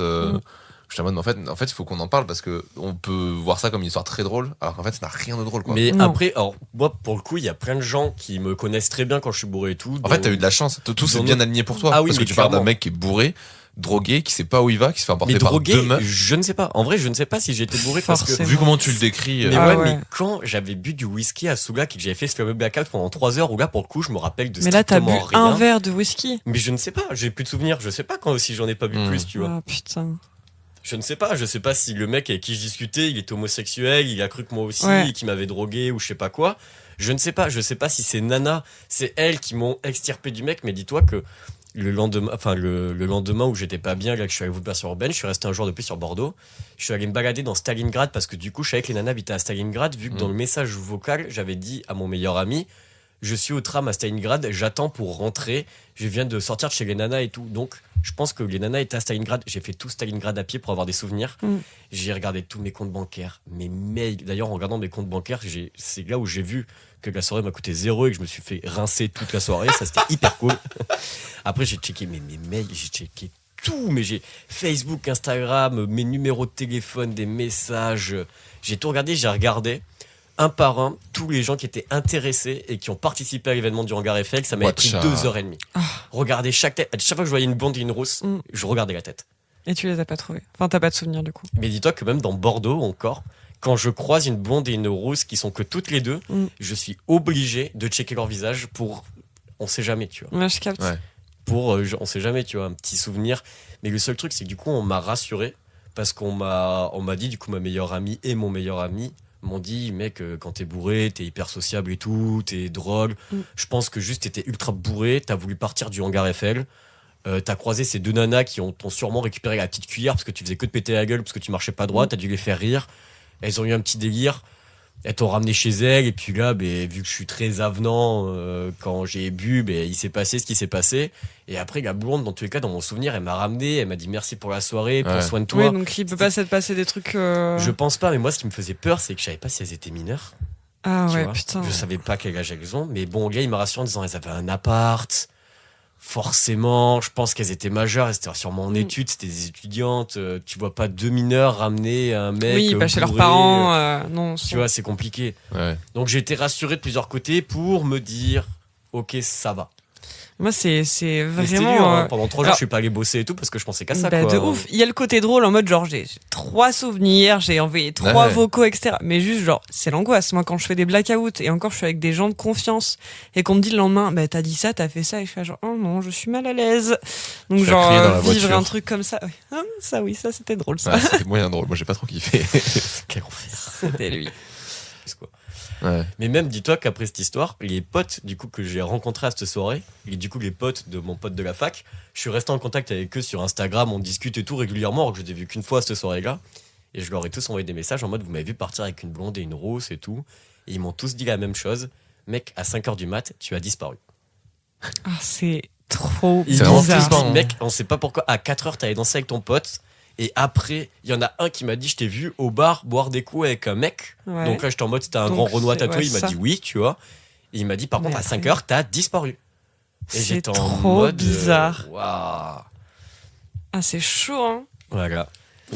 A: J'étais en mode en fait il faut qu'on en parle, parce que on peut voir ça comme une histoire très drôle, alors qu'en fait ça n'a rien de drôle quoi.
C: Mais
B: Non.
C: après, alors, moi, pour le coup, il y a plein de gens qui me connaissent très bien quand je suis bourré et tout.
A: En fait t'as eu de la chance, tout s'est
C: dans
A: bien
C: notre-
A: aligné pour toi,
C: Ah oui,
A: parce que
C: mais
A: tu parles d'un
C: clairement.
A: mec qui est bourré, drogué, qui sait pas où il va, qui se fait emporter
C: Mais
A: par
C: drogué,
A: deux meufs.
C: je ne sais pas. En vrai, je ne sais pas si j'ai été bourré parce que.
B: Forcément.
A: Vu comment tu le décris,
C: Mais
B: Ah
C: ouais,
B: ouais.
C: mais quand j'avais bu du whisky à Soulac et que j'avais fait ce fameux blackout pendant 3 heures, où là, pour le coup, je me rappelle de
B: Mais là t'as bu
C: strictement rien.
B: un verre de whisky.
C: Mais je ne sais pas, j'ai plus de souvenirs. Je sais pas quand si j'en ai pas bu plus, tu vois.
B: Ah putain.
C: Je ne sais pas, je sais pas si le mec avec qui je discutais, il était homosexuel, il a cru que moi aussi,
B: Ouais.
C: et qu'il m'avait drogué ou je sais pas quoi. Je ne sais pas, je sais pas si c'est Nana, c'est elles qui m'ont extirpé du mec, mais dis-toi que le lendemain où j'étais pas bien, là que je suis allé vous passer urbaine, je suis resté un jour de plus sur Bordeaux. Je suis allé me balader dans Stalingrad parce que du coup, je savais que les nanas habitaient à Stalingrad, vu que dans le message vocal, j'avais dit à mon meilleur ami, je suis au tram à Stalingrad, j'attends pour rentrer, je viens de sortir de chez les nanas et tout. Donc, je pense que les nanas étaient à Stalingrad. J'ai fait tout Stalingrad à pied pour avoir des souvenirs. J'ai regardé tous mes comptes bancaires, mes mails. D'ailleurs, en regardant mes comptes bancaires, c'est là où j'ai vu que la soirée m'a coûté 0 et que je me suis fait rincer toute la soirée. Ça, c'était hyper cool. Après, j'ai checké mes mails, j'ai checké tout. Mais j'ai Facebook, Instagram, mes numéros de téléphone, des messages. J'ai tout regardé, j'ai regardé un par un tous les gens qui étaient intéressés et qui ont participé à l'événement du Hangar Eiffel. Ça m'a pris
A: Watcha.
C: 2h30. Regardez chaque tête. Chaque fois que je voyais une blonde et une rousse, je regardais la tête.
B: Et tu les as pas trouvés. Enfin t'as pas de souvenir du coup.
C: Mais dis-toi que même dans Bordeaux encore, quand je croise une blonde et une rousse qui sont que toutes les deux, je suis obligé de checker leur visage pour... On sait jamais, tu vois.
B: Ouais, je capte.
A: Ouais.
C: On sait jamais, tu vois, un petit souvenir. Mais le seul truc, c'est que du coup, on m'a rassuré parce qu'on m'a dit, du coup, ma meilleure amie et mon meilleur ami m'ont dit, mec, quand t'es bourré, t'es hyper sociable et tout, t'es drogue. Je pense que juste t'étais ultra bourré, t'as voulu partir du Hangar Eiffel. T'as croisé ces deux nanas qui t'ont sûrement récupéré la petite cuillère parce que tu faisais que de péter la gueule parce que tu marchais pas droit, t'as dû les faire rire. Elles ont eu un petit délire. Elles t'ont ramené chez elles et puis là, vu que je suis très avenant, quand j'ai bu, il s'est passé ce qui s'est passé. Et après, la blonde, dans tous les cas, dans mon souvenir, elle m'a ramené, elle m'a dit merci pour la soirée, prends
A: Ouais.
C: soin de toi.
B: Oui, donc il peut pas s'être passé des trucs.
C: Je pense pas, mais moi, ce qui me faisait peur, c'est que je savais pas si elles étaient mineures.
B: Ah
C: tu
B: ouais,
C: vois.
B: putain.
C: Je savais pas quel âge elles ont, mais bon, le gars, il m'a rassuré en disant elles avaient un appart. Forcément, je pense qu'elles étaient majeures, elles étaient sûrement en études, c'était des étudiantes. Tu vois pas deux mineurs ramener un mec.
B: Oui, pas chez leurs
C: bourré,
B: parents. Non.
C: Tu vois, c'est compliqué.
A: Ouais.
C: Donc j'ai été rassuré de plusieurs côtés pour me dire, ok, ça va.
B: Moi, c'est
C: Mais c'était
B: vraiment.
C: dur, hein. Pendant 3 jours,
B: alors-
C: je suis pas allé bosser et tout parce que je pensais qu'à ça.
B: Bah,
C: quoi.
B: de ouf. Il y a le côté drôle en mode genre j'ai 3 souvenirs, j'ai envoyé 3
A: Ouais.
B: vocaux, etc. Mais juste genre c'est l'angoisse. Moi quand je fais des blackouts et encore je suis avec des gens de confiance et qu'on me dit le lendemain bah t'as dit ça, t'as fait ça et je fais genre oh non je suis mal à l'aise. Donc
A: Tu as
B: genre
A: crié dans la
B: vivre
A: voiture.
B: un truc comme ça. Ouais. Ah, ça oui ça c'était drôle ça.
A: Ouais, c'était moyen drôle, moi j'ai pas trop kiffé.
C: Quel enfer.
B: C'était lui.
C: Quoi.
A: Ouais.
C: Mais même, dis-toi qu'après cette histoire, les potes du coup que j'ai rencontrés à cette soirée, et du coup les potes de mon pote de la fac, je suis resté en contact avec eux sur Instagram, on discute et tout régulièrement, alors que je les ai vus qu'une fois à cette soirée-là. Et je leur ai tous envoyé des messages en mode vous m'avez vu partir avec une blonde et une rousse et tout. Et ils m'ont tous dit la même chose. Mec, à 5h du mat, tu as disparu.
B: Ah c'est trop
C: Ils
A: C'est
C: m'ont
A: vraiment
C: tous
B: bizarre.
A: flippant,
C: dit,
A: hein.
C: mec, on sait pas pourquoi, à 4h t'allais danser avec ton pote. Et après, il y en a un qui m'a dit je t'ai vu au bar boire des coups avec un mec.
B: Ouais.
C: Donc là, j'étais en mode c'était un
B: Donc,
C: grand Renoir
B: c'est-
C: tatoué.
B: ouais,
C: Il m'a
B: ça.
C: dit oui, tu vois. Et il m'a dit par
B: Mais
C: contre, à
B: après-
C: 5h, t'as disparu. Et
B: C'est
C: j'étais en
B: trop
C: mode,
B: bizarre.
C: Waouh.
B: Ah c'est chaud hein.
C: Voilà.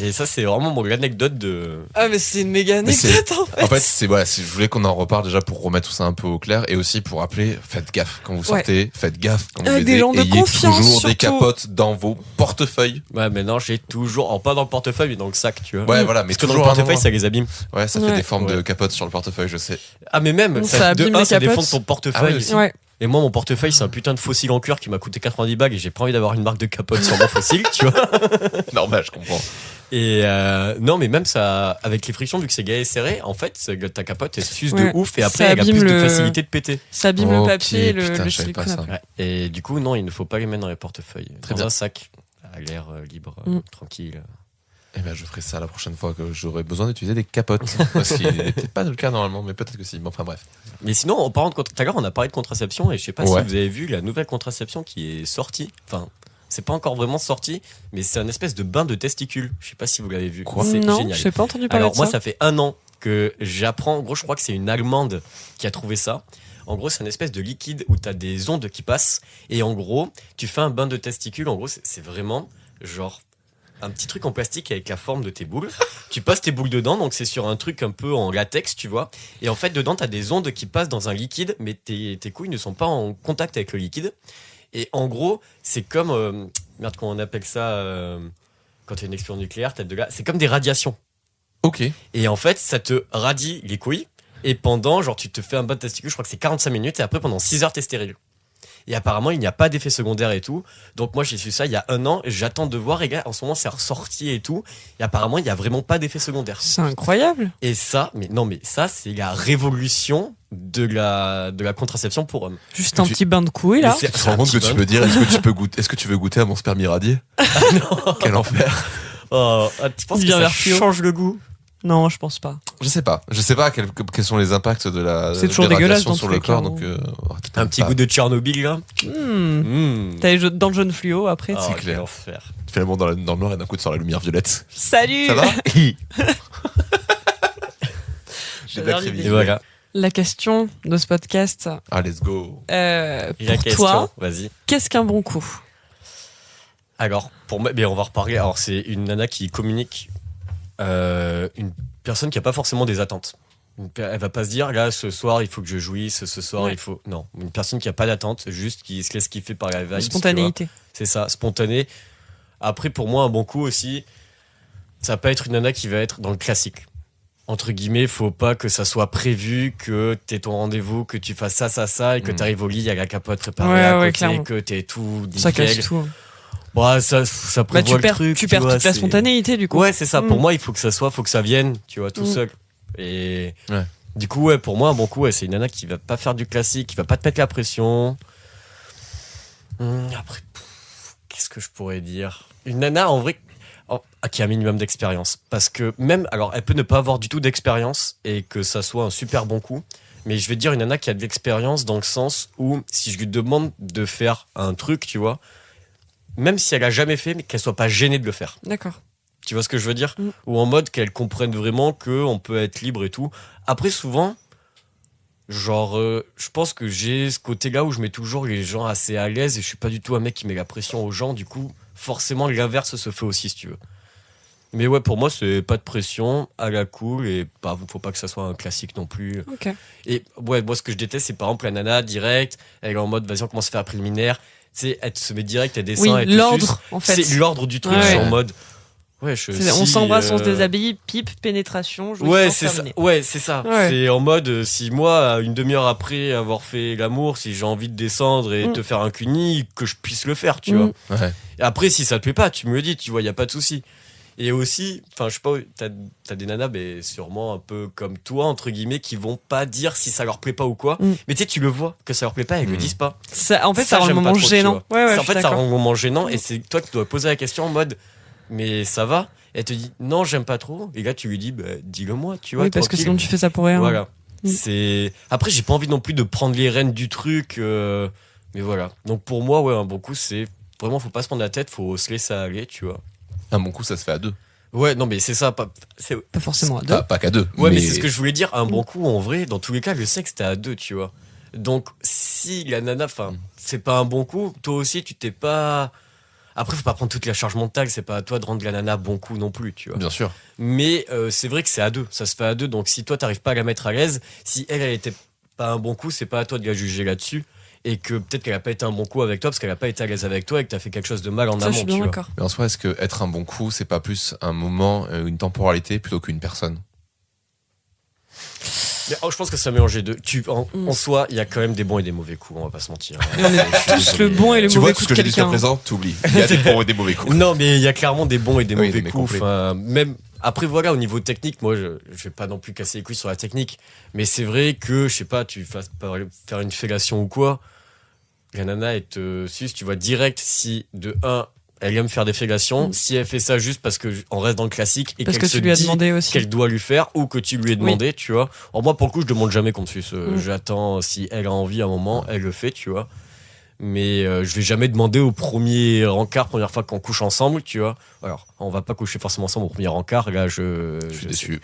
C: Et ça, c'est vraiment mon anecdote de.
B: Ah mais c'est une méga
A: Mais c'est-
B: anecdote en fait.
A: En fait, je voulais qu'on en reparle déjà pour remettre tout ça un peu au clair et aussi pour rappeler, faites gaffe quand vous sortez, faites gaffe quand vous
B: Avec des
A: baisez,
B: gens de
A: ayez
B: confiance,
A: toujours des
B: surtout.
A: capotes dans vos portefeuilles.
C: Ouais, mais non, j'ai toujours. Alors, pas dans le portefeuille, mais dans le sac, tu vois.
A: Ouais, voilà, mais
C: Parce que dans le
A: toujours un
C: portefeuille,
A: endroit.
C: ça les abîme.
A: Ouais, ça fait
B: Ouais.
A: des formes de
C: Ouais.
A: capotes sur le portefeuille, je sais.
C: Ah, mais même,
B: Ça
C: de
B: abîme
C: un,
B: les
C: ça défend
B: capotes.
C: ton portefeuille.
A: Ah oui, aussi.
B: Ouais.
C: Et moi, mon portefeuille, c'est un putain de fossile en cuir qui m'a coûté 90 bagues et j'ai pas envie d'avoir une marque de capote sur mon fossile, tu vois.
A: Normal, je comprends.
C: Et non, mais même ça, avec les frictions, vu que c'est gai et serré, en fait, ta capote, elle s'use
B: Ouais.
C: de ouf et après,
B: Ça
C: elle a plus
B: abîme
C: de
B: le-
C: facilité de péter.
B: Ça abîme
A: Ok,
B: le papier et
A: putain,
B: le
A: je savais pas
B: silicone.
A: ça.
C: Ouais. Et du coup, non, il ne faut pas les mettre dans les portefeuilles.
A: Très
C: dans
A: bien.
C: un sac, à l'air libre,
B: Mm.
C: tranquille.
A: Eh ben, je ferai ça la prochaine fois que j'aurai besoin d'utiliser des capotes. Parce qu'il n'est peut-être pas le cas normalement, mais peut-être que si. Bon, enfin bref.
C: Mais sinon, en parlant de tout à l'heure, on a parlé de contraception et je sais pas
A: Ouais.
C: si vous avez vu la nouvelle contraception qui est sortie. Enfin, c'est pas encore vraiment sorti, mais c'est un espèce de bain de testicules. Je sais pas si vous l'avez vu.
A: Quoi ?
C: C'est
B: Non,
C: génial.
B: j'ai pas entendu parler
C: Alors
B: de
C: moi,
B: ça.
C: ça fait 1 an que j'apprends. En gros, je crois que c'est une Allemande qui a trouvé ça. En gros, c'est une espèce de liquide où tu as des ondes qui passent. Et en gros, tu fais un bain de testicules. En gros, c'est vraiment genre un petit truc en plastique avec la forme de tes boules. Tu passes tes boules dedans, donc c'est sur un truc un peu en latex, tu vois. Et en fait, dedans, tu as des ondes qui passent dans un liquide, mais tes couilles ne sont pas en contact avec le liquide. Et en gros, c'est comme... merde, comment on appelle ça quand il y a une explosion nucléaire, c'est comme des radiations.
A: Ok.
C: Et en fait, ça te radie les couilles. Et pendant, genre, tu te fais un bain de testicule, je crois que c'est 45 minutes. Et après, pendant 6 heures, t'es stérile. Et apparemment, il n'y a pas d'effet secondaire et tout. Donc moi, j'ai su ça il y a 1 an. Et j'attends de voir. Et gars, en ce moment, c'est ressorti et tout. Et apparemment, il n'y a vraiment pas d'effet secondaire.
B: C'est incroyable.
C: Et ça, mais non, mais ça, c'est la révolution de la
B: contraception
C: pour hommes.
B: Juste un
A: Tu-
B: petit bain de couilles, là.
C: Mais c'est-
A: Tu te rends compte que tu peux dire est-ce que tu veux goûter à mon sperme irradié ? Quel enfer.
C: Oh, tu penses que
B: Bien
C: ça
B: vers Fio.
C: change le goût?
B: Non, je pense pas.
A: Je sais pas quels sont les impacts de la
B: C'est toujours
A: des
B: dégueulasse
A: radiations
B: dans
A: sur
B: tous
A: le
B: les
A: corps,
B: cas,
A: donc
C: Un petit goût de Tchernobyl, là.
B: T'as les jeux dans le jaune fluo après.
C: Oh,
A: c'est
C: quel
A: clair.
C: enfer.
A: Tu fais le monde dans le noir et d'un coup tu sors la lumière violette.
B: Salut.
A: Ça va J'ai
B: J'adore
A: bien
B: l'idée.
C: Et voilà.
B: La question de ce podcast,
A: Ah, let's go.
C: La
B: pour
C: question,
B: toi,
C: vas-y.
B: qu'est-ce qu'un bon coup?
C: Alors, pour moi, on va reparler. Alors, c'est une nana qui communique, une personne qui a pas forcément des attentes. Elle va pas se dire, là, ce soir, il faut que je jouisse, ce soir,
B: Ouais.
C: il faut. Non, une personne qui a pas d'attente, juste qui se laisse kiffer par la vibe.
B: Spontanéité.
C: C'est ça, spontané. Après, pour moi, un bon coup aussi, ça va pas être une nana qui va être dans le classique. Entre guillemets, faut pas que ça soit prévu, que t'aies ton rendez-vous, que tu fasses ça, et que t'arrives au lit, il y a la capote préparée
B: Ouais,
C: à
B: ouais,
C: côté,
B: clairement.
C: que t'es tout
B: Ça casse
C: nickel.
B: tout.
C: Bah, ça
B: Bah,
C: prévoit
B: tu perds,
C: le truc.
B: tu perds
C: vois,
B: toute la
C: c'est-
B: spontanéité, du coup.
C: Ouais, c'est ça. Pour
B: Mm.
C: moi, il faut que ça vienne, tu vois, tout
B: Mm.
C: seul. Et
A: Ouais.
C: du coup, ouais, pour moi, un bon coup, ouais, c'est une nana qui va pas faire du classique, qui va pas te mettre la pression. Après, qu'est-ce que je pourrais dire? Une nana, en vrai, qui a un minimum d'expérience. Parce que même, alors, elle peut ne pas avoir du tout d'expérience et que ça soit un super bon coup. Mais je vais te dire une nana qui a de l'expérience dans le sens où, si je lui demande de faire un truc, tu vois, même si elle a jamais fait, mais qu'elle soit pas gênée de le faire.
B: D'accord.
C: Tu vois ce que je veux dire?
B: Mm.
C: Ou en mode qu'elle comprenne vraiment qu'on peut être libre et tout. Après, souvent, genre, je pense que j'ai ce côté-là où je mets toujours les gens assez à l'aise et je suis pas du tout un mec qui met la pression aux gens. Du coup, forcément, l'inverse se fait aussi, si tu veux. Mais ouais, pour moi, c'est pas de pression, à la cool, et bah, faut pas que ça soit un classique non plus.
B: Ok.
C: Et ouais, moi, ce que je déteste, c'est par exemple la nana, direct, elle est en mode, vas-y, on commence à faire un préliminaire. Tu sais, elle se met direct, elle descend,
B: Oui,
C: elle te suce.
B: l'ordre, en fait.
C: C'est l'ordre du truc,
B: Ouais.
C: je suis en mode. Ouais,
B: On s'embrasse, on se déshabille, pipe, pénétration,
C: Ouais,
B: jouissance,
C: c'est ça.
B: terminé.
C: Ouais, c'est ça.
B: Ouais.
C: C'est en mode, si moi, une demi-heure après avoir fait l'amour, si j'ai envie de descendre et
B: Mm.
C: te faire un cuni, que je puisse le faire, tu
B: Mm.
C: vois.
A: Ouais.
C: Et après, si ça te plaît pas, tu me le dis, tu vois, y a pas de souci. Et aussi, enfin, je sais pas, t'as des nanas, mais sûrement un peu comme toi, entre guillemets, qui vont pas dire si ça leur plaît pas ou quoi.
B: Mm.
C: Mais tu sais, tu le vois que ça leur plaît pas et elles le disent pas.
B: Ça, en fait, ça rend le
C: j'aime pas
B: moment
C: trop, tu
B: gênant.
C: vois.
B: Ouais, ouais,
C: Ça, en
B: je suis
C: fait, ça rend
B: d'accord.
C: le moment gênant et c'est toi qui dois poser la question en mode, mais ça va? Elle te dit, non, j'aime pas trop. Et là, tu lui dis, bah, dis-le moi, tu vois.
B: Oui, parce que
C: tranquille.
B: sinon tu fais ça pour rien.
C: Voilà.
B: Mm.
C: C'est... Après, j'ai pas envie non plus de prendre les rênes du truc. Mais voilà. Donc pour moi, ouais, un bon coup, c'est vraiment, faut pas se prendre la tête, faut se laisser aller, tu vois.
A: Un bon coup, ça se fait à deux.
C: Ouais, non, mais c'est ça.
B: Pas forcément à deux.
A: Pas qu'à deux.
C: Ouais, mais c'est ce que je voulais dire. Un bon coup, en vrai, dans tous les cas, le sexe, t'es à deux, tu vois.
B: Mm.
C: Donc, si la nana, enfin, c'est pas un bon coup, toi aussi, tu t'es pas. Après, faut pas prendre toute la charge mentale, c'est pas à toi de rendre la nana bon coup non plus, tu vois.
A: Bien sûr.
C: Mais c'est vrai que c'est à deux, ça se fait à deux. Donc si toi t'arrives pas à la mettre à l'aise, si elle était pas un bon coup, c'est pas à toi de la juger là-dessus. Et que peut-être qu'elle a pas été un bon coup avec toi parce qu'elle a pas été à l'aise avec toi et que t'as fait quelque chose de mal en
B: Ça, je
C: amont,
B: suis bien
C: tu vois.
B: d'accord.
A: Mais en soi, est-ce que être un bon coup, c'est pas plus un moment, une temporalité plutôt qu'une personne?
C: Mais, je pense que ça mélange les deux. En soi, il y a quand même des bons et des mauvais coups, on va pas se mentir.
B: Et on est
C: Je suis
B: tous le
C: désolé.
B: bon et le
A: Tu
B: mauvais
A: vois,
B: coup
A: tout ce
B: de
A: que j'ai dit jusqu'à
B: quelqu'un.
A: présent, t'oublies. Il y a des bons et des mauvais coups.
C: Non, mais il y a clairement des bons et des
A: Oui,
C: mauvais
A: mais
C: coups.
A: complet.
C: Enfin, même après, voilà, au niveau technique, moi, je vais pas non plus casser les couilles sur la technique, mais c'est vrai que, je sais pas, tu fasses faire une fellation ou quoi, la nana, elle te suce, tu vois direct si de 1, elle aime faire des fellations. Si elle fait ça juste parce que on reste dans le classique et
B: Parce
C: qu'elle
B: que
C: se
B: tu lui as
C: dit
B: demandé aussi.
C: qu'elle doit lui faire ou que tu lui as demandé, tu vois. Alors moi, pour le coup, je demande jamais qu'on suce. J'attends, si elle a envie à un moment, elle le fait, tu vois. Mais je vais jamais demander au premier rencard, première fois qu'on couche ensemble, tu vois. Alors, on va pas coucher forcément ensemble au premier rencard, là,
A: Je suis déçu.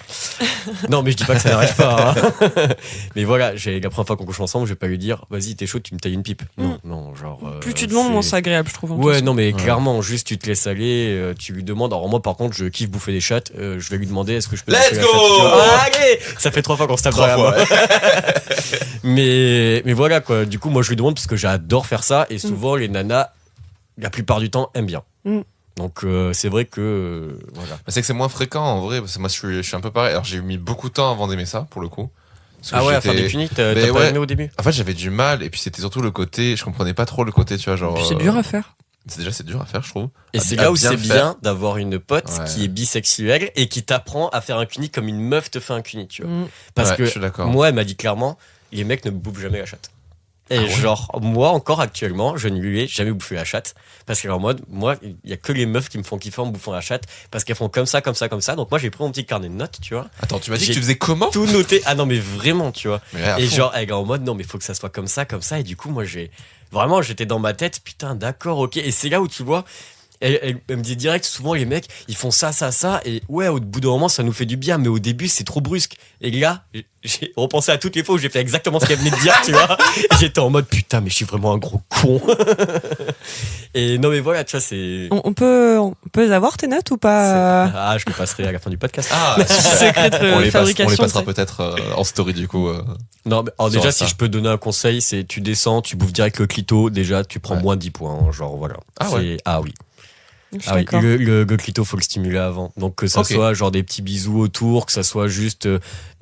C: Non, mais je dis pas que ça n'arrive pas. Hein. Mais voilà, la première fois qu'on couche ensemble, je vais pas lui dire, vas-y, t'es chaud, tu me tailles une pipe. Non, genre.
B: Plus tu demandes, moins c'est agréable, je trouve.
C: Ouais, non, mais clairement, juste tu te laisses aller, tu lui demandes. Alors, moi, par contre, je kiffe bouffer des chattes. Je vais lui demander, est-ce que je peux.
A: Let's go!
C: Allez! Ça fait 3 fois qu'on se tape dans la main. Mais voilà, quoi. Du coup, moi, je lui demande parce que j'adore faire ça et souvent, les nanas, la plupart du temps, aiment bien. Donc c'est vrai que voilà.
A: C'est que c'est moins fréquent en vrai, parce que moi je suis un peu pareil. Alors j'ai mis beaucoup de temps avant d'aimer ça pour le coup.
C: Ah ouais, à faire des punis, t'as pas aimé au début?
A: En fait j'avais du mal, et puis c'était surtout le côté, je comprenais pas trop le côté, tu vois, genre.
B: C'est dur à faire.
A: C'est dur à faire, je trouve.
C: Et c'est là où c'est bien d'avoir une pote qui est bisexuelle et qui t'apprend à faire un cuni comme une meuf te fait un cuni, tu vois. Parce que moi, elle m'a dit clairement, les mecs ne me bouffent jamais la chatte. Et genre, moi encore actuellement, je ne lui ai jamais bouffé la chatte. Parce qu'en mode, moi, il y a que les meufs qui me font kiffer en me bouffant la chatte. Parce qu'elles font comme ça, comme ça, comme ça. Donc moi, j'ai pris mon petit carnet de notes, tu vois.
A: Attends, tu m'as dit que tu faisais comment?
C: Tout noté. Ah non, mais vraiment, tu vois. Et
A: fond.
C: genre, elle est en mode, non, mais faut que ça soit comme ça, comme ça. Et du coup, moi, vraiment, j'étais dans ma tête, putain, d'accord, ok. Et c'est là où tu vois. Elle me dit direct, souvent les mecs, ils font ça, et ouais, au bout d'un moment, ça nous fait du bien, mais au début, c'est trop brusque. Et là, j'ai repensé à toutes les fois où j'ai fait exactement ce qu'elle venait de dire, tu vois. Et j'étais en mode, putain, mais je suis vraiment un gros con. Et non, mais voilà, tu vois, c'est.
B: On peut les avoir, tes notes, ou pas?
C: Ah, je le passerai à la fin du podcast.
A: Ah,
B: secret de fabrication.
A: On les passera peut-être en story du coup.
C: Non, mais alors déjà, si je peux donner un conseil, c'est tu descends, tu bouffes direct le clito, déjà, tu prends moins 10 points, hein, genre voilà. Ah oui. Ah oui, le clito, faut le stimuler avant. Donc que ça soit genre des petits bisous autour, que ça soit juste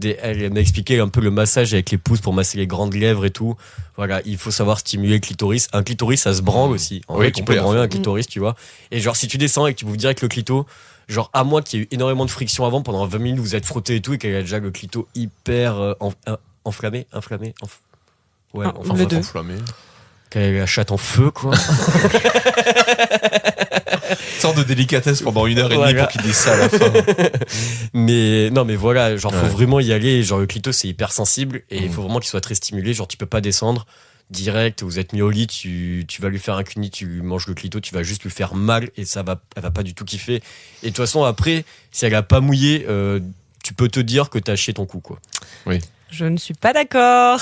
C: elle m'a expliqué un peu le massage avec les pouces pour masser les grandes lèvres et tout. Voilà, il faut savoir stimuler le clitoris. Un clitoris, ça se branle aussi. En vrai, tu peux branler un clitoris, tu vois. Et genre, si tu descends et que tu bouffes direct le clito, genre à moins qu'il y ait eu énormément de friction avant, pendant 20 minutes, vous êtes frotté et tout, et qu'il y a déjà le clito hyper enflammé. Ouais,
A: enflammé.
C: Qu'elle ait la chatte en feu, quoi.
A: Sorte de délicatesse pendant 1h30 pour qu'ils disent ça à la fin.
C: Mais non, mais voilà, genre faut vraiment y aller. Genre le clito c'est hyper sensible et il faut vraiment qu'il soit très stimulé. Genre tu peux pas descendre direct. Vous êtes mis au lit, tu vas lui faire un cuni, tu lui manges le clito, tu vas juste lui faire mal et elle va pas du tout kiffer. Et de toute façon après, si elle a pas mouillé, tu peux te dire que t'as chié ton coup, quoi.
A: Oui.
B: Je ne suis pas d'accord.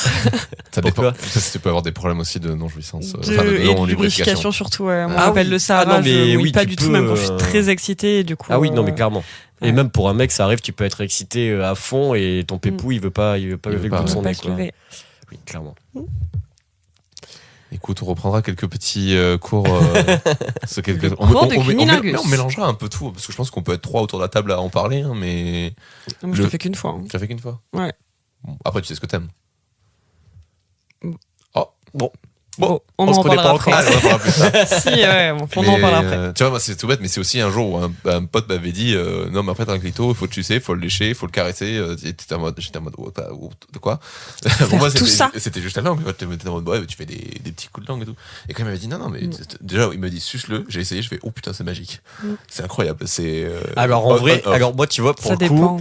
A: Ça dépend. Ça, tu peux avoir des problèmes aussi de non-jouissance.
B: De non-lubrification surtout. On m'appelle le Sahara.
C: Non, mais
B: je pas du tout, même quand je suis très excitée. Du coup,
C: ah oui, non, mais clairement. Et même pour un mec, ça arrive, tu peux être excité à fond et ton pépou, il veut pas lever le bout de son nez, quoi. Oui, clairement.
A: Écoute, on reprendra quelques petits cours.
B: On
A: mélangera un peu tout, parce que je pense qu'on peut être 3 autour de la table à en parler, hein, mais.
B: Non, je l'ai fait qu'une fois.
A: Tu l'as fait qu'une fois?
B: Ouais.
A: Bon, après, tu sais ce que t'aimes.
C: Oh, bon.
B: On en parlera après.
A: On en parlera plus tard.
B: Si, ouais, on en parlera après.
A: Tu vois, moi, c'est tout bête, mais c'est aussi un jour où un pote m'avait dit non, mais après, t'as un clito, il faut le sucer, il faut le lécher, il faut le caresser. J'étais en mode, de quoi? Pour moi, c'était juste la langue. Tu étais en mode, ouais, tu fais des petits coups de langue et tout. Et quand il m'avait dit non, mais déjà, il m'a dit suce-le, j'ai essayé, je fais oh putain, c'est magique. C'est incroyable.
C: Alors, en vrai, moi, tu vois, pour le coup,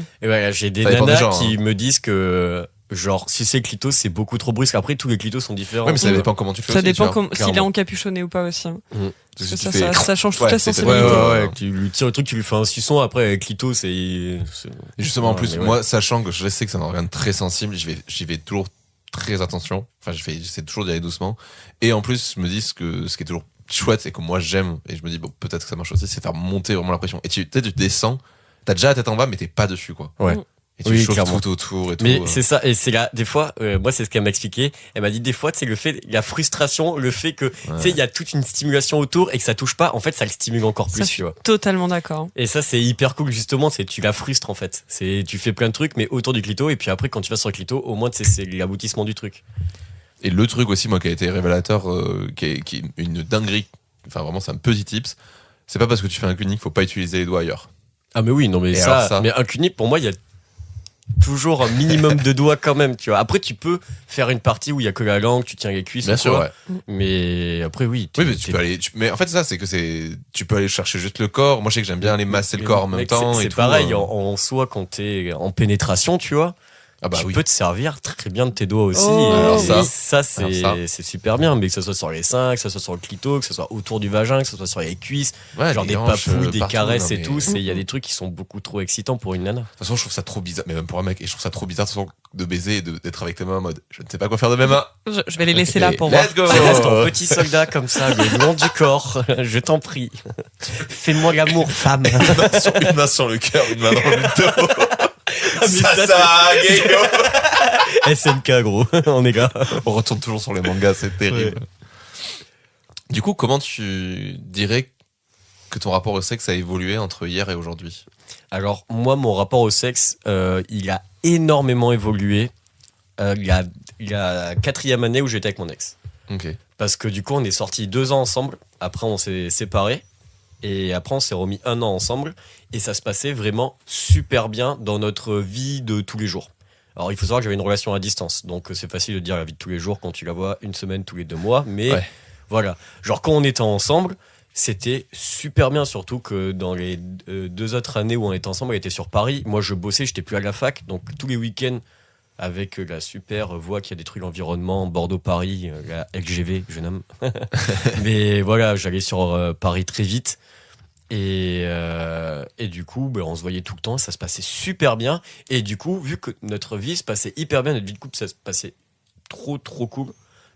C: j'ai des nanas qui me disent que. Genre, si c'est clito, c'est beaucoup trop brusque. Après, tous les clitos sont différents.
A: Ouais, mais ça dépend comment tu fais.
B: Ça dépend s'il est encapuchonné ou pas aussi.
A: Parce
B: que ça change toute la sensibilité.
C: Ouais, tu lui tires le truc, tu lui fais un suçon. Après, avec clito, c'est.
A: Justement, en plus, moi, sachant que je sais que c'est un organe très sensible, j'y vais toujours très attention. Enfin, j'essaie toujours d'y aller doucement. Et en plus, je me dis ce qui est toujours chouette, c'est que moi, j'aime, et je me dis, bon, peut-être que ça marche aussi, c'est faire monter vraiment la pression. Et tu descends, t'as déjà la tête en bas, mais t'es pas dessus, quoi.
C: Ouais.
A: Et tu chauffes tout autour et tout.
C: Mais c'est ça, et c'est là, des fois, moi c'est ce qu'elle m'a expliqué. Elle m'a dit des fois, c'est le fait, la frustration, le fait que, tu sais, il y a toute une stimulation autour et que ça touche pas, en fait, ça le stimule encore plus, tu vois.
B: Totalement d'accord.
C: Et ça, c'est hyper cool, justement, tu la frustres, en fait. Tu fais plein de trucs, mais autour du clito, et puis après, quand tu vas sur le clito, au moins, c'est l'aboutissement du truc.
A: Et le truc aussi, moi, qui a été révélateur, qui est une dinguerie, enfin vraiment, c'est un petit tips, c'est pas parce que tu fais un cuni qu'il faut pas utiliser les doigts ailleurs.
C: Ah, mais oui, non, mais ça, mais un cuni, pour moi, il y a toujours un minimum de doigts quand même, tu vois. Après, tu peux faire une partie où il y a que la langue, tu tiens les cuisses.
A: Bien sûr,
C: quoi.
A: ouais.
C: Mais après, oui.
A: Oui, mais tu peux aller. Mais en fait, tu peux aller chercher juste le corps. Moi, je sais que j'aime bien aller masser le corps en même
C: Mec,
A: temps.
C: C'est
A: et tout,
C: pareil, en soi, quand t'es en pénétration, tu vois.
A: Ah bah
C: tu
A: oui.
C: peux te servir très bien de tes doigts aussi.
B: Oh,
A: alors
C: et
A: ça,
C: c'est super bien. Mais que ce soit sur les seins, que ce soit sur le clito, que ce soit autour du vagin, que ce soit sur les cuisses,
A: Ouais,
C: genre
A: les
C: des
A: hanches,
C: papouilles, des
A: partout,
C: caresses
A: non,
C: et
A: mais-
C: tout. Il y a des trucs qui sont beaucoup trop excitants pour une nana.
A: De toute façon, je trouve ça trop bizarre, mais même pour un mec, et je trouve ça trop bizarre de, toute façon, de baiser et d'être avec tes mains en mode je ne sais pas quoi faire de mes mains.
B: Je vais les laisser là pour voir.
A: Let's go!
C: Reste ton petit soldat comme ça, le long du corps. Je t'en prie. Fais-moi l'amour, femme.
A: Une main sur le cœur, une main dans le dos.
C: mais ça,
A: gay,
C: SNK, gros. On est là.
A: On retourne toujours sur les mangas, c'est terrible. Du coup, comment tu dirais que ton rapport au sexe a évolué entre hier et aujourd'hui?
C: Alors, moi, mon rapport au sexe, il a énormément évolué. Il y a la 4e année où j'étais avec mon ex.
A: Ok.
C: Parce que du coup, on est sortis 2 ans ensemble. Après, on s'est séparés. Et après, on s'est remis 1 an ensemble. Et ça se passait vraiment super bien dans notre vie de tous les jours. Alors, il faut savoir que j'avais une relation à distance. Donc, c'est facile de dire la vie de tous les jours quand tu la vois une semaine tous les 2 mois. Mais
A: Ouais.
C: voilà. Genre, quand on était ensemble, c'était super bien. Surtout que dans les 2 autres années où on était ensemble, on était sur Paris. Moi, je bossais, j'étais plus à la fac. Donc, tous les week-ends, avec la super voix qui a détruit l'environnement, Bordeaux-Paris, la LGV, jeune homme. Mais voilà, j'allais sur Paris très vite. Et du coup, on se voyait tout le temps, ça se passait super bien. Et du coup, vu que notre vie se passait hyper bien, notre vie de couple, ça se passait trop cool.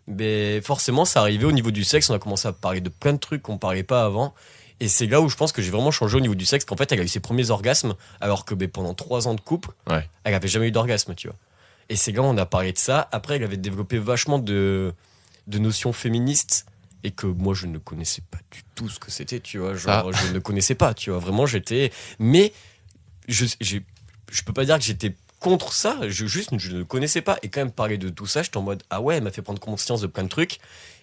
C: Mais forcément, ça arrivait au niveau du sexe, on a commencé à parler de plein de trucs qu'on parlait pas avant. Et c'est là où je pense que j'ai vraiment changé au niveau du sexe, qu'en fait, elle a eu ses premiers orgasmes, alors que pendant 3 ans de couple,
A: Ouais.
C: elle avait jamais eu d'orgasme, tu vois. Et c'est là où on a parlé de ça. Après, elle avait développé vachement de notions féministes et que moi, je ne connaissais pas du tout ce que c'était, tu vois. Genre, je ne connaissais pas, tu vois. Vraiment, j'étais... Mais je peux pas dire que j'étais contre ça. Je ne connaissais pas. Et quand même, parler de tout ça, j'étais en mode, ah ouais, elle m'a fait prendre conscience de plein de trucs.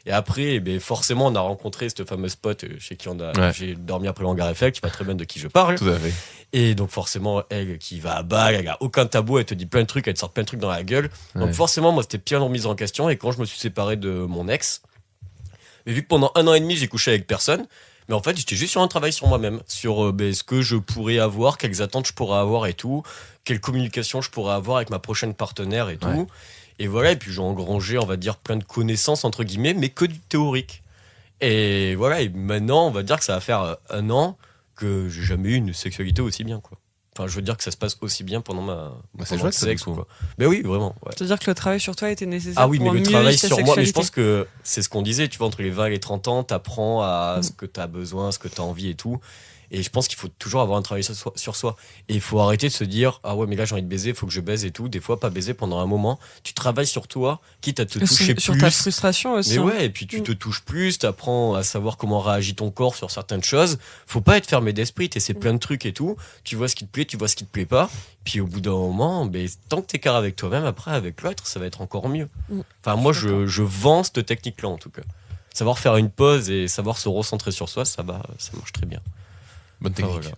C: Et après, forcément, on a rencontré cette fameuse pote chez qui j'ai dormi après le hangar Eiffel, qui va très bien de qui je parle.
A: Tout à fait.
C: Et donc forcément, elle qui va à balle, elle a aucun tabou, elle te dit plein de trucs, elle te sort plein de trucs dans la gueule. Donc
A: Ouais.
C: forcément, moi, c'était bien remise en question. Et quand je me suis séparé de mon ex, mais vu que pendant 1 an et demi, j'ai couché avec personne, mais en fait, j'étais juste sur un travail sur moi-même, sur ce que je pourrais avoir, quelles attentes je pourrais avoir et tout, quelle communication je pourrais avoir avec ma prochaine partenaire et tout.
A: Ouais.
C: Et voilà, et puis j'ai engrangé, on va dire, plein de connaissances, entre guillemets, mais que du théorique. Et voilà, et maintenant, on va dire que ça va faire 1 an que j'ai jamais eu une sexualité aussi bien, quoi. Enfin, je veux dire que ça se passe aussi bien pendant
A: c'est
C: pendant
A: chouette, ça,
C: le sexe,
A: du coup.
C: quoi. Mais oui, vraiment. Ouais.
B: C'est-à-dire que le travail sur toi était nécessaire
C: Ah oui,
B: pour
C: mais le
B: mieux
C: travail
B: vivre ta
C: sur moi, mais je
B: sexualité.
C: pense que c'est ce qu'on disait, tu vois, entre les 20 et les 30 ans, t'apprends à ce que t'as besoin, ce que t'as envie et tout. Et je pense qu'il faut toujours avoir un travail sur soi. Et il faut arrêter de se dire, ah ouais, mais là j'ai envie de baiser, il faut que je baise et tout. Des fois, pas baiser pendant un moment. Tu travailles sur toi, quitte à te toucher
B: Sur
C: plus.
B: ta frustration aussi.
C: Mais
B: hein.
C: ouais, et puis tu te touches plus, t'apprends à savoir comment réagit ton corps sur certaines choses. Faut pas être fermé d'esprit, t'essaies plein de trucs et tout. Tu vois ce qui te plaît, tu vois ce qui te plaît pas. Puis au bout d'un moment, tant que t'es carré avec toi-même, après avec l'autre, ça va être encore mieux. Enfin, moi, je vends cette technique-là en tout cas. Savoir faire une pause et savoir se recentrer sur soi, ça marche très bien.
A: Bonne technique.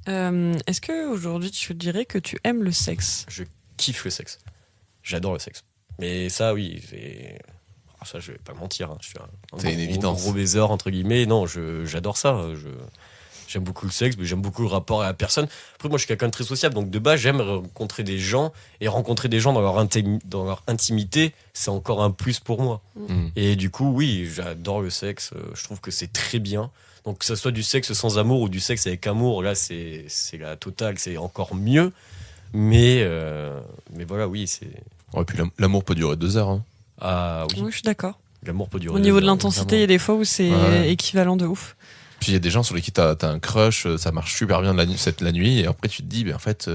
C: Voilà.
B: Est-ce que aujourd'hui tu dirais que tu aimes le sexe?
C: Je kiffe le sexe. J'adore le sexe. Mais ça, oui, ça, je vais pas mentir. Je suis
A: C'est une évidence.
C: gros baiser, entre guillemets. Non, j'adore ça. J'aime beaucoup le sexe, mais j'aime beaucoup le rapport à la personne. Après, moi, je suis quelqu'un de très sociable. Donc, de base, j'aime rencontrer des gens. Et rencontrer des gens dans leur intimité, c'est encore un plus pour moi.
A: Mm.
C: Et du coup, oui, j'adore le sexe. Je trouve que c'est très bien. Donc, que ce soit du sexe sans amour ou du sexe avec amour, là, c'est la totale. C'est encore mieux. Mais voilà, oui, c'est...
A: Ouais, puis l'amour peut durer 2 heures. Hein.
C: Ah oui,
B: Oui, je suis d'accord.
C: l'amour peut durer.
B: Au niveau
C: 2
B: de
C: heures,
B: l'intensité, il y a des fois où c'est
A: Ouais.
B: équivalent de ouf.
A: Puis il y a des gens sur lesquels t'as un crush, ça marche super bien la nuit, et après tu te dis, en fait, tu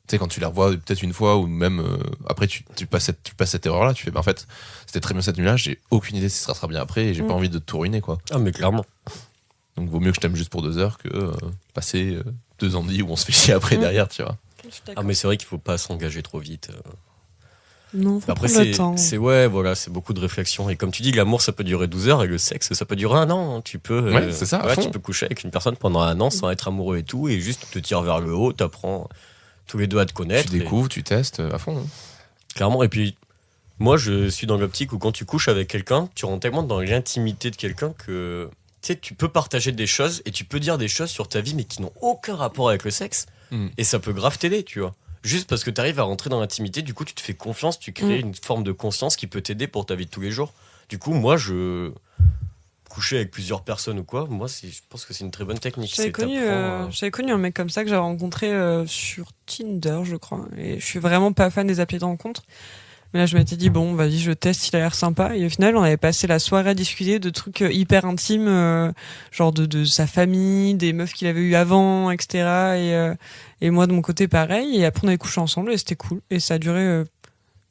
A: sais, quand tu les revois peut-être une fois, ou même après tu passes cette erreur-là, tu fais, en fait, c'était très bien cette nuit-là, j'ai aucune idée si ça sera bien après, et j'ai pas envie de tout ruiner, quoi.
C: Ah, mais clairement.
A: Donc vaut mieux que je t'aime juste pour 2 heures que passer 2 ans de vie où on se fait chier après derrière, tu vois.
C: Ah, mais c'est vrai qu'il faut pas s'engager trop vite.
B: Non, faut
C: Après,
B: prendre le temps.
C: c'est beaucoup de réflexion. Et comme tu dis, l'amour, ça peut durer 12 heures et le sexe, ça peut durer 1 an. Tu peux,
A: Ouais, c'est ça, à fond.
C: tu peux coucher avec une personne pendant 1 an sans être amoureux et tout, et juste te tirer vers le haut, tous les deux à te connaître.
A: Tu découvres, tu testes à fond. Hein.
C: Clairement. Et puis, moi, je suis dans l'optique où quand tu couches avec quelqu'un, tu rentres tellement dans l'intimité de quelqu'un que tu sais, tu peux partager des choses et tu peux dire des choses sur ta vie, mais qui n'ont aucun rapport avec le sexe. Et ça peut grave t'aider, tu vois. Juste parce que tu arrives à rentrer dans l'intimité, du coup, tu te fais confiance, tu crées une forme de conscience qui peut t'aider pour ta vie de tous les jours. Du coup, moi, coucher avec plusieurs personnes ou quoi, moi, je pense que c'est une très bonne technique.
B: J'avais connu un mec comme ça que j'avais rencontré sur Tinder, je crois. Et je suis vraiment pas fan des applis de rencontre. Mais là, je m'étais dit, bon, vas-y, je teste, il a l'air sympa. Et au final, on avait passé la soirée à discuter de trucs hyper intimes, genre de sa famille, des meufs qu'il avait eues avant, etc. Et moi, de mon côté, pareil. Et après, on avait couché ensemble et c'était cool. Et ça a duré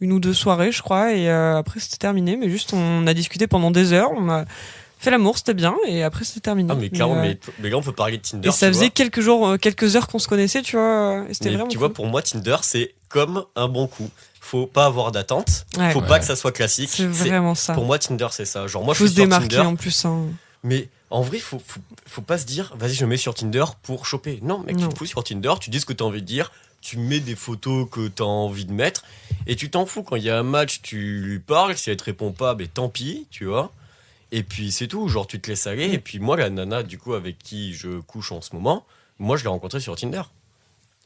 B: 1 ou 2 soirées, je crois. Et après, c'était terminé. Mais juste, on a discuté pendant des heures. On a fait l'amour, c'était bien. Et après, c'était terminé.
C: Ah, mais clairement, mais là, on peut parler de Tinder.
B: Et ça faisait quelques heures qu'on se connaissait, tu vois. Et c'était
C: mais
B: vraiment
C: tu
B: cool.
C: vois, pour moi, Tinder, c'est comme un bon coup. Faut pas avoir d'attente.
B: Ouais.
C: Faut pas que ça soit classique.
B: C'est vraiment ça.
C: Pour moi, Tinder, c'est ça. Genre, moi,
B: faut
C: je
B: se
C: suis sur
B: démarquer
C: Tinder.
B: en plus. Hein.
C: Mais en vrai, faut pas se dire, vas-y, je me mets sur Tinder pour choper. Non, mec, tu te fous sur Tinder, tu dis ce que t'as envie de dire, tu mets des photos que t'as envie de mettre, et tu t'en fous. Quand il y a un match, tu lui parles, si elle te répond pas, ben tant pis, tu vois. Et puis c'est tout, genre tu te laisses aller. Et puis moi, la nana, du coup, avec qui je couche en ce moment, moi, je l'ai rencontrée sur Tinder.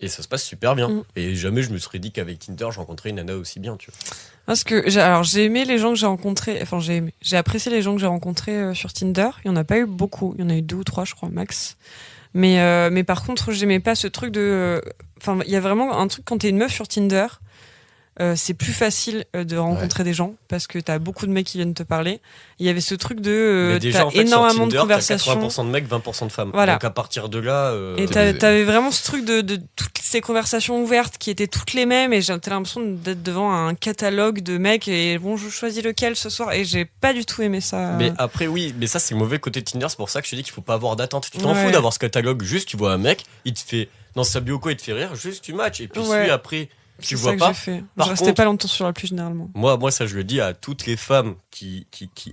C: Et ça se passe super bien. Et jamais je me serais dit qu'avec Tinder, je rencontrais une nana aussi bien, tu vois.
B: Parce que j'ai aimé les gens que j'ai rencontrés. Enfin, j'ai apprécié les gens que j'ai rencontrés sur Tinder. Il y en a pas eu beaucoup. Il y en a eu 2 ou 3, je crois, max. Mais par contre, j'aimais pas ce truc de. Enfin, il y a vraiment un truc quand t'es une meuf sur Tinder. C'est plus facile de rencontrer des gens parce que t'as beaucoup de mecs qui viennent te parler. Il y avait ce truc de
C: déjà,
B: t'as
C: en fait,
B: énormément
C: Tinder,
B: de conversations.
C: T'as 80% de mecs, 20% de femmes.
B: Voilà.
C: Donc à partir de là.
B: Et t'avais vraiment ce truc de toutes ces conversations ouvertes qui étaient toutes les mêmes et j'avais l'impression d'être devant un catalogue de mecs et bon, je choisis lequel ce soir et j'ai pas du tout aimé ça.
C: Mais après, oui, mais ça, c'est le mauvais côté de Tinder. C'est pour ça que je te dis qu'il faut pas avoir d'attente. Tu t'en fous d'avoir ce catalogue. Juste, tu vois un mec, il te fait dans sa bio quoi, il te fait rire. Juste, tu matches et puis celui après. Tu vois pas.
B: Je restais pas longtemps sur l'appli généralement.
C: Moi, ça, je le dis à toutes les femmes qui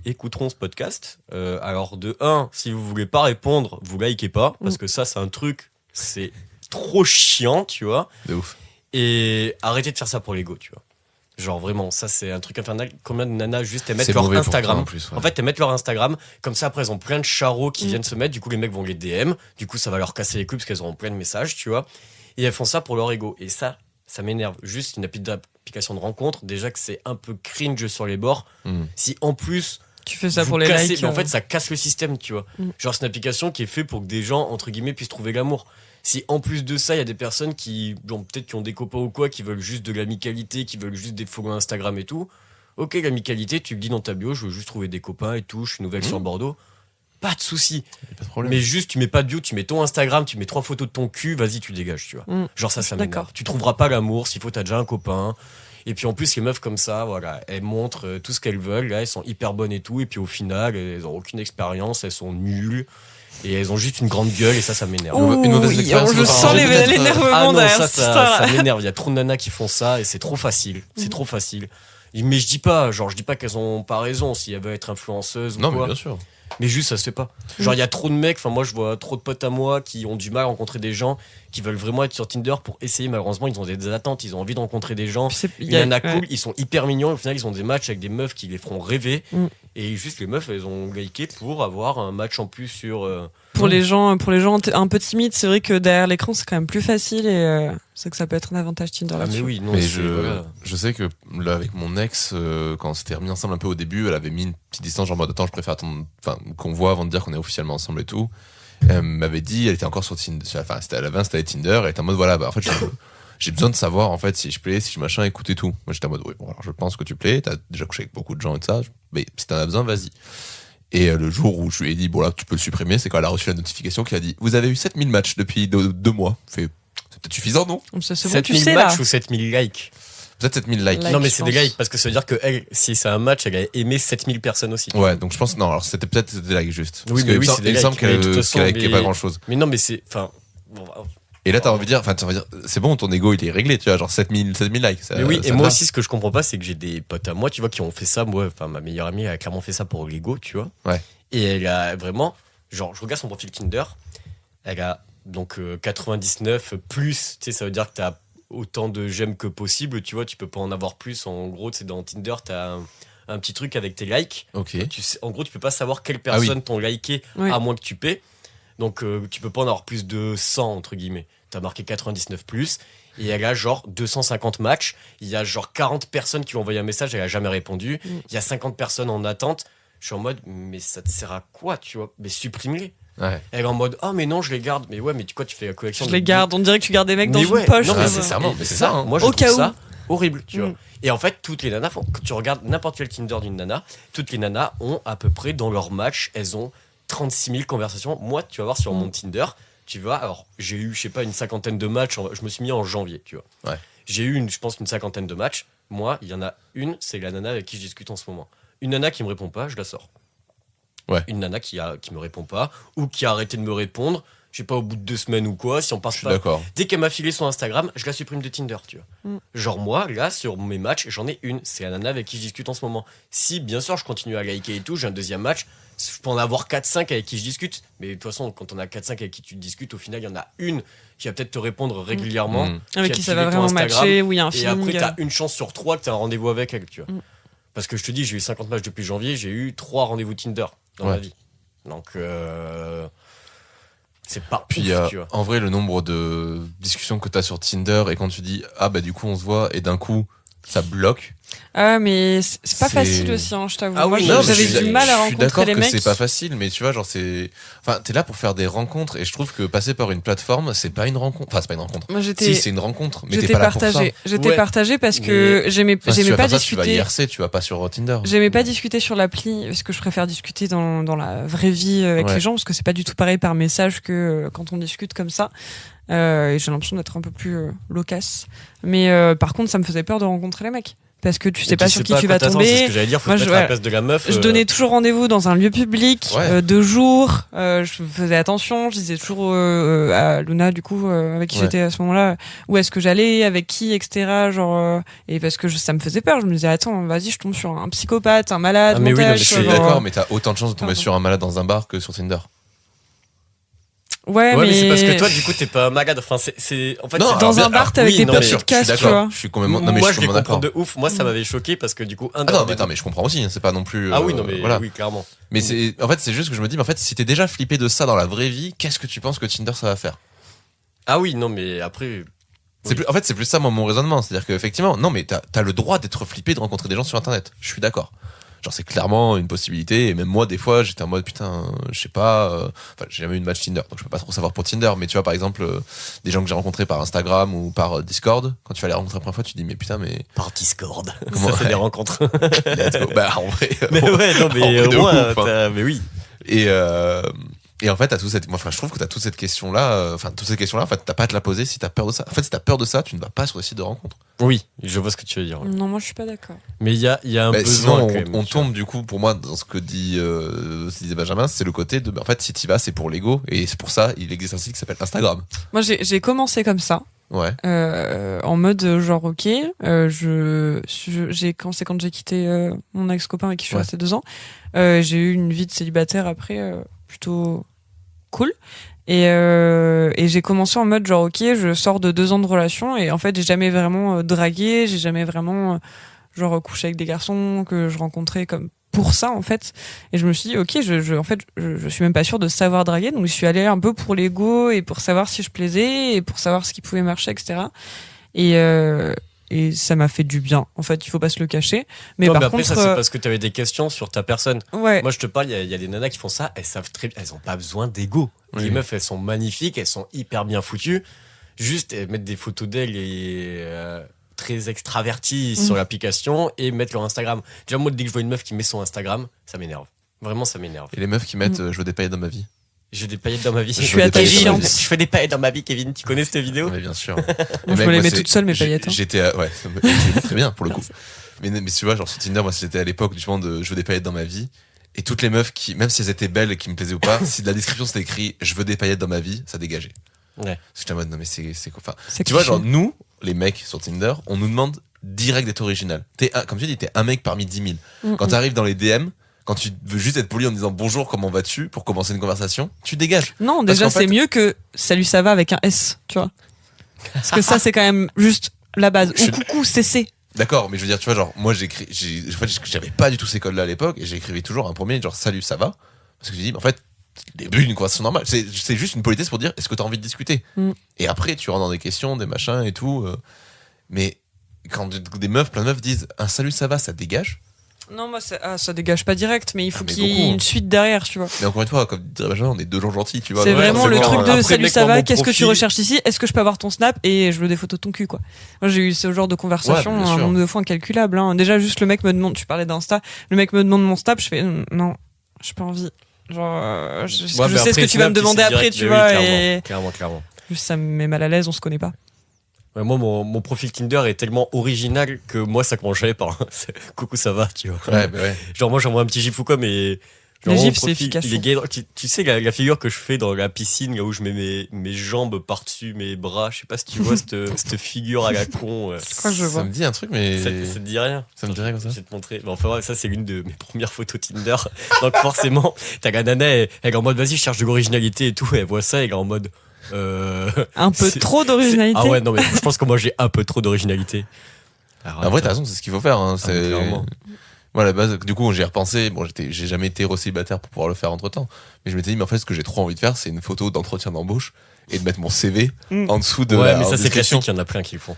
C: écouteront ce podcast. Alors, de 1, si vous voulez pas répondre, vous likez pas. Parce que ça, c'est un truc, c'est trop chiant, tu vois.
A: De ouf.
C: Et arrêtez de faire ça pour l'ego, tu vois. Genre, vraiment, ça, c'est un truc infernal. Combien de nanas, juste, elles mettent leur Instagram.
A: En plus, ouais.
C: En fait, elles mettent leur Instagram. Comme ça, après, elles ont plein de charros qui viennent se mettre. Du coup, les mecs vont les DM. Du coup, ça va leur casser les couilles parce qu'elles auront plein de messages, tu vois. Et elles font ça pour leur ego. Et ça m'énerve. Juste une application de rencontre, déjà que c'est un peu cringe sur les bords. Si en plus
B: tu fais ça pour les likes,
C: en fait ça casse le système, tu vois. Genre c'est une application qui est faite pour que des gens entre guillemets puissent trouver l'amour. Si en plus de ça il y a des personnes qui peut-être qui ont des copains ou quoi, qui veulent juste de l'amicalité, qui veulent juste des follow Instagram et tout. Ok, l'amicalité, tu le dis dans ta bio, je veux juste trouver des copains et tout, je suis nouvelle sur Bordeaux. Pas de souci.
A: Pas de problème.
C: Mais juste, tu mets pas de bio, tu mets ton Instagram, tu mets 3 photos de ton cul, vas-y, tu dégages, tu vois. Genre ça m'énerve.
B: D'accord.
C: Tu trouveras pas l'amour, s'il faut, t'as déjà un copain. Et puis en plus, les meufs comme ça, voilà, elles montrent tout ce qu'elles veulent, là, elles sont hyper bonnes et tout. Et puis au final, elles ont aucune expérience, elles sont nulles. Et elles ont juste une grande gueule et ça m'énerve.
A: Une mauvaise expérience.
B: Je sens l'énervement
C: Ah non,
B: derrière
C: ça m'énerve. Il y a trop de nanas qui font ça et c'est trop facile. C'est trop facile. Mais je dis pas qu'elles ont pas raison si elles veulent être influenceuses ou quoi.
A: Non, mais bien sûr.
C: Mais juste ça se fait pas. Genre il y a trop de mecs, enfin moi je vois trop de potes à moi qui ont du mal à rencontrer des gens qui veulent vraiment être sur Tinder pour essayer. Malheureusement ils ont des attentes, ils ont envie de rencontrer des gens. Il y en a cool, ils sont hyper mignons et au final ils ont des matchs avec des meufs qui les feront rêver. Et juste les meufs elles ont liké pour avoir un match en plus sur
B: pour les gens un peu timides, c'est vrai que derrière l'écran c'est quand même plus facile et c'est que ça peut être un avantage Tinder là-dessus.
C: Mais oui, non,
A: mais
C: voilà.
A: je sais que là avec mon ex quand on s'était remis ensemble un peu au début, elle avait mis une petite distance genre attends, je préfère attendre qu'on voit avant de dire qu'on est officiellement ensemble et tout. Elle m'avait dit, elle était encore sur Tinder, enfin c'était à la 20, c'était Tinder, elle était en mode voilà, en fait j'ai besoin de savoir en fait si je plais, si je machin, écoute et tout. Moi j'étais en mode oui, bon alors je pense que tu plais, t'as déjà couché avec beaucoup de gens et tout ça, mais si t'en as besoin, vas-y. Et le jour où je lui ai dit bon là tu peux le supprimer, c'est quand elle a reçu la notification qui a dit vous avez eu 7000 matchs depuis 2 mois. C'est peut-être suffisant, non?
B: C'est bon,
C: 7000 matchs ou 7000 likes?
A: Peut-être 7000 likes.
C: Non mais c'est des likes parce que ça veut dire que elle, si c'est un match, elle a aimé 7000 personnes aussi.
A: Ouais, donc je pense non, alors c'était peut-être des likes juste.
C: Oui, mais oui, c'est des likes.
A: Il me semble qu'elle a pas grand chose.
C: Mais non mais c'est enfin
A: et là, t'as envie de dire, c'est bon, ton ego, il est réglé, tu vois, genre 7000 likes. Ça,
C: mais oui,
A: ça
C: et moi
A: va.
C: aussi, ce que je comprends pas, c'est que j'ai des potes à moi, tu vois, qui ont fait ça. Moi, enfin, ma meilleure amie, elle a clairement fait ça pour l'ego, tu vois.
A: Ouais.
C: Et elle a vraiment, genre, je regarde son profil Tinder, elle a donc 99 plus, tu sais, ça veut dire que t'as autant de j'aime que possible, tu vois, tu peux pas en avoir plus. En gros, c'est dans Tinder, t'as un petit truc avec tes likes.
A: Ok.
C: En gros, tu peux pas savoir quelle personne t'ont liké
B: Oui.
C: à moins que tu paies. Donc, tu peux pas en avoir plus de 100, entre guillemets. T'as marqué 99 plus. Et elle a genre 250 matchs. Il y a genre 40 personnes qui lui ont envoyé un message, elle a jamais répondu. Il y a 50 personnes en attente. Je suis en mode, mais ça te sert à quoi, tu vois? Mais supprime-les.
A: Ouais.
C: Elle est en mode, oh, mais non, je les garde. Mais ouais, mais tu fais la collection.
B: Je les garde. On dirait que tu gardes des mecs dans
C: Mais
B: une poche.
C: non, mais
A: Ouais,
C: c'est
A: sincèrement, mais
C: et
A: c'est ça, hein.
C: Moi, je
B: Au
C: trouve
B: cas où.
C: ça horrible, tu vois.
B: Mm.
C: Et en fait, toutes les nanas font. Quand tu regardes n'importe quel Tinder d'une nana, toutes les nanas ont à peu près dans leur match, elles ont 36 000 conversations. Moi, tu vas voir sur mon Tinder, tu vois, alors j'ai eu, je sais pas, une cinquantaine de matchs. Je me suis mis en janvier, tu vois.
A: Ouais.
C: J'ai eu, je pense, une cinquantaine de matchs. Moi, il y en a une, c'est la nana avec qui je discute en ce moment. Une nana qui me répond pas, je la sors.
A: Ouais.
C: Une nana qui me répond pas ou qui a arrêté de me répondre. Je sais pas, au bout de 2 semaines ou quoi, si on
A: Je
C: passe
A: suis
C: pas.
A: d'accord.
C: Dès qu'elle m'a filé son Instagram, je la supprime de Tinder, tu vois.
B: Mm.
C: Genre moi, là, sur mes matchs, j'en ai une. C'est la nana avec qui je discute en ce moment. Si, bien sûr, je continue à liker et tout, j'ai un deuxième match, je peux en avoir 4-5 avec qui je discute. Mais de toute façon, quand on a 4-5 avec qui tu discutes, au final, il y en a une qui va peut-être te répondre régulièrement.
A: Mm.
B: Avec
C: a
B: qui ça
C: filé
B: va
C: ton
B: vraiment
C: Instagram,
B: matcher, où il y a un
C: Et
B: feeling.
C: après, t'as une chance sur 3 que t'as un rendez-vous avec elle, tu vois.
B: Mm.
C: Parce que je te dis, j'ai eu 50 matchs depuis janvier, j'ai eu 3 rendez-vous Tinder dans ma vie. Donc, c'est pas
A: Puis
C: ouf, tu vois.
A: en vrai, le nombre de discussions que tu as sur Tinder et quand tu dis ah bah du coup on se voit et d'un coup ça bloque.
B: Ah, mais c'est pas
A: C'est-
B: facile aussi, hein, je t'avoue.
C: Ah
B: Moi,
C: oui,
B: je-
C: non, mais
B: j'avais
C: je suis-
B: du mal à
A: Je suis
B: rencontrer
A: d'accord
B: les
A: que
B: mecs.
A: c'est pas facile, mais tu vois, genre c'est. Enfin, t'es là pour faire des rencontres et je trouve que passer par une plateforme, c'est pas une rencontre. Enfin, c'est pas une rencontre.
B: Moi,
A: Si, c'est une rencontre, mais t'es
B: j'étais
A: pas là pour ça.
B: partagée. J'étais
C: Ouais.
B: partagée parce que j'aimais
A: Enfin, si tu
B: j'aimais
A: vas
B: pas
A: faire ça, tu vas
B: discuter.
A: IRC, tu vas pas sur Tinder.
B: J'aimais pas discuter sur l'appli parce que je préfère discuter dans la vraie vie avec
A: Ouais.
B: les gens parce que c'est pas du tout pareil par message que quand on discute comme ça. Et j'ai l'impression d'être un peu plus loquace. Mais par contre, ça me faisait peur de rencontrer les mecs parce que tu sais pas sur qui tu vas
C: C'est ce
B: tomber.
C: que j'allais dire, faut
B: Moi,
C: se
B: je-
C: mettre à la
B: ouais.
C: place de la meuf.
B: Je donnais toujours rendez-vous dans un lieu public,
A: Ouais.
B: de jour. Je faisais attention. Je disais toujours à Luna, du coup, avec qui
A: Ouais.
B: j'étais à ce moment-là, où est-ce que j'allais, avec qui, etc. Genre, et parce que ça me faisait peur. Je me disais, attends, vas-y, je tombe sur un psychopathe, un malade.
C: Ah, mais oui,
B: mental,
C: non,
A: Mais
C: mais
A: je
B: tu
A: suis
B: vois, genre,
A: d'accord, mais t'as autant de chances de tomber
B: Pardon.
A: sur un malade dans un bar que sur Tinder.
B: Ouais,
C: Ouais, mais c'est parce que toi, du coup, t'es pas malade. Enfin, en fait,
A: Non,
C: c'est-
B: dans
A: alors,
B: un bar, t'es avec
C: oui,
B: des
C: non,
A: Bien
C: mais-
A: sûr,
B: petites
A: je suis
B: casses, tu vois.
A: d'accord. Je suis complètement. Non, mais
C: moi,
A: je
C: je
A: suis
C: les
A: complètement
C: comprends
A: d'accord.
C: de ouf. Moi, ça m'avait choqué parce que du coup,
A: Ah non, mais attends, mais je comprends aussi. Hein, c'est pas non plus.
C: Ah oui, non, mais
A: voilà.
C: oui, clairement.
A: Mais c'est, en fait, c'est juste que je me dis, mais en fait, si t'es déjà flippé de ça dans la vraie vie, qu'est-ce que tu penses que Tinder ça va faire?
C: Ah oui, non, mais après.
A: C'est plus, en fait, c'est plus ça mon raisonnement. C'est-à-dire qu'effectivement, non, mais t'as le droit d'être flippé de rencontrer des gens sur Internet. Je suis d'accord. Genre, c'est clairement une possibilité. Et même moi, des fois, j'étais en mode, putain, je sais pas. Enfin, j'ai jamais eu de match Tinder, donc je peux pas trop savoir pour Tinder. Mais tu vois, par exemple, des gens que j'ai rencontrés par Instagram ou par Discord, quand tu vas les rencontrer la première fois, tu te dis, mais putain, mais
C: Par Discord.
A: Comment-
C: Ça, c'est des rencontres.
A: let's go. Bah, en vrai.
C: Mais ouais, non,
A: En
C: mais
A: vrai
C: au
A: de
C: moins,
A: ouf, hein.
C: mais oui.
A: Et en fait, t'as toute cette, moi, enfin, je trouve que t'as toute cette question-là, enfin, toutes ces questions-là, en fait, t'as pas à te la poser si t'as peur de ça. En fait, si t'as peur de ça, tu ne vas pas sur les sites de rencontres.
C: Oui, je vois ce que tu veux dire.
B: Non, moi, je suis pas d'accord.
C: Mais il y a un
A: Bah,
C: besoin
A: sinon,
C: quand même.
A: on
C: tu vois.
A: tombe du coup, pour moi, dans ce que disait Benjamin, c'est le côté de, bah, en fait, si t'y vas, c'est pour l'ego, et c'est pour ça, il existe un site qui s'appelle Instagram.
B: Moi, j'ai commencé comme ça.
A: Ouais.
B: En mode genre ok, quand j'ai quitté mon ex-copain avec qui je suis
A: Ouais.
B: restée 2 ans, j'ai eu une vie de célibataire après plutôt cool et j'ai commencé en mode genre ok, je sors de 2 ans de relation et en fait j'ai jamais vraiment dragué, j'ai jamais vraiment genre couché avec des garçons que je rencontrais comme pour ça en fait, et je me suis dit ok, en fait je suis même pas sûre de savoir draguer, donc je suis allée un peu pour l'ego et pour savoir si je plaisais et pour savoir ce qui pouvait marcher, etc. Et ça m'a fait du bien en fait, il faut pas se le cacher, mais
C: Non,
B: par
C: mais après,
B: contre
C: ça, c'est parce que t'avais des questions sur ta personne.
B: ouais,
C: Moi, je te parle, il y a des nanas qui font ça, elles savent très bien, elles ont pas besoin d'ego.
A: Oui.
C: Les meufs, elles sont magnifiques, elles sont hyper bien foutues. Juste, elles mettent des photos d'elles et très extraverties sur l'application et mettre leur Instagram. Déjà, moi, dès que je vois une meuf qui met son Instagram, ça m'énerve. Vraiment, ça m'énerve.
A: Et les meufs qui mettent, je veux des paillettes dans ma vie.
C: J'ai des paillettes dans ma vie.
A: Je
B: suis
A: veux des paillettes dans ma
B: attachante.
A: vie.
C: Je fais des paillettes dans ma vie, Kevin. Tu connais cette vidéo?
A: Ouais, bien sûr.
B: moi, je
A: mec,
B: me les mets
A: c'est-
B: toute seule mes paillettes, hein.
A: J'étais, ouais, c'est très bien pour le coup. Mais tu vois, genre sur Tinder, moi, c'était à l'époque justement de je veux des paillettes dans ma vie. Et toutes les meufs qui, même si elles étaient belles et qui me plaisaient ou pas, si de la description c'était écrit je veux des paillettes dans ma vie, ça dégageait.
C: Ouais.
A: Parce que j'étais en mode non mais c'est quoi. Enfin,
B: C'est
A: tu vois,
B: cliché.
A: genre nous, les mecs sur Tinder, on nous demande direct d'être original. Comme tu dis, t'es un mec parmi 10 000. Quand t'arrives dans les DM, quand tu veux juste être poli en disant bonjour, comment vas-tu pour commencer une conversation, tu dégages.
B: Non,
A: Parce
B: déjà
A: qu'en fait-
B: c'est mieux que salut ça va avec un S, tu vois. Parce que ça, c'est quand même juste la base. Ou coucou, CC.
A: D'accord, mais je veux dire, tu vois, genre, moi, j'avais pas du tout ces codes-là à l'époque, et j'écrivais toujours un premier, genre, salut, ça va? Parce que je dis, en fait, début d'une conversation normale, c'est juste une politesse pour dire, est-ce que t'as envie de discuter? Et après, tu rentres dans des questions, des machins et tout. Mais quand plein de meufs disent, un salut, ça va, ça dégage.
B: Non, moi, ça dégage pas direct, mais il faut
A: mais
B: qu'il y ait une suite derrière, tu vois.
A: Mais encore une fois, comme dirait Benjamin, on est deux gens gentils, tu vois.
B: C'est vraiment le truc de
C: Après,
B: salut,
C: mec,
B: ça
C: dans
B: va,
C: mon
B: qu'est-ce que tu
C: profil-
B: recherches ici? Est-ce que je peux avoir ton snap? Et je veux des photos de ton cul, quoi. Moi, j'ai eu ce genre de conversation
A: Ouais, bien
B: un
A: sûr.
B: nombre de fois incalculable. Hein. Déjà, juste le mec me demande, tu parlais d'Insta, le mec me demande mon snap, je fais non, j'ai pas envie. Genre, je sais ce que tu vas me demander après, tu vois, et
C: Clairement.
B: juste ça me met mal à l'aise, on se connaît pas.
C: Ouais, moi, mon profil Tinder est tellement original que moi, ça commence jamais par coucou, ça va, tu vois.
A: Ouais, bah ouais.
C: Genre, moi, j'envoie un petit gif ou quoi, mais.
B: Les
C: mon
B: gifs, c'est
C: profil,
B: efficace,
C: il est gay. Tu sais, la figure que je fais dans la piscine, là où je mets mes jambes par-dessus mes bras, je sais pas si tu vois cette figure à la con.
B: Je crois que je
A: Ça
B: vois.
A: me dit un truc, mais.
C: Ça te dit rien?
A: Ça me dit rien comme ça.
C: Je vais te montrer. Mais enfin, ouais, ça, c'est l'une de mes premières photos Tinder. Donc, forcément, t'as la nana, elle est en mode, vas-y, je cherche de l'originalité et tout. Elle voit ça, elle est en mode.
B: Un peu trop d'originalité.
C: Ah ouais, non, mais je pense que moi, j'ai un peu trop d'originalité.
A: En vrai, t'as raison, c'est ce qu'il faut faire. Hein. C'est.
C: clairement.
A: Moi, à la base, du coup, j'y ai repensé. Bon, j'ai jamais été célibataire pour pouvoir le faire entre temps. Mais je m'étais dit, mais en fait, ce que j'ai trop envie de faire, c'est une photo d'entretien d'embauche et de mettre mon CV en dessous de
C: Ouais,
A: la
C: mais ça, c'est
A: description.
C: classique, il y en a plein qui le font.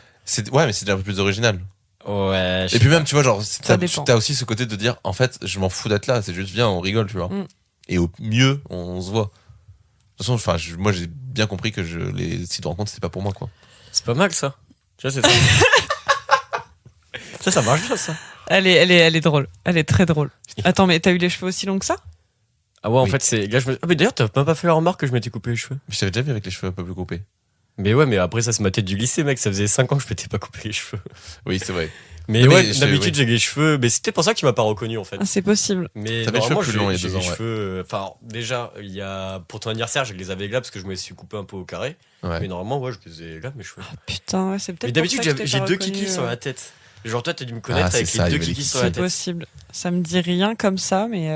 A: Ouais, mais c'est déjà un peu plus original.
C: Ouais,
A: Et puis même, tu vois, genre,
B: dépend.
A: t'as aussi ce côté de dire, en fait, je m'en fous d'être là, c'est juste, viens, on rigole, tu vois. Et au mieux, on se voit. De toute façon, enfin, moi, j'ai bien compris que les sites de rencontres, c'était pas pour moi, quoi.
C: c'est pas mal ça. Tu vois, c'est ça. ça marche bien, ça.
B: Elle est drôle. Elle est très drôle. Attends, mais t'as eu les cheveux aussi longs que ça?
C: Ah ouais, en
A: Oui.
C: fait, c'est. Là, ah, mais d'ailleurs, t'as même pas fait la remarque que je m'étais coupé les cheveux.
A: Je t'avais déjà vu avec les cheveux un peu plus coupés.
C: Mais ouais, mais après, ça, c'est ma tête du lycée, mec. Ça faisait 5 ans que je m'étais pas coupé les cheveux.
A: Oui, c'est vrai.
C: Mais
A: Mais
C: ouais,
A: j'ai-
C: d'habitude,
A: oui.
C: j'ai les cheveux. Mais c'était pour ça que tu m'as pas reconnu, en fait.
B: Ah, c'est possible.
C: Mais
A: T'avais les cheveux
C: normalement,
A: plus longs il y a
C: j'ai
A: 2 ans,
C: les
A: ouais.
C: cheveux. Enfin, déjà, il y a pour ton anniversaire, je les avais là parce que je me suis coupé un peu au carré.
A: Ouais.
C: Mais normalement, ouais, je les ai là mes cheveux.
B: Putain, ouais, c'est peut-être.
C: Mais d'habitude,
B: pour ça que je t'ai
C: j'ai
B: pas
C: 2
B: reconnu,
C: kikis sur la tête. Genre toi, t'as dû me connaître
A: Ah, c'est
C: avec
A: ça,
C: les
A: il y
C: 2
A: avait les
C: kikis sur la
B: C'est
C: tête.
B: possible. Ça me dit rien comme ça, mais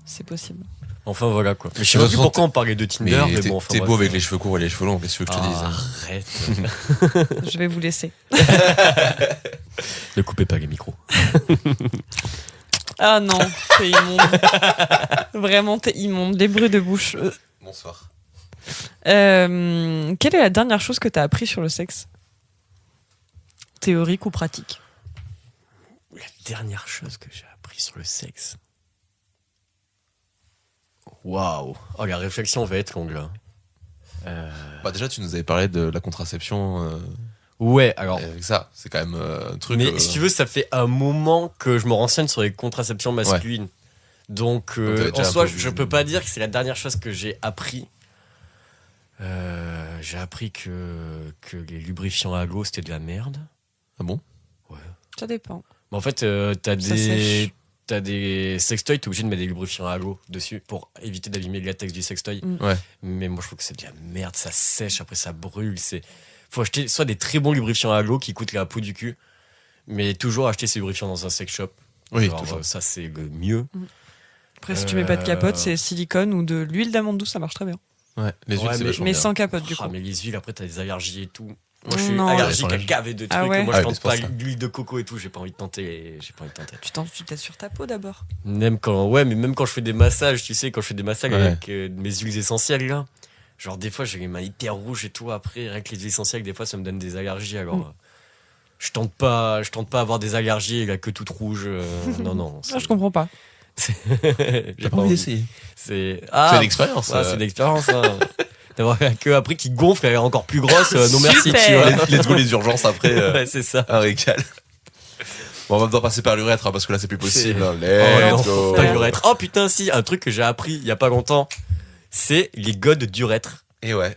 B: c'est possible.
C: Enfin voilà quoi. Mais je sais
A: De
C: pas
A: toute
C: plus
A: façon,
C: pourquoi on parlait de Tinder, mais
A: t'es
C: bon, enfin.
A: t'es beau
C: bref.
A: avec les cheveux courts et les cheveux longs, qu'est-ce que je te dise
C: Arrête.
B: Je vais vous laisser.
C: Ne coupez pas les micros.
B: Ah non, t'es immonde. Vraiment, t'es immonde. Les bruits de bouche.
A: Bonsoir.
B: Quelle est la dernière chose que t'as appris sur le sexe? Théorique ou pratique?
C: La dernière chose que j'ai appris sur le sexe. Waouh. Oh, la réflexion va être longue là.
A: Bah déjà, tu nous avais parlé de la contraception.
C: Ouais, alors.
A: Avec ça, c'est quand même un truc.
C: Mais si tu veux, ça fait un moment que je me renseigne sur les contraceptions masculines. Donc,
A: t'avais
C: en
A: déjà un
C: soi,
A: peu vu.
C: je peux pas dire que c'est la dernière chose que j'ai appris. J'ai appris que les lubrifiants à l'eau, c'était de la merde.
A: Ah bon?
B: Ça dépend.
C: Mais en fait,
B: Ça sèche.
C: t'as des sextoys, t'es obligé de mettre des lubrifiants à l'eau dessus pour éviter d'abîmer le latex du sextoy.
A: Ouais.
C: Mais moi, je trouve que c'est de la merde, ça sèche, après ça brûle. Faut acheter soit des très bons lubrifiants à l'eau qui coûtent la peau du cul, mais toujours acheter ces lubrifiants dans un sex shop.
A: Oui,
C: Genre,
A: toujours.
C: ça, c'est le mieux.
B: Après, si tu mets pas de capote, c'est silicone ou de l'huile d'amande douce, ça marche très bien.
A: Ouais, les huiles,
C: Ouais,
A: c'est vachement
B: Mais
A: bien.
B: sans capote, du
C: Ah,
B: coup.
C: mais les huiles, après, t'as des allergies et tout. Moi, je suis
B: Non.
C: allergique
A: Ouais,
C: à gaver de trucs.
B: Ah ouais.
C: Moi,
A: Ah,
C: je
A: mais
C: tente
A: c'est pour
C: pas
A: ça.
C: l'huile de coco et tout. J'ai pas envie de tenter.
B: Tu testes sur ta peau d'abord.
C: Même quand je fais des massages, tu sais, quand je fais des massages
A: Ouais.
C: avec mes huiles essentielles, là. Genre, des fois, j'ai les mains hyper rouges et tout. Après, avec les huiles essentielles, des fois, ça me donne des allergies. Alors, je tente pas à avoir des allergies et la queue toute rouge. Non.
B: Ah, je comprends pas.
C: J'ai
A: J'ai pas envie d'essayer.
C: C'est
A: C'est l'expérience.
C: c'est l'expérience. Hein. D'avoir la queue après qui gonfle, elle est encore plus grosse. Non merci,
B: Super.
C: tu vois.
A: Let's go les urgences après.
C: Ouais, c'est ça.
A: Un récal. Bon, on va devoir passer par l'urètre hein, parce que là c'est plus possible.
C: C'est-
A: hein.
C: Oh non,
A: Let's go.
C: pas l'urètre. Oh putain, si, un truc que j'ai appris il y a pas longtemps, c'est les godes d'urètre.
A: Et ouais.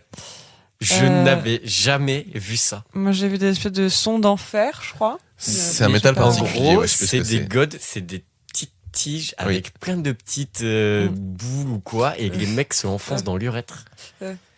C: Je
B: Euh.
C: n'avais jamais vu ça.
B: Moi, j'ai vu des espèces de sons d'enfer, je crois.
A: C'est un
B: mais
A: métal
B: j'ai pas-
C: En
A: particulier.
C: gros,
A: Ouais, je sais pas ce
C: c'est
A: que
C: des
A: c'est.
C: godes, c'est des petites tiges avec plein de petites boules ou quoi, et les mecs se l'enfoncent dans l'urètre.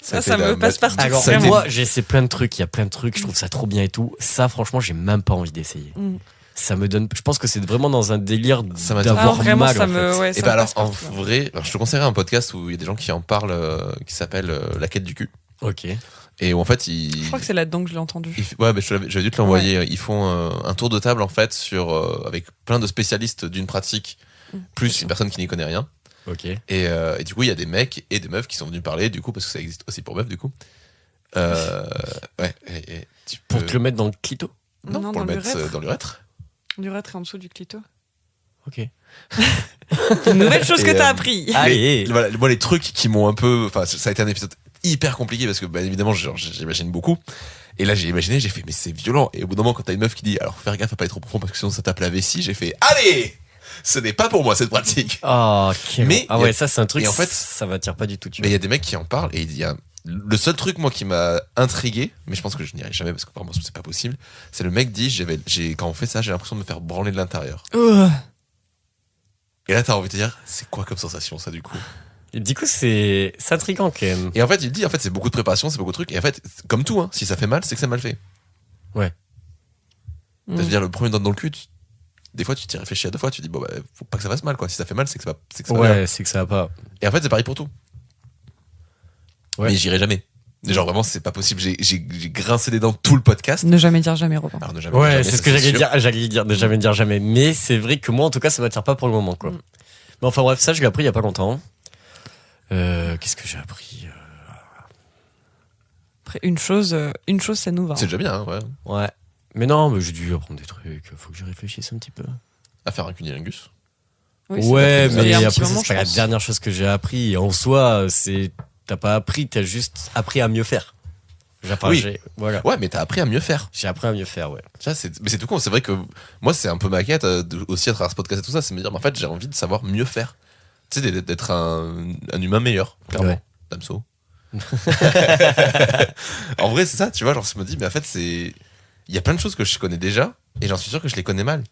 B: Ça
A: fait
B: me
A: la-
B: passe partout.
C: Alors
A: Ça a été-
B: vraiment.
C: moi, j'essaie plein de trucs, il y a plein de trucs, je trouve ça trop bien et tout. Ça, franchement, j'ai même pas envie d'essayer.
B: Mm.
C: Ça me donne, je pense que c'est vraiment dans un délire
A: Ça m'a
C: d'avoir
B: Ah, vraiment,
C: mal
B: ça
C: en
B: me.
C: fait.
B: Ouais,
A: Et
B: ça
A: bah
B: me
A: alors
B: passe
A: en
B: partout.
A: vrai, alors, je te conseillerais un podcast où il y a des gens qui en parlent, qui s'appelle La quête du cul.
C: Ok.
A: Et où en fait,
B: Je crois que c'est là-dedans que je l'ai entendu.
A: Ouais, mais j'avais dû te l'envoyer. Ils font un tour de table en fait avec plein de spécialistes d'une pratique, plus une personne qui n'y connaît rien.
C: Ok.
A: Et du coup, il y a des mecs et des meufs qui sont venus parler, du coup, parce que ça existe aussi pour meufs, du coup. Ouais. Et
C: Pour te le mettre dans le clito.
A: Non, pour
B: dans
A: le mettre
B: l'urètre.
A: dans l'urètre.
B: L'urètre est en dessous du clito.
C: Ok.
B: Une nouvelle chose que
A: Et,
B: t'as appris.
C: Allez.
A: Voilà, moi, les trucs qui m'ont un peu. Enfin, ça a été un épisode hyper compliqué parce que, bah, évidemment, j'imagine beaucoup. Et là, j'ai imaginé, j'ai fait, mais c'est violent. Et au bout d'un moment, quand t'as une meuf qui dit, alors, faut faire gaffe à pas être trop profond parce que sinon ça tape la vessie, j'ai fait, allez! Ce n'est pas pour moi cette pratique.
C: Oh,
A: Mais
C: ah ouais, ça c'est un truc.
A: et en fait,
C: ça m'attire pas du tout. Tu
A: Mais il
C: vois.
A: y a des mecs qui en parlent et il y a le seul truc moi qui m'a intrigué, mais je pense que je n'irai jamais parce que vraiment c'est pas possible. C'est le mec dit quand on fait ça, j'ai l'impression de me faire branler de l'intérieur. Et là t'as envie de te dire, c'est quoi comme sensation ça du coup?
C: Et du coup, c'est intriguant quand même.
A: Et en fait il dit, en fait c'est beaucoup de préparation, c'est beaucoup de trucs. Et en fait comme tout, hein, si ça fait mal, c'est que c'est mal fait. C'est-à-dire le premier doigt dans le cul. Des fois, tu t'y réfléchis à 2 fois, tu dis, bon, bah, faut pas que ça fasse mal, quoi. Si ça fait mal, c'est que ça va bien.
C: Ouais, c'est que ça va pas.
A: Et en fait, c'est pareil pour tout.
C: Ouais.
A: Mais j'irai jamais. Genre, vraiment, c'est pas possible. J'ai grincé des dents tout le podcast.
B: Ne jamais dire jamais, Robin.
A: Alors, ne jamais dire
C: Ouais,
A: jamais,
C: c'est
A: ça,
C: ce que j'allais
A: sûr.
C: dire. J'allais dire, ne jamais dire jamais. Mais c'est vrai que moi, en tout cas, ça m'attire pas pour le moment, quoi. Mais enfin, bref, ça, je l'ai appris il y a pas longtemps. Qu'est-ce que j'ai appris
B: Après, une chose, ça nous va.
A: C'est déjà bien, hein, ouais.
C: Ouais. Mais non, mais j'ai dû apprendre des trucs. Faut que je réfléchisse un petit peu.
A: À faire un cunilingus.
B: Oui, c'est
C: Ouais,
B: pas-
C: mais
B: il y a un
C: après,
B: petit moment,
C: c'est pas
B: je
C: la
B: pense.
C: dernière chose que j'ai appris. En soi, t'as pas appris, t'as juste appris à mieux faire. Enfin,
A: Oui.
C: Voilà.
A: Ouais, mais t'as appris à mieux faire.
C: J'ai appris à mieux faire, ouais.
A: Ça, mais c'est tout con. C'est vrai que moi, c'est un peu ma quête aussi à travers ce podcast et tout ça. C'est me dire, mais en fait, j'ai envie de savoir mieux faire. Tu sais, d'être un humain meilleur, clairement.
C: Ouais.
A: Damso. En vrai, c'est ça, tu vois. Genre, je me dis, mais en fait, il y a plein de choses que je connais déjà et j'en suis sûr que je les connais mal.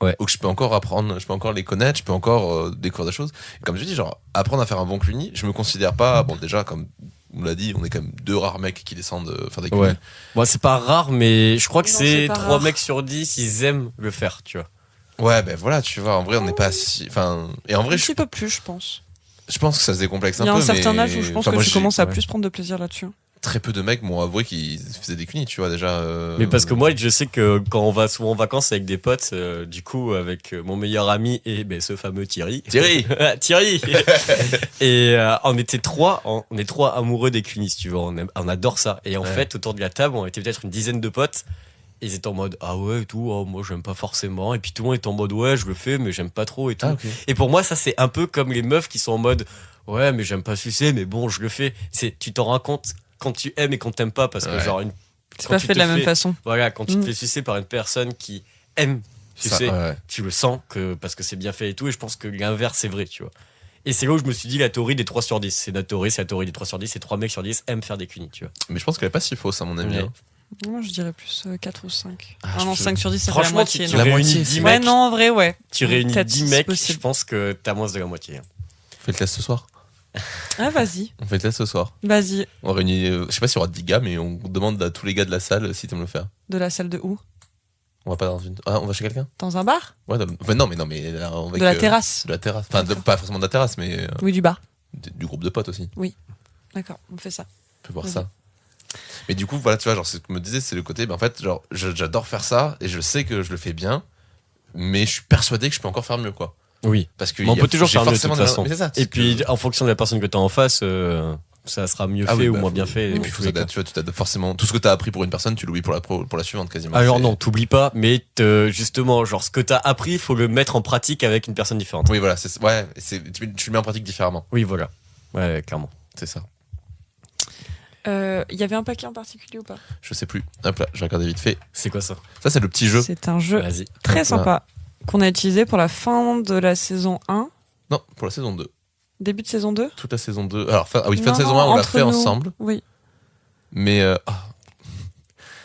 C: Ouais.
A: Ou que je peux encore apprendre, je peux encore les connaître, je peux encore découvrir des choses. Et comme je dis, genre, apprendre à faire un bon cluni, je me considère pas, bon, déjà, comme on l'a dit, on est quand même 2 rares mecs qui descendent faire des clunis.
C: Ouais. Moi, c'est pas rare, mais je crois que
B: Non,
C: c'est
B: c'est pas
C: 3
B: rare.
C: mecs sur 10, ils aiment le faire, tu vois.
A: Ouais, ben voilà, tu vois, en vrai, on n'est pas si. Enfin, et en
B: Un
A: vrai,
B: petit peu plus, je pense.
A: je pense que ça se décomplexe un
B: Il y a
A: peu.
B: un certain
A: mais-
B: âge où je pense
A: enfin,
B: que
A: moi,
B: tu commences à
C: ouais.
B: plus prendre de plaisir là-dessus.
A: Très peu de mecs m'ont avoué qu'ils faisaient des clunis, tu vois, déjà.
C: Mais parce que moi, je sais que quand on va souvent en vacances avec des potes, du coup, avec mon meilleur ami et ce fameux Thierry.
A: Thierry
C: Thierry Et on était on est 3 amoureux des clunis, tu vois. On adore ça. Et en
A: Ouais.
C: fait, autour de la table, on était peut-être une dizaine de potes. Et ils étaient en mode, ah ouais, et tout, oh, moi, j'aime pas forcément. Et puis tout le monde est en mode, ouais, je le fais, mais j'aime pas trop et tout.
A: Ah, ok.
C: Et pour moi, ça, c'est un peu comme les meufs qui sont en mode, ouais, mais j'aime pas sucer, mais bon, je le fais. Tu t'en rends compte quand tu aimes et quand t'aimes pas, parce que
A: Ouais.
C: genre,
B: C'est
C: quand
B: pas
C: tu
B: fait
C: te
B: de la même
C: fais-
B: façon.
C: voilà, quand tu te
B: Mm.
C: fais sucer par une personne qui aime
A: Ça,
C: sucer,
A: ouais.
C: tu le sens parce que c'est bien fait et tout. Et je pense que l'inverse, c'est vrai, tu vois. Et c'est là où je me suis dit, la théorie des 3 sur 10. C'est notre théorie, c'est la théorie des 3 sur 10. C'est 3 mecs sur 10 aiment faire des cunis, tu vois.
A: Mais je pense qu'elle est pas si fausse, à mon avis.
C: Ouais.
A: hein.
B: Moi, je dirais plus 4 ou 5.
A: Ah,
B: Ah non,
A: je-
B: 5 sur 10, ça fait la
C: Franchement,
B: moitié.
C: tu
B: non.
A: La
C: réunis
A: moitié,
C: 10
B: Ouais,
C: mecs.
B: non, en vrai, ouais.
C: Tu réunis
B: Peut-être,
C: 10
B: c'est
C: mecs,
B: possible.
C: je pense que t'as moins de la moitié.
A: On fait le test ce soir.
B: Ah, vas-y,
A: On fait le test ce soir.
B: vas-y.
A: On réunit, je sais pas s'il y aura 10 gars, mais on demande à tous les gars de la salle si t'aimes le faire.
B: De la salle de où?
A: On va pas dans une. Ah, on va chez quelqu'un?
B: Dans un bar?
A: Ouais, enfin, non, mais là, avec,
B: De la terrasse?
A: De la terrasse. Enfin, pas forcément de la terrasse, mais
B: Oui, du bar.
A: du groupe de potes aussi.
B: D'accord, on fait ça.
A: On peut voir
B: Vas-y.
A: ça. Mais du coup, voilà, tu vois, genre, ce que je me disais, c'est le côté, en fait, genre, j'adore faire ça et je sais que je le fais bien, mais je suis persuadé que je peux encore faire mieux, quoi.
C: Oui.
A: Parce que
C: Mais on peut toujours
A: j'ai
C: faire mieux, de
A: forcément
C: toute
A: des-
C: façon.
A: Mais c'est ça,
C: Et
A: c'est
C: puis,
A: que-
C: en fonction de la personne que t'as en face, ça sera mieux
A: Ah
C: fait
A: oui,
C: ou
A: bah,
C: moins
A: faut-
C: bien fait.
A: Et
C: dans
A: puis,
C: tous les cas.
A: tu t'adaptes forcément. Tout ce que t'as appris pour une personne, tu l'oublies pour la suivante, quasiment.
C: Alors
A: C'est-
C: non, t'oublies pas, mais justement, genre ce que t'as appris, il faut le mettre en pratique avec une personne différente.
A: Oui, voilà, ouais, tu le mets en pratique différemment.
C: Oui, voilà. Ouais, clairement.
A: C'est ça.
B: Il y avait un paquet en particulier ou pas?
A: Je sais plus. Hop là, je vais regarder vite fait.
C: C'est quoi ça?
A: Ça, c'est le petit jeu.
B: C'est un jeu
C: Vas-y.
B: très
A: Hop là.
B: sympa qu'on a utilisé pour la fin de la saison 1.
A: Non, pour la saison 2.
B: Début de saison 2?
A: Toute la saison 2. Alors, fin de
B: Non,
A: saison
B: non,
A: 1, on l'a
B: entre
A: fait
B: nous.
A: ensemble.
B: Oui.
A: Mais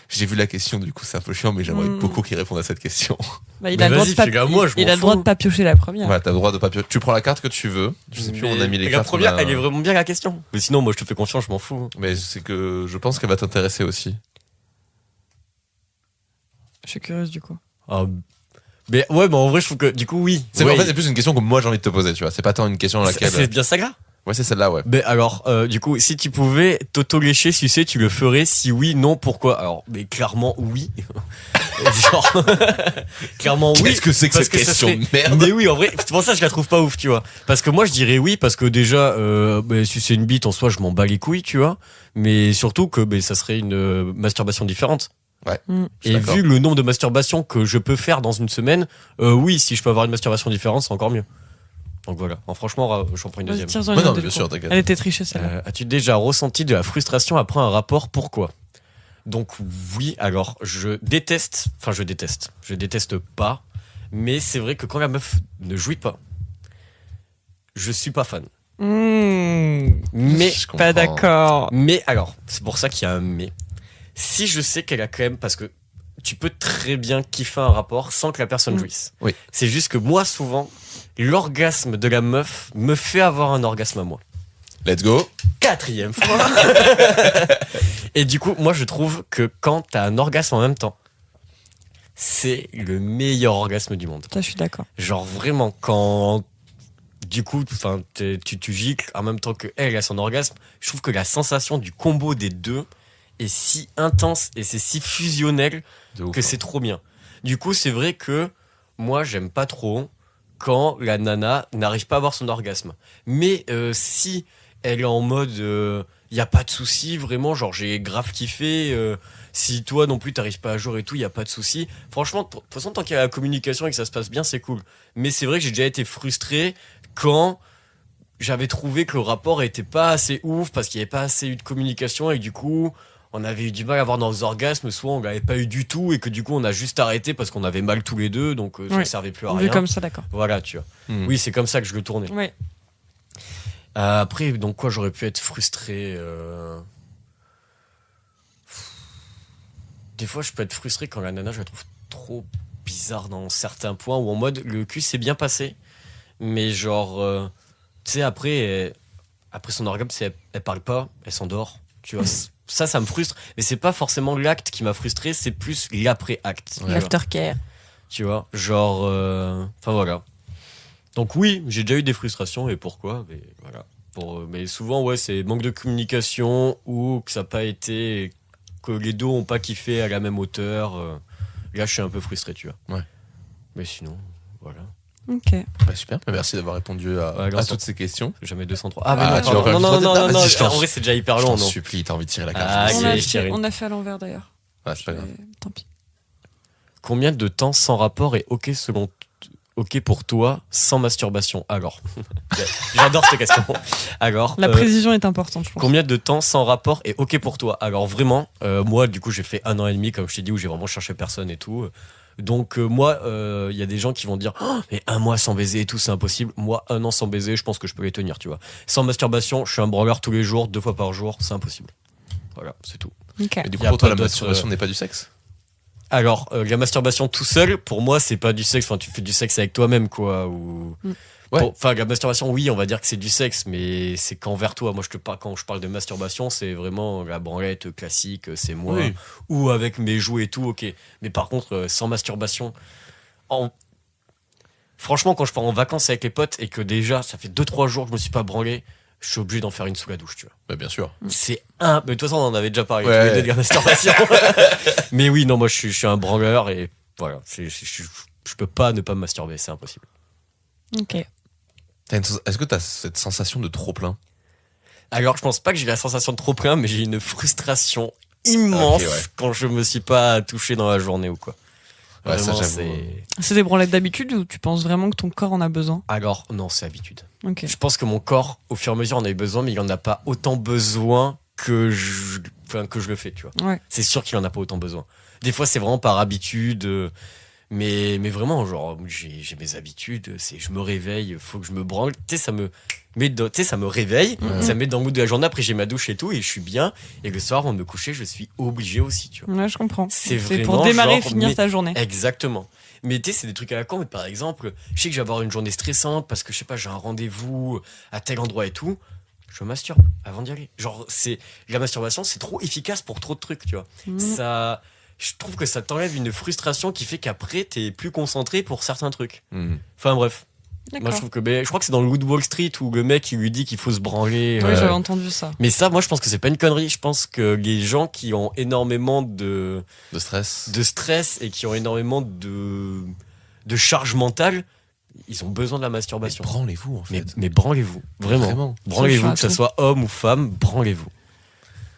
A: j'ai vu la question, du coup, c'est un peu chiant, mais j'aimerais
B: Mm.
A: beaucoup qu'il réponde à cette question.
B: Bah, il
C: Mais
B: a le droit
C: vas-y,
B: de pas,
C: fais-le à moi, je
B: il
C: m'en
B: a le droit
C: fous.
B: de pas piocher la première.
A: Voilà, t'as le droit de pas Tu prends la carte que tu veux. Je sais plus où on a mis les
C: la
A: cartes.
C: première,
A: on a-
C: elle est vraiment bien la question. Mais sinon, moi, je te fais confiance, je m'en fous.
A: Mais c'est que je pense qu'elle va t'intéresser aussi.
B: Je suis curieuse du coup.
C: Ah, mais ouais, mais en vrai, je trouve que du coup, oui.
A: En
C: Ouais,
A: fait, c'est plus une question que moi j'ai envie de te poser, tu vois. C'est pas tant une question à laquelle.
C: c'est bien ça, gars.
A: Ouais, c'est celle-là, ouais.
C: Mais alors, du coup, si tu pouvais t'auto-lécher, sucer, tu le ferais? Si oui, non, pourquoi? Alors, mais clairement, oui. Genre, clairement, oui.
A: Qu'est-ce que c'est que
C: parce
A: cette
C: ça
A: question
C: serait-
A: de merde?
C: Mais oui, en vrai, c'est pour ça que je la trouve pas ouf, tu vois. Parce que moi, je dirais oui, parce que déjà, si c'est une bite en soi, je m'en bats les couilles, tu vois. Mais surtout que ça serait une masturbation différente.
A: Je suis
C: Et
A: d'accord.
C: vu le nombre de masturbations que je peux faire dans une semaine, oui, si je peux avoir une masturbation différente, c'est encore mieux. Donc voilà. Alors, franchement, j'en prends une
B: Vas-y,
C: deuxième.
B: tire-en
A: Ouais,
B: une
A: non,
B: autre,
A: bien
B: du
A: sûr,
B: coup.
A: t'inquiète.
B: Elle était trichée, celle-là.
C: As-tu déjà ressenti de la frustration après un rapport? Pourquoi? Donc oui, alors je déteste pas, mais c'est vrai que quand la meuf ne jouit pas, je suis pas fan. Mais
A: Je comprends.
B: Pas d'accord.
C: Mais alors, c'est pour ça qu'il y a un mais. Si je sais qu'elle a quand même, parce que tu peux très bien kiffer un rapport sans que la personne jouisse.
A: Oui.
C: C'est juste que moi, souvent, l'orgasme de la meuf me fait avoir un orgasme à moi.
A: Let's go.
C: 4e fois. Et du coup, moi, je trouve que quand t'as un orgasme en même temps, c'est le meilleur orgasme du monde.
B: Ça, je suis d'accord.
C: Genre vraiment, quand du coup, tu gicles en même temps que elle a son orgasme, je trouve que la sensation du combo des deux est si intense et c'est si fusionnel
A: De ouf,
C: que
A: hein.
C: c'est trop bien. Du coup, c'est vrai que moi, j'aime pas trop quand la nana n'arrive pas à avoir son orgasme. Mais si elle est en mode y a pas de souci, vraiment, genre j'ai grave kiffé, si toi non plus t'arrives pas à jour et tout, y a pas de souci. Franchement, de toute façon, tant qu'il y a la communication et que ça se passe bien, c'est cool. Mais c'est vrai que j'ai déjà été frustré quand j'avais trouvé que le rapport était pas assez ouf parce qu'il y avait pas assez eu de communication et que du coup on avait eu du mal à avoir nos orgasmes, soit on l'avait pas eu du tout et que du coup on a juste arrêté parce qu'on avait mal tous les deux, donc ça ne
B: Ouais.
C: servait plus à
B: Vu
C: rien.
B: comme ça, d'accord.
C: Voilà, tu vois.
A: Hmm.
C: Oui, c'est comme ça que je le tournais.
B: Ouais.
C: Après, donc quoi, j'aurais pu être frustré. Des fois, je peux être frustré quand la nana, je la trouve trop bizarre dans certains points, ou en mode le cul s'est bien passé, mais genre, tu sais, après son orgasme, elle parle pas, elle s'endort, tu vois. Ça me frustre, mais c'est pas forcément l'acte qui m'a frustré, c'est plus l'après-acte. tu vois.
B: L'aftercare.
C: Tu vois, genre, enfin voilà. Donc oui, j'ai déjà eu des frustrations et pourquoi, mais voilà. Mais souvent, ouais, c'est manque de communication ou que ça n'a pas été, que les deux ont pas kiffé à la même hauteur. Là, je suis un peu frustré, tu vois.
A: Ouais.
C: Mais sinon, voilà.
B: Ok.
A: Bah, super. Merci d'avoir répondu à
C: Ouais, grâce
A: toutes ces questions.
C: Jamais 203.
A: Ah,
C: mais non,
A: tu
C: pardon.
A: vas faire une
C: non,
A: troisième
C: non,
A: Vas-y, je t'en
C: en vrai, c'est déjà hyper
A: Je
C: long,
A: t'en
C: non.
A: supplie, t'as envie de tirer la carte.
C: Ah,
A: je
B: On
A: sais.
B: a,
C: ok,
B: fait,
C: Thierry.
B: on a fait à l'envers d'ailleurs.
A: Ouais, c'est pas grave.
B: Tant pis.
C: Combien de temps sans rapport est ok pour toi sans masturbation? Alors, j'adore cette question. Alors,
B: La précision est importante, je pense.
C: combien de temps sans rapport est ok pour toi? Alors vraiment, moi du coup j'ai fait 1 an et demi comme je t'ai dit où j'ai vraiment cherché personne et tout. Donc moi, il y a des gens qui vont dire oh, mais 1 mois sans baiser et tout c'est impossible. Moi 1 an sans baiser, je pense que je peux les tenir, tu vois. Sans masturbation, je suis un branleur tous les jours, 2 fois par jour, c'est impossible. Voilà, c'est tout.
B: Ok.
A: Et du coup,
C: Y a
A: pour toi,
C: pas
A: la
C: d'autre,
A: masturbation n'est pas du sexe?
C: Alors la masturbation tout seul, pour moi c'est pas du sexe. Enfin tu fais du sexe avec toi-même quoi. Ou
A: Ouais.
C: Enfin la masturbation, oui, on va dire que c'est du sexe, mais c'est qu'envers toi. Moi quand je parle de masturbation, c'est vraiment la branlette classique, c'est moi.
A: Oui.
C: Ou avec mes joues et tout, ok. Mais par contre, sans masturbation, franchement, quand je pars en vacances avec les potes et que déjà ça fait 2-3 jours que je me suis pas branlé, je suis obligé d'en faire une sous la douche, tu vois.
A: Bah, bien sûr.
C: C'est un. Mais de toute façon, on en avait déjà parlé.
A: Ouais.
C: tous les deux de la masturbation. Mais oui, non, moi je suis un branleur et voilà. Je peux pas ne pas me masturber, c'est impossible.
B: Ok.
A: Est-ce que t'as cette sensation de trop plein?
C: Alors, je pense pas que j'ai la sensation de trop plein, mais j'ai une frustration immense
A: Ok, ouais.
C: quand je me suis pas touché dans la journée ou quoi.
A: Ouais, ça,
C: Vraiment,
A: j'avoue.
C: c'est.
B: C'est des branlettes d'habitude ou tu penses vraiment que ton corps en a besoin?
C: Alors, non, c'est habitude.
B: Ok.
C: Je pense que mon corps, au fur et à mesure, en a eu besoin, mais il en a pas autant besoin que je le fais, tu vois.
B: Ouais.
C: C'est sûr qu'il en a pas autant besoin. Des fois, c'est vraiment par habitude. Mais vraiment, genre, j'ai mes habitudes. C'est je me réveille, faut que je me branle. Tu sais, ça me réveille.
A: Ouais.
C: Ça me met dans le mood de la journée. Après, j'ai ma douche et tout, et je suis bien. Et le soir, avant de me coucher, je suis obligé aussi, tu vois.
B: Ouais, je comprends.
C: C'est
B: pour
C: vraiment
B: démarrer,
C: genre,
B: finir
C: mais-
B: ta journée.
C: Exactement. Mais tu sais, c'est des trucs à la con. Mais par exemple, je sais que je vais avoir une journée stressante parce que je sais pas, j'ai un rendez-vous à tel endroit et tout. Je masturbe avant d'y aller. Genre, la masturbation, c'est trop efficace pour trop de trucs, tu vois.
B: Mhm.
C: Je trouve que ça t'enlève une frustration qui fait qu'après, t'es plus concentré pour certains trucs.
A: Hmm.
C: Enfin bref. Moi, je trouve que, je crois que c'est dans le Loup de Wall Street où le mec il lui dit qu'il faut se branler.
B: Oui, j'avais entendu ça.
C: Mais ça, moi, je pense que c'est pas une connerie. Je pense que les gens qui ont énormément de stress et qui ont énormément de charge mentale, ils ont besoin de la masturbation.
A: Mais branlez-vous en fait.
C: Mais branlez-vous, vraiment. Branlez-vous, que ce soit homme ou femme, branlez-vous.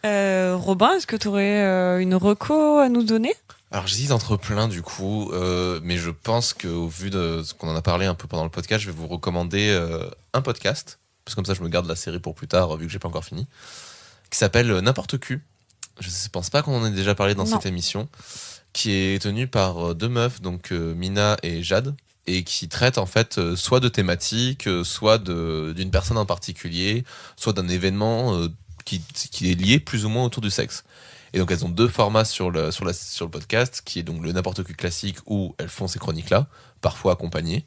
B: Robin, est-ce que tu aurais une reco à nous donner ?
A: Alors j'hésite entre plein du coup, mais je pense qu'au vu de ce qu'on en a parlé un peu pendant le podcast, je vais vous recommander un podcast, parce que comme ça je me garde la série pour plus tard, vu que j'ai pas encore fini, qui s'appelle N'importe Q. Je pense pas qu'on en ait déjà parlé dans cette émission, qui est tenue par deux meufs, donc Mina et Jade, et qui traite en fait soit de thématiques, soit d'une personne en particulier, soit d'un événement qui est lié plus ou moins autour du sexe. Et donc elles ont deux formats sur le podcast, qui est donc le N'importe Q classique où elles font ces chroniques-là, parfois accompagnées.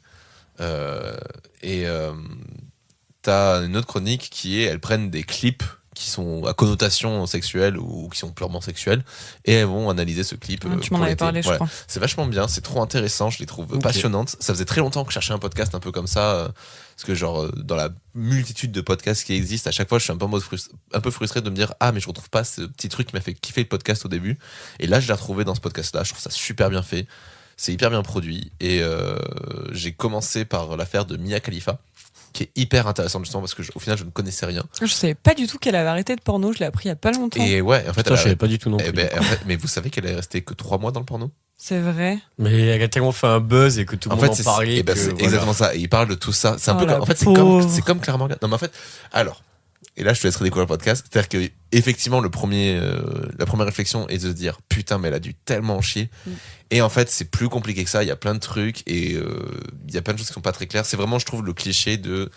A: T'as une autre chronique qui est, elles prennent des clips qui sont à connotation sexuelle ou qui sont purement sexuelles, et elles vont analyser ce clip.
B: Tu m'en avais parlé, je crois.
A: C'est vachement bien, c'est trop intéressant, je les trouve passionnantes. Ça faisait très longtemps que je cherchais un podcast un peu comme ça, parce que genre dans la multitude de podcasts qui existent, à chaque fois je suis un peu frustré de me dire mais je retrouve pas ce petit truc qui m'a fait kiffer le podcast au début, et là je l'ai retrouvé dans ce podcast là. Je trouve ça super bien fait, c'est hyper bien produit, et j'ai commencé par l'affaire de Mia Khalifa, qui est hyper intéressante justement parce que au final je ne connaissais rien.
B: Je savais pas du tout qu'elle avait arrêté de porno, je l'ai appris il y a pas longtemps.
A: Et ouais, en fait,
C: je savais pas du tout non plus.
A: Mais vous savez qu'elle est restée que 3 mois dans le porno?
B: C'est vrai.
C: Mais elle a tellement fait un buzz et que tout le monde en parlait.
A: C'est exactement ça. Et il parle de tout ça. C'est un peu comme, en fait, c'est comme Clara Morgan. Non, mais en fait, alors, et là je te laisserai découvrir le podcast. C'est-à-dire que effectivement la première réflexion est de se dire putain, mais elle a dû tellement chier. Et en fait, c'est plus compliqué que ça. Il y a plein de trucs et il y a plein de choses qui sont pas très claires. C'est vraiment, je trouve, le cliché de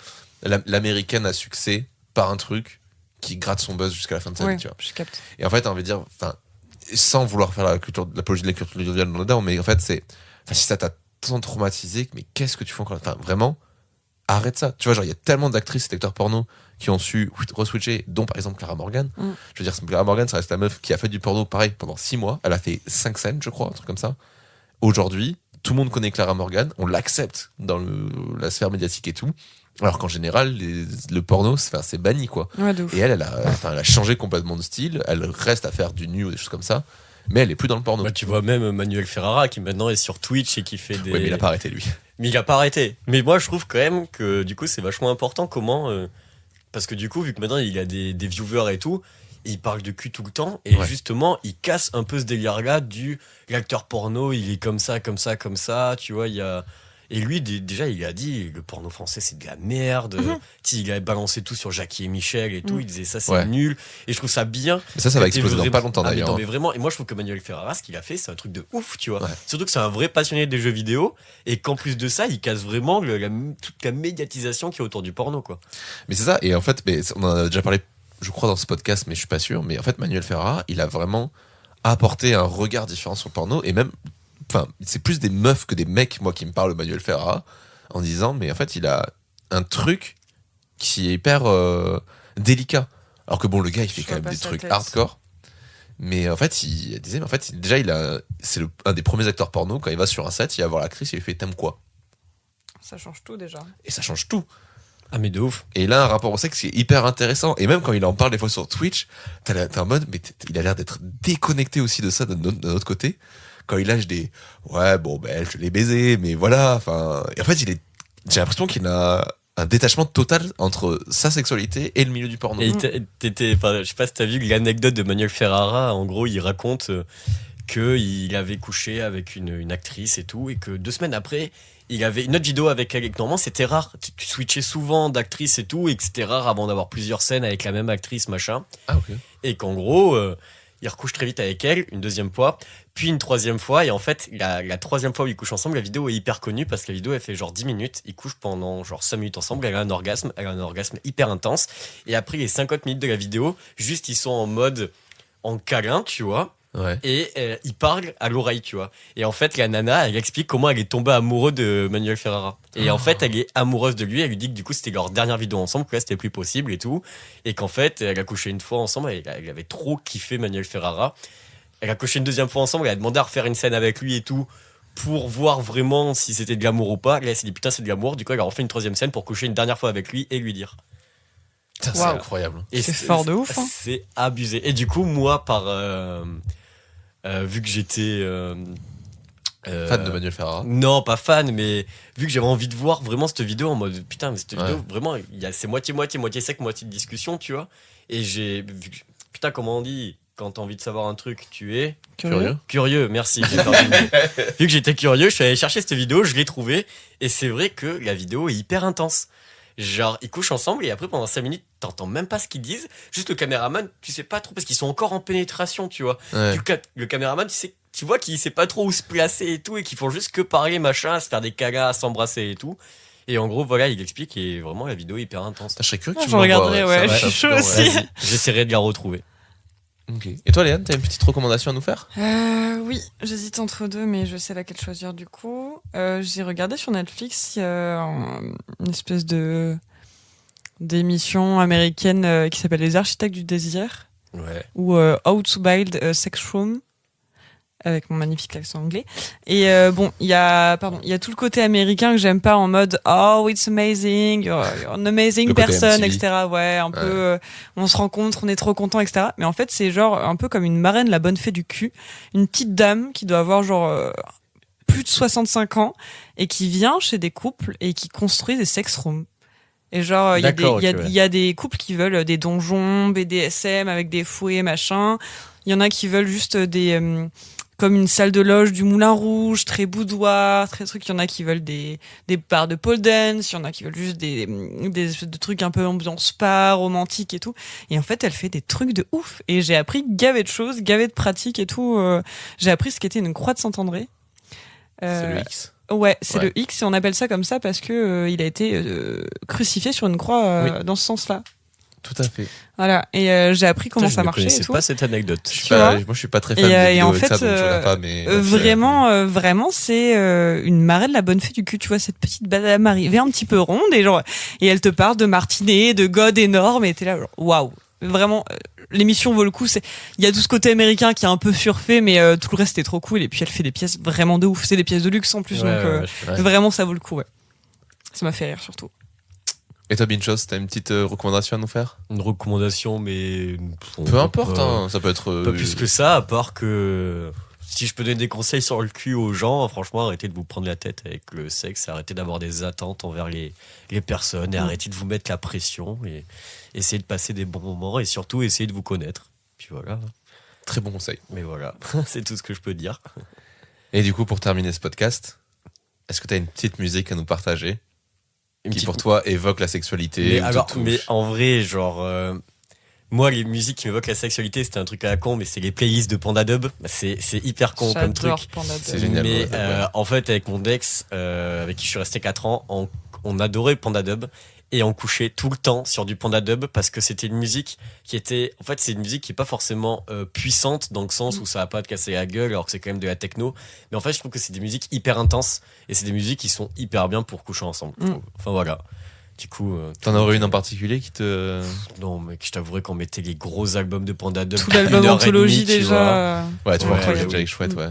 A: l'américaine à succès par un truc qui gratte son buzz jusqu'à la fin de sa vie, tu vois.
B: Je capte.
A: Et en fait, on veut dire, enfin, sans vouloir faire l'apologie de la culture du viol dedans, mais en fait, si ça t'a tant traumatisé, mais qu'est-ce que tu fais encore? Enfin, vraiment, arrête ça. Tu vois, genre, il y a tellement d'actrices et d'acteurs porno qui ont su re-switcher, dont par exemple Clara Morgan. Je veux dire, Clara Morgan, ça reste la meuf qui a fait du porno pareil pendant 6 mois. Elle a fait 5 scènes, je crois, un truc comme ça. Aujourd'hui, tout le monde connaît Clara Morgan, on l'accepte dans la sphère médiatique et tout. Alors qu'en général, le porno, c'est banni, quoi.
B: Ouais, de ouf.
A: Et elle a changé complètement de style. Elle reste à faire du nu ou des choses comme ça, mais elle est plus dans le porno.
C: Bah, tu vois même Manuel Ferrara qui maintenant est sur Twitch et qui fait des...
A: Ouais, mais il a pas arrêté, lui.
C: Mais il a pas arrêté. Mais moi, je trouve quand même que du coup, c'est vachement important comment... parce que du coup, vu que maintenant, il a des viewers et tout, il parle de cul tout le temps, et justement, il casse un peu ce délire-là l'acteur porno, il est comme ça, tu vois, il y a... Et lui, déjà, il a dit, le porno français, c'est de la merde. Il a balancé tout sur Jackie et Michel et tout. Il disait, ça, c'est nul. Et je trouve ça bien.
A: Mais ça va exploser dans pas longtemps, d'ailleurs.
C: Non, mais vraiment. Et moi, je trouve que Manuel Ferrara, ce qu'il a fait, c'est un truc de ouf, tu vois. Surtout que c'est un vrai passionné des jeux vidéo. Et qu'en plus de ça, il casse vraiment toute la médiatisation qui est autour du porno, quoi. Mais
A: c'est ça. Et en fait, on en a déjà parlé, je crois, dans ce podcast, mais je suis pas sûr. Mais en fait, Manuel Ferrara, il a vraiment apporté un regard différent sur le porno. Et même, enfin, c'est plus des meufs que des mecs, moi, qui me parlent de Manuel Ferrara, en disant, mais en fait, il a un truc qui est hyper délicat. Alors que bon, le gars, il fait quand même des trucs hardcore. Mais en fait, il disait, mais en fait, déjà, c'est un des premiers acteurs porno, quand il va sur un set, il va voir l'actrice, il lui fait, t'aimes quoi?
B: Ça change tout, déjà.
A: Et ça change tout.
C: Ah, mais de ouf.
A: Et il a un rapport au sexe qui est hyper intéressant. Et même quand il en parle des fois sur Twitch, t'es en mode, mais il a l'air d'être déconnecté aussi de ça d'un autre côté. Quand il lâche des je l'ai baisé, mais voilà, enfin, et en fait j'ai l'impression qu'il a un détachement total entre sa sexualité et le milieu du porno.
C: Et je sais pas si t'as vu l'anecdote de Manuel Ferrara. En gros, il raconte qu'il avait couché avec une actrice et tout, et que 2 semaines après, il avait une autre vidéo avec elle. Normalement, c'était rare. Tu switchais souvent d'actrice et tout, et que c'était rare avant d'avoir plusieurs scènes avec la même actrice, machin.
A: Ah, ok.
C: Et qu'en gros, il recouche très vite avec elle, une 2e fois, puis une 3e fois, et en fait, la 3e fois où ils couchent ensemble, la vidéo est hyper connue parce que la vidéo, elle fait genre 10 minutes, ils couchent pendant genre 5 minutes ensemble, elle a un orgasme hyper intense, et après les 50 minutes de la vidéo, juste ils sont en mode en câlin, tu vois.
A: Ouais.
C: Et il parle à l'oreille, tu vois. Et en fait, la nana, elle explique comment elle est tombée amoureuse de Manuel Ferrara. Et en fait, elle est amoureuse de lui. Elle lui dit que du coup, c'était leur dernière vidéo ensemble, que là, c'était plus possible et tout. Et qu'en fait, elle a couché une fois ensemble. Elle avait trop kiffé Manuel Ferrara. Elle a couché une 2e fois ensemble. Elle a demandé à refaire une scène avec lui et tout. pour voir vraiment si c'était de l'amour ou pas. Là, elle s'est dit putain, c'est de l'amour. Du coup, elle a refait une 3e scène pour coucher une dernière fois avec lui et lui dire.
A: Putain, c'est
B: Waouh.
A: incroyable.
C: Et
B: C'est fort de ouf, hein.
C: C'est abusé. Et du coup, moi, vu que j'étais
A: Fan de Manuel Ferrara.
C: non, pas fan, mais vu que j'avais envie de voir vraiment cette vidéo en mode putain, mais cette vidéo, vraiment, c'est moitié sec, moitié de discussion, tu vois. Et putain, comment on dit quand t'as envie de savoir un truc, tu es curieux, merci. J'ai perdu le mot. Vu que j'étais curieux, je suis allé chercher cette vidéo, je l'ai trouvée, et c'est vrai que la vidéo est hyper intense. Genre, ils couchent ensemble et après, pendant 5 minutes, t'entends même pas ce qu'ils disent. Juste le caméraman, tu sais pas trop, parce qu'ils sont encore en pénétration, tu vois.
A: Ouais.
C: Le caméraman, tu vois qu'il sait pas trop où se placer et tout, et qu'ils font juste que parler, machin, à se faire des cagas, à s'embrasser et tout. Et en gros, voilà, il explique, et vraiment, la vidéo est hyper intense.
A: Je serais curieux que tu
B: Je
A: me
B: regarderai,
A: l'envoies,
B: ouais.
A: ça
B: Je
A: va,
B: suis chaud
A: ça,
B: aussi.
A: ouais.
C: J'essaierai de la retrouver.
A: Ok. Et toi, Léane, t'as une petite recommandation à nous faire?
B: Oui, j'hésite entre deux, mais je sais laquelle choisir du coup. J'ai regardé sur Netflix, il y a une espèce d'émission américaine qui s'appelle Les Architectes du Désir,
C: Ouais.
B: ou How to Build a Sex Room, avec mon magnifique accent anglais. Et bon, il y a tout le côté américain que j'aime pas, en mode oh it's amazing, you're an amazing
A: Le côté
B: person,
A: MTV.
B: etc. Ouais, un peu, on se rencontre, on est trop content, etc. Mais en fait, c'est genre un peu comme une marraine, la bonne fée du cul, une petite dame qui doit avoir genre plus de 65 ans et qui vient chez des couples et qui construit des sex rooms. Et genre, il
C: D'accord,
B: y a des couples qui veulent des donjons, BDSM avec des fouets, machin. Il y en a qui veulent juste comme une salle de loge du Moulin Rouge, très boudoir, très truc. Il y en a qui veulent des bars de pole dance. Il y en a qui veulent juste des espèces de trucs un peu ambiance spa, romantique et tout. Et en fait, elle fait des trucs de ouf. Et j'ai appris gavé de choses, gavé de pratiques et tout. J'ai appris ce qu'était une croix de Saint-André.
A: C'est le X.
B: Ouais, c'est
A: Ouais.
B: le X, et on appelle ça comme ça parce que il a été crucifié sur une croix
A: Oui.
B: dans ce sens-là.
A: Tout à fait.
B: Voilà, et j'ai appris comment
C: Putain,
B: ça
C: je ne
B: marchait et
C: connaissais
B: tout.
C: pas cette anecdote.
B: Tu vois
A: Moi, je suis pas très fan
B: Et,
A: de
B: et
A: vidéos
B: en
A: avec
B: fait,
A: ça, donc je regarde pas, mais
B: vraiment, c'est une marraine, la bonne fée du cul. Tu vois, cette petite madame arrivée un petit peu ronde et elle te parle de martinet, de god énorme, et t'es là, genre, waouh. Vraiment, l'émission vaut le coup. Il y a tout ce côté américain qui est un peu surfait, mais tout le reste est trop cool. Et puis elle fait des pièces vraiment de ouf. C'est des pièces de luxe en plus, donc
A: Ouais.
B: vraiment ça vaut le coup. Ouais. Ça m'a fait rire surtout.
A: Et toi, Binchos, t'as une petite recommandation à nous faire?
C: Une recommandation, mais
A: Peu importe, hein, ça peut être.
C: Pas plus que ça, à part que si je peux donner des conseils sur le cul aux gens, franchement, arrêtez de vous prendre la tête avec le sexe, arrêtez d'avoir des attentes envers les personnes, et arrêtez de vous mettre la pression, et essayez de passer des bons moments, et surtout essayez de vous connaître. Puis voilà.
A: Très bon conseil.
C: Mais voilà, c'est tout ce que je peux dire.
A: Et du coup, pour terminer ce podcast, est-ce que t'as une petite musique à nous partager
C: Une
A: qui,
C: petite-
A: pour toi, évoque la sexualité? ou te touche?
C: mais en vrai, genre, moi, les musiques qui m'évoquent la sexualité, c'était un truc à la con, mais c'est les playlists de Panda Dub. C'est hyper con comme truc.
B: J'adore Panda Dub.
A: C'est génial.
C: Mais
A: ouais.
C: en fait, avec mon ex, avec qui je suis resté 4 ans, on adorait Panda Dub. Et on couchait tout le temps sur du Panda Dub parce que c'était une musique qui était. En fait, c'est une musique qui est pas forcément puissante dans le sens où ça va pas te casser la gueule alors que c'est quand même de la techno. Mais en fait, je trouve que c'est des musiques hyper intenses et c'est des musiques qui sont hyper bien pour coucher ensemble. je trouve. Enfin voilà. Du coup.
A: T'en aurais une en particulier qui te.
C: Non, mec, je t'avouerais qu'on mettait les gros albums de Panda Dub.
B: Tout l'album
C: 1h30,
B: anthologie
C: tu vois.
B: déjà.
A: Ouais, tu vois,
C: Ouais,
A: Project
C: oui.
A: Jack, chouette, ouais.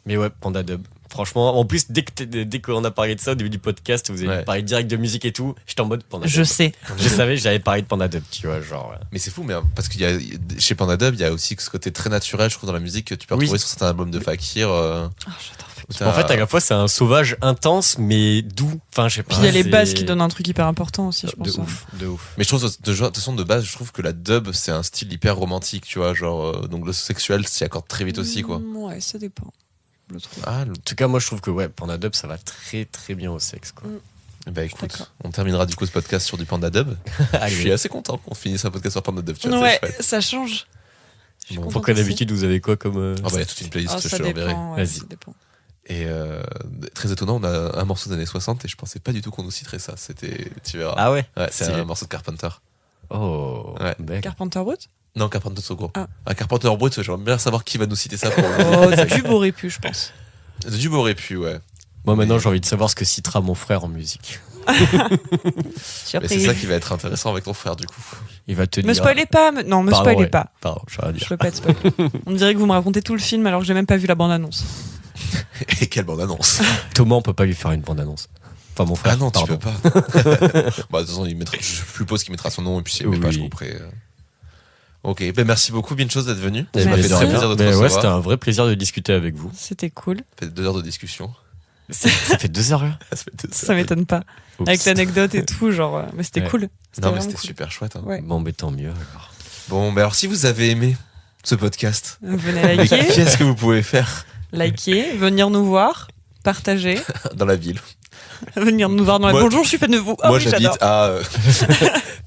C: Mais ouais, Panda Dub. Franchement, en plus, dès qu'on a parlé de ça au début du podcast, vous avez
A: Ouais.
C: parlé direct de musique et tout, j'étais en mode Panda Dub.
B: Je sais.
C: Je savais que j'avais parlé de Panda Dub, tu vois, genre.
A: Mais c'est fou, mais parce qu'il y a chez Panda Dub, il y a aussi ce côté très naturel, je trouve, dans la musique que tu peux
C: Oui.
A: retrouver sur certains albums de Fakir.
B: Ah, j'adore.
A: Où
C: En fait, à la fois, c'est un sauvage intense, mais doux. Enfin, je sais pas.
B: Puis il y a les
C: c'est-
B: bases qui donnent un truc hyper important aussi, je
C: de
B: pense.
C: ouf, de ouf.
A: Mais je trouve, de toute façon, de base, je trouve que la dub, c'est un style hyper romantique, tu vois, genre, donc le sexuel s'y accorde très vite aussi, quoi.
B: Ouais, ça dépend. Je trouve.
A: Ah,
C: En tout cas, moi, je trouve que ouais, Panda Dub, ça va très très bien au sexe, quoi.
A: bah écoute,
B: D'accord.
A: on terminera du coup ce podcast sur du Panda Dub. Je suis assez content qu'on finisse un podcast sur Panda Dub, tu vois,
B: Ouais,
A: c'est chouette.
B: ça change. Je suis
A: Bon,
B: contente
C: Pourquoi
B: aussi.
C: d'habitude, vous avez quoi comme.
A: Ah bah, il y a toute une playlist,
B: Ah,
A: je
B: ça
A: te l'enverrai.
B: dépend. Ouais,
C: Vas-y.
B: ça dépend.
A: Et très étonnant, on a un morceau des années 60 et je pensais pas du tout qu'on nous citerait ça. C'était, tu verras.
C: Ah ouais.
A: Ouais, c'est
C: stylé.
A: un morceau de Carpenter.
C: Oh.
A: Ouais.
C: Bec.
B: Carpenter Brut.
A: Non, Carpenter Sogo.
B: Ah.
A: Carpenter Brut, j'aimerais bien savoir qui va nous citer ça pour
B: Oh, Dub aurait pu, je pense.
A: Du aurait pu, ouais.
C: Moi, maintenant, j'ai envie de savoir ce que citera mon frère en musique.
A: Mais c'est ça qui va être intéressant avec ton frère, du coup.
C: Il va te
B: Me
C: dire.
B: spoilez pas. Non, me
C: Pardon,
B: spoilez
C: ouais.
B: pas.
C: Pardon, j'ai rien à
B: Je
C: dire.
B: peux pas être spoilé. On dirait que vous me racontez tout le film alors que j'ai même pas vu la bande-annonce.
A: Et quelle bande-annonce.
C: Thomas, on peut pas lui faire une bande-annonce. Enfin, mon frère.
A: Ah non,
C: pardon.
A: tu peux pas. De toute façon, je suppose qu'il mettra son nom et puis s'il aimait pas, je
C: Oui.
A: couperai. Ok, merci beaucoup, Binchos, d'être venu.
C: Eh
A: Ça m'a
C: ben,
A: fait
C: de
A: très
C: rien.
A: plaisir de te
C: Mais ouais,
A: recevoir.
C: c'était un vrai plaisir de discuter avec vous.
B: C'était cool.
A: Ça fait 2 heures de discussion.
C: Ça fait 2 heures là.
A: Ça fait 2 heures.
B: Ça m'étonne pas.
C: Oups.
B: Avec l'anecdote et tout, genre. Mais c'était
C: Ouais.
B: cool.
A: Non, mais
B: vraiment
A: c'était
B: cool.
A: super chouette. Hein.
B: Ouais.
C: Bon, mais tant mieux alors.
A: Bon, ben alors si vous avez aimé ce podcast,
B: Venez liker,
A: qu'est-ce que vous pouvez faire
B: venir nous voir, partager,
A: dans la ville?
B: venir nous voir dans la.
A: Moi-
B: Bonjour, je suis fan de vous. Ah
A: Moi,
B: oui,
A: j'habite
B: j'adore.
A: à.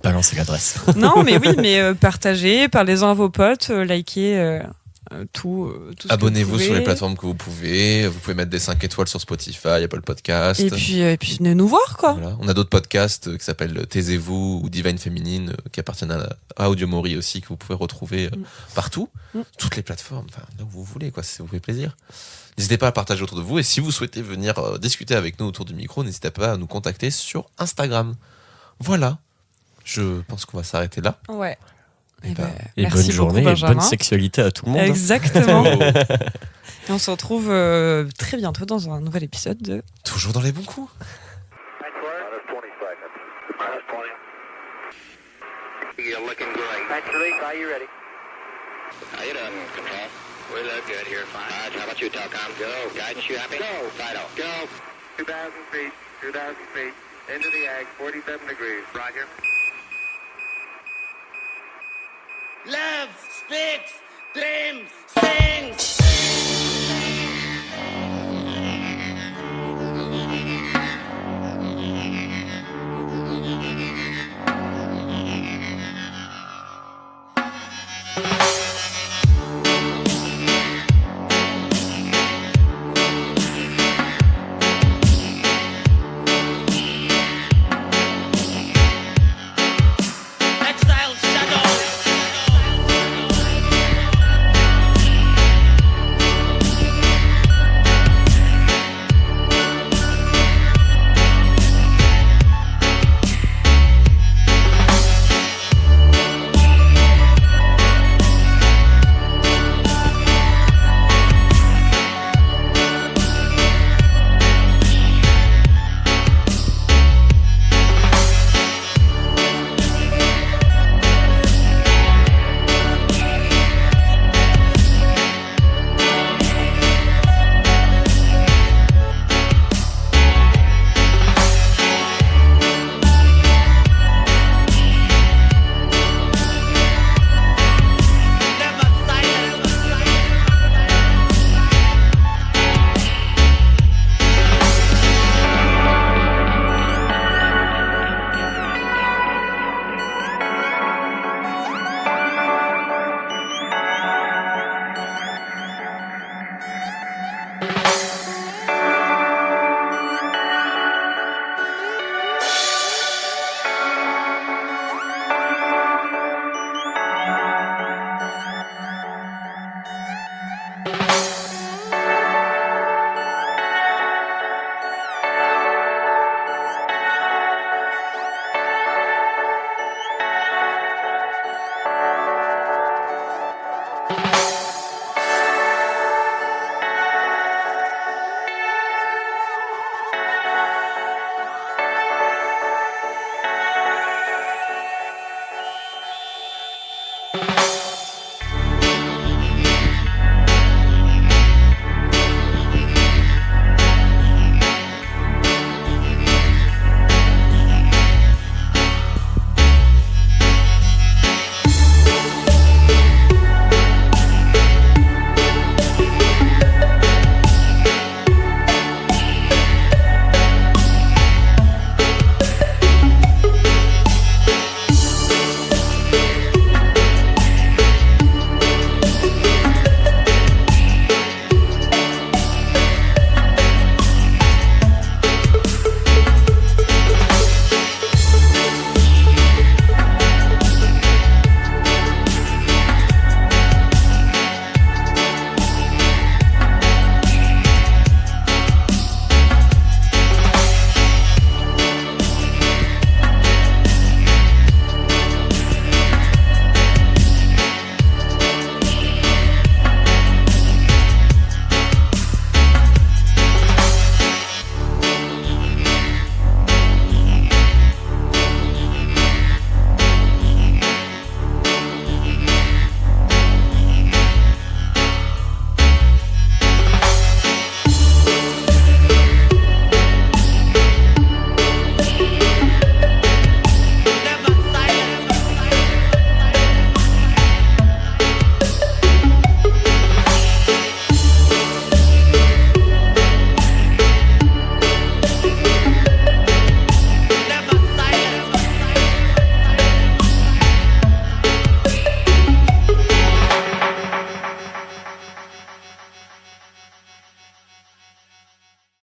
C: Balancez l'adresse.
B: Non, mais oui, mais partagez, parlez-en à vos potes, likez tout. Tout ce
A: Abonnez-vous
B: que vous
A: sur les
B: pouvez.
A: plateformes que vous pouvez. Vous pouvez mettre des 5 étoiles sur Spotify, Apple Podcast.
B: Et puis venez nous voir, quoi.
A: Voilà. On a d'autres podcasts qui s'appellent Taisez-vous ou Divine Féminine qui appartiennent à Audio Mori aussi, que vous pouvez retrouver partout. Toutes les plateformes, enfin, là où vous voulez, quoi, si ça vous fait plaisir. N'hésitez pas à partager autour de vous. Et si vous souhaitez venir discuter avec nous autour du micro, n'hésitez pas à nous contacter sur Instagram. Voilà. Je pense qu'on va s'arrêter là.
B: Ouais.
A: Et
B: ben,
C: Et
B: merci
C: bonne
B: beaucoup,
C: journée et
B: Benjamin.
C: bonne sexualité à tout le monde. hein.
B: Exactement.
A: Oh,
B: Et on se retrouve très bientôt dans un nouvel épisode de.
A: toujours dans les bons coups.
D: You're looking great. Back to the race. Are you ready? How you doing, Control? We look good here, fine. How about you, Telcom? Go. Guidance, you happy? Go. Fido. Go. 2,000 feet. 2,000 feet. Into the ag. 47 degrees. Roger.
E: Love speaks, dreams, sings.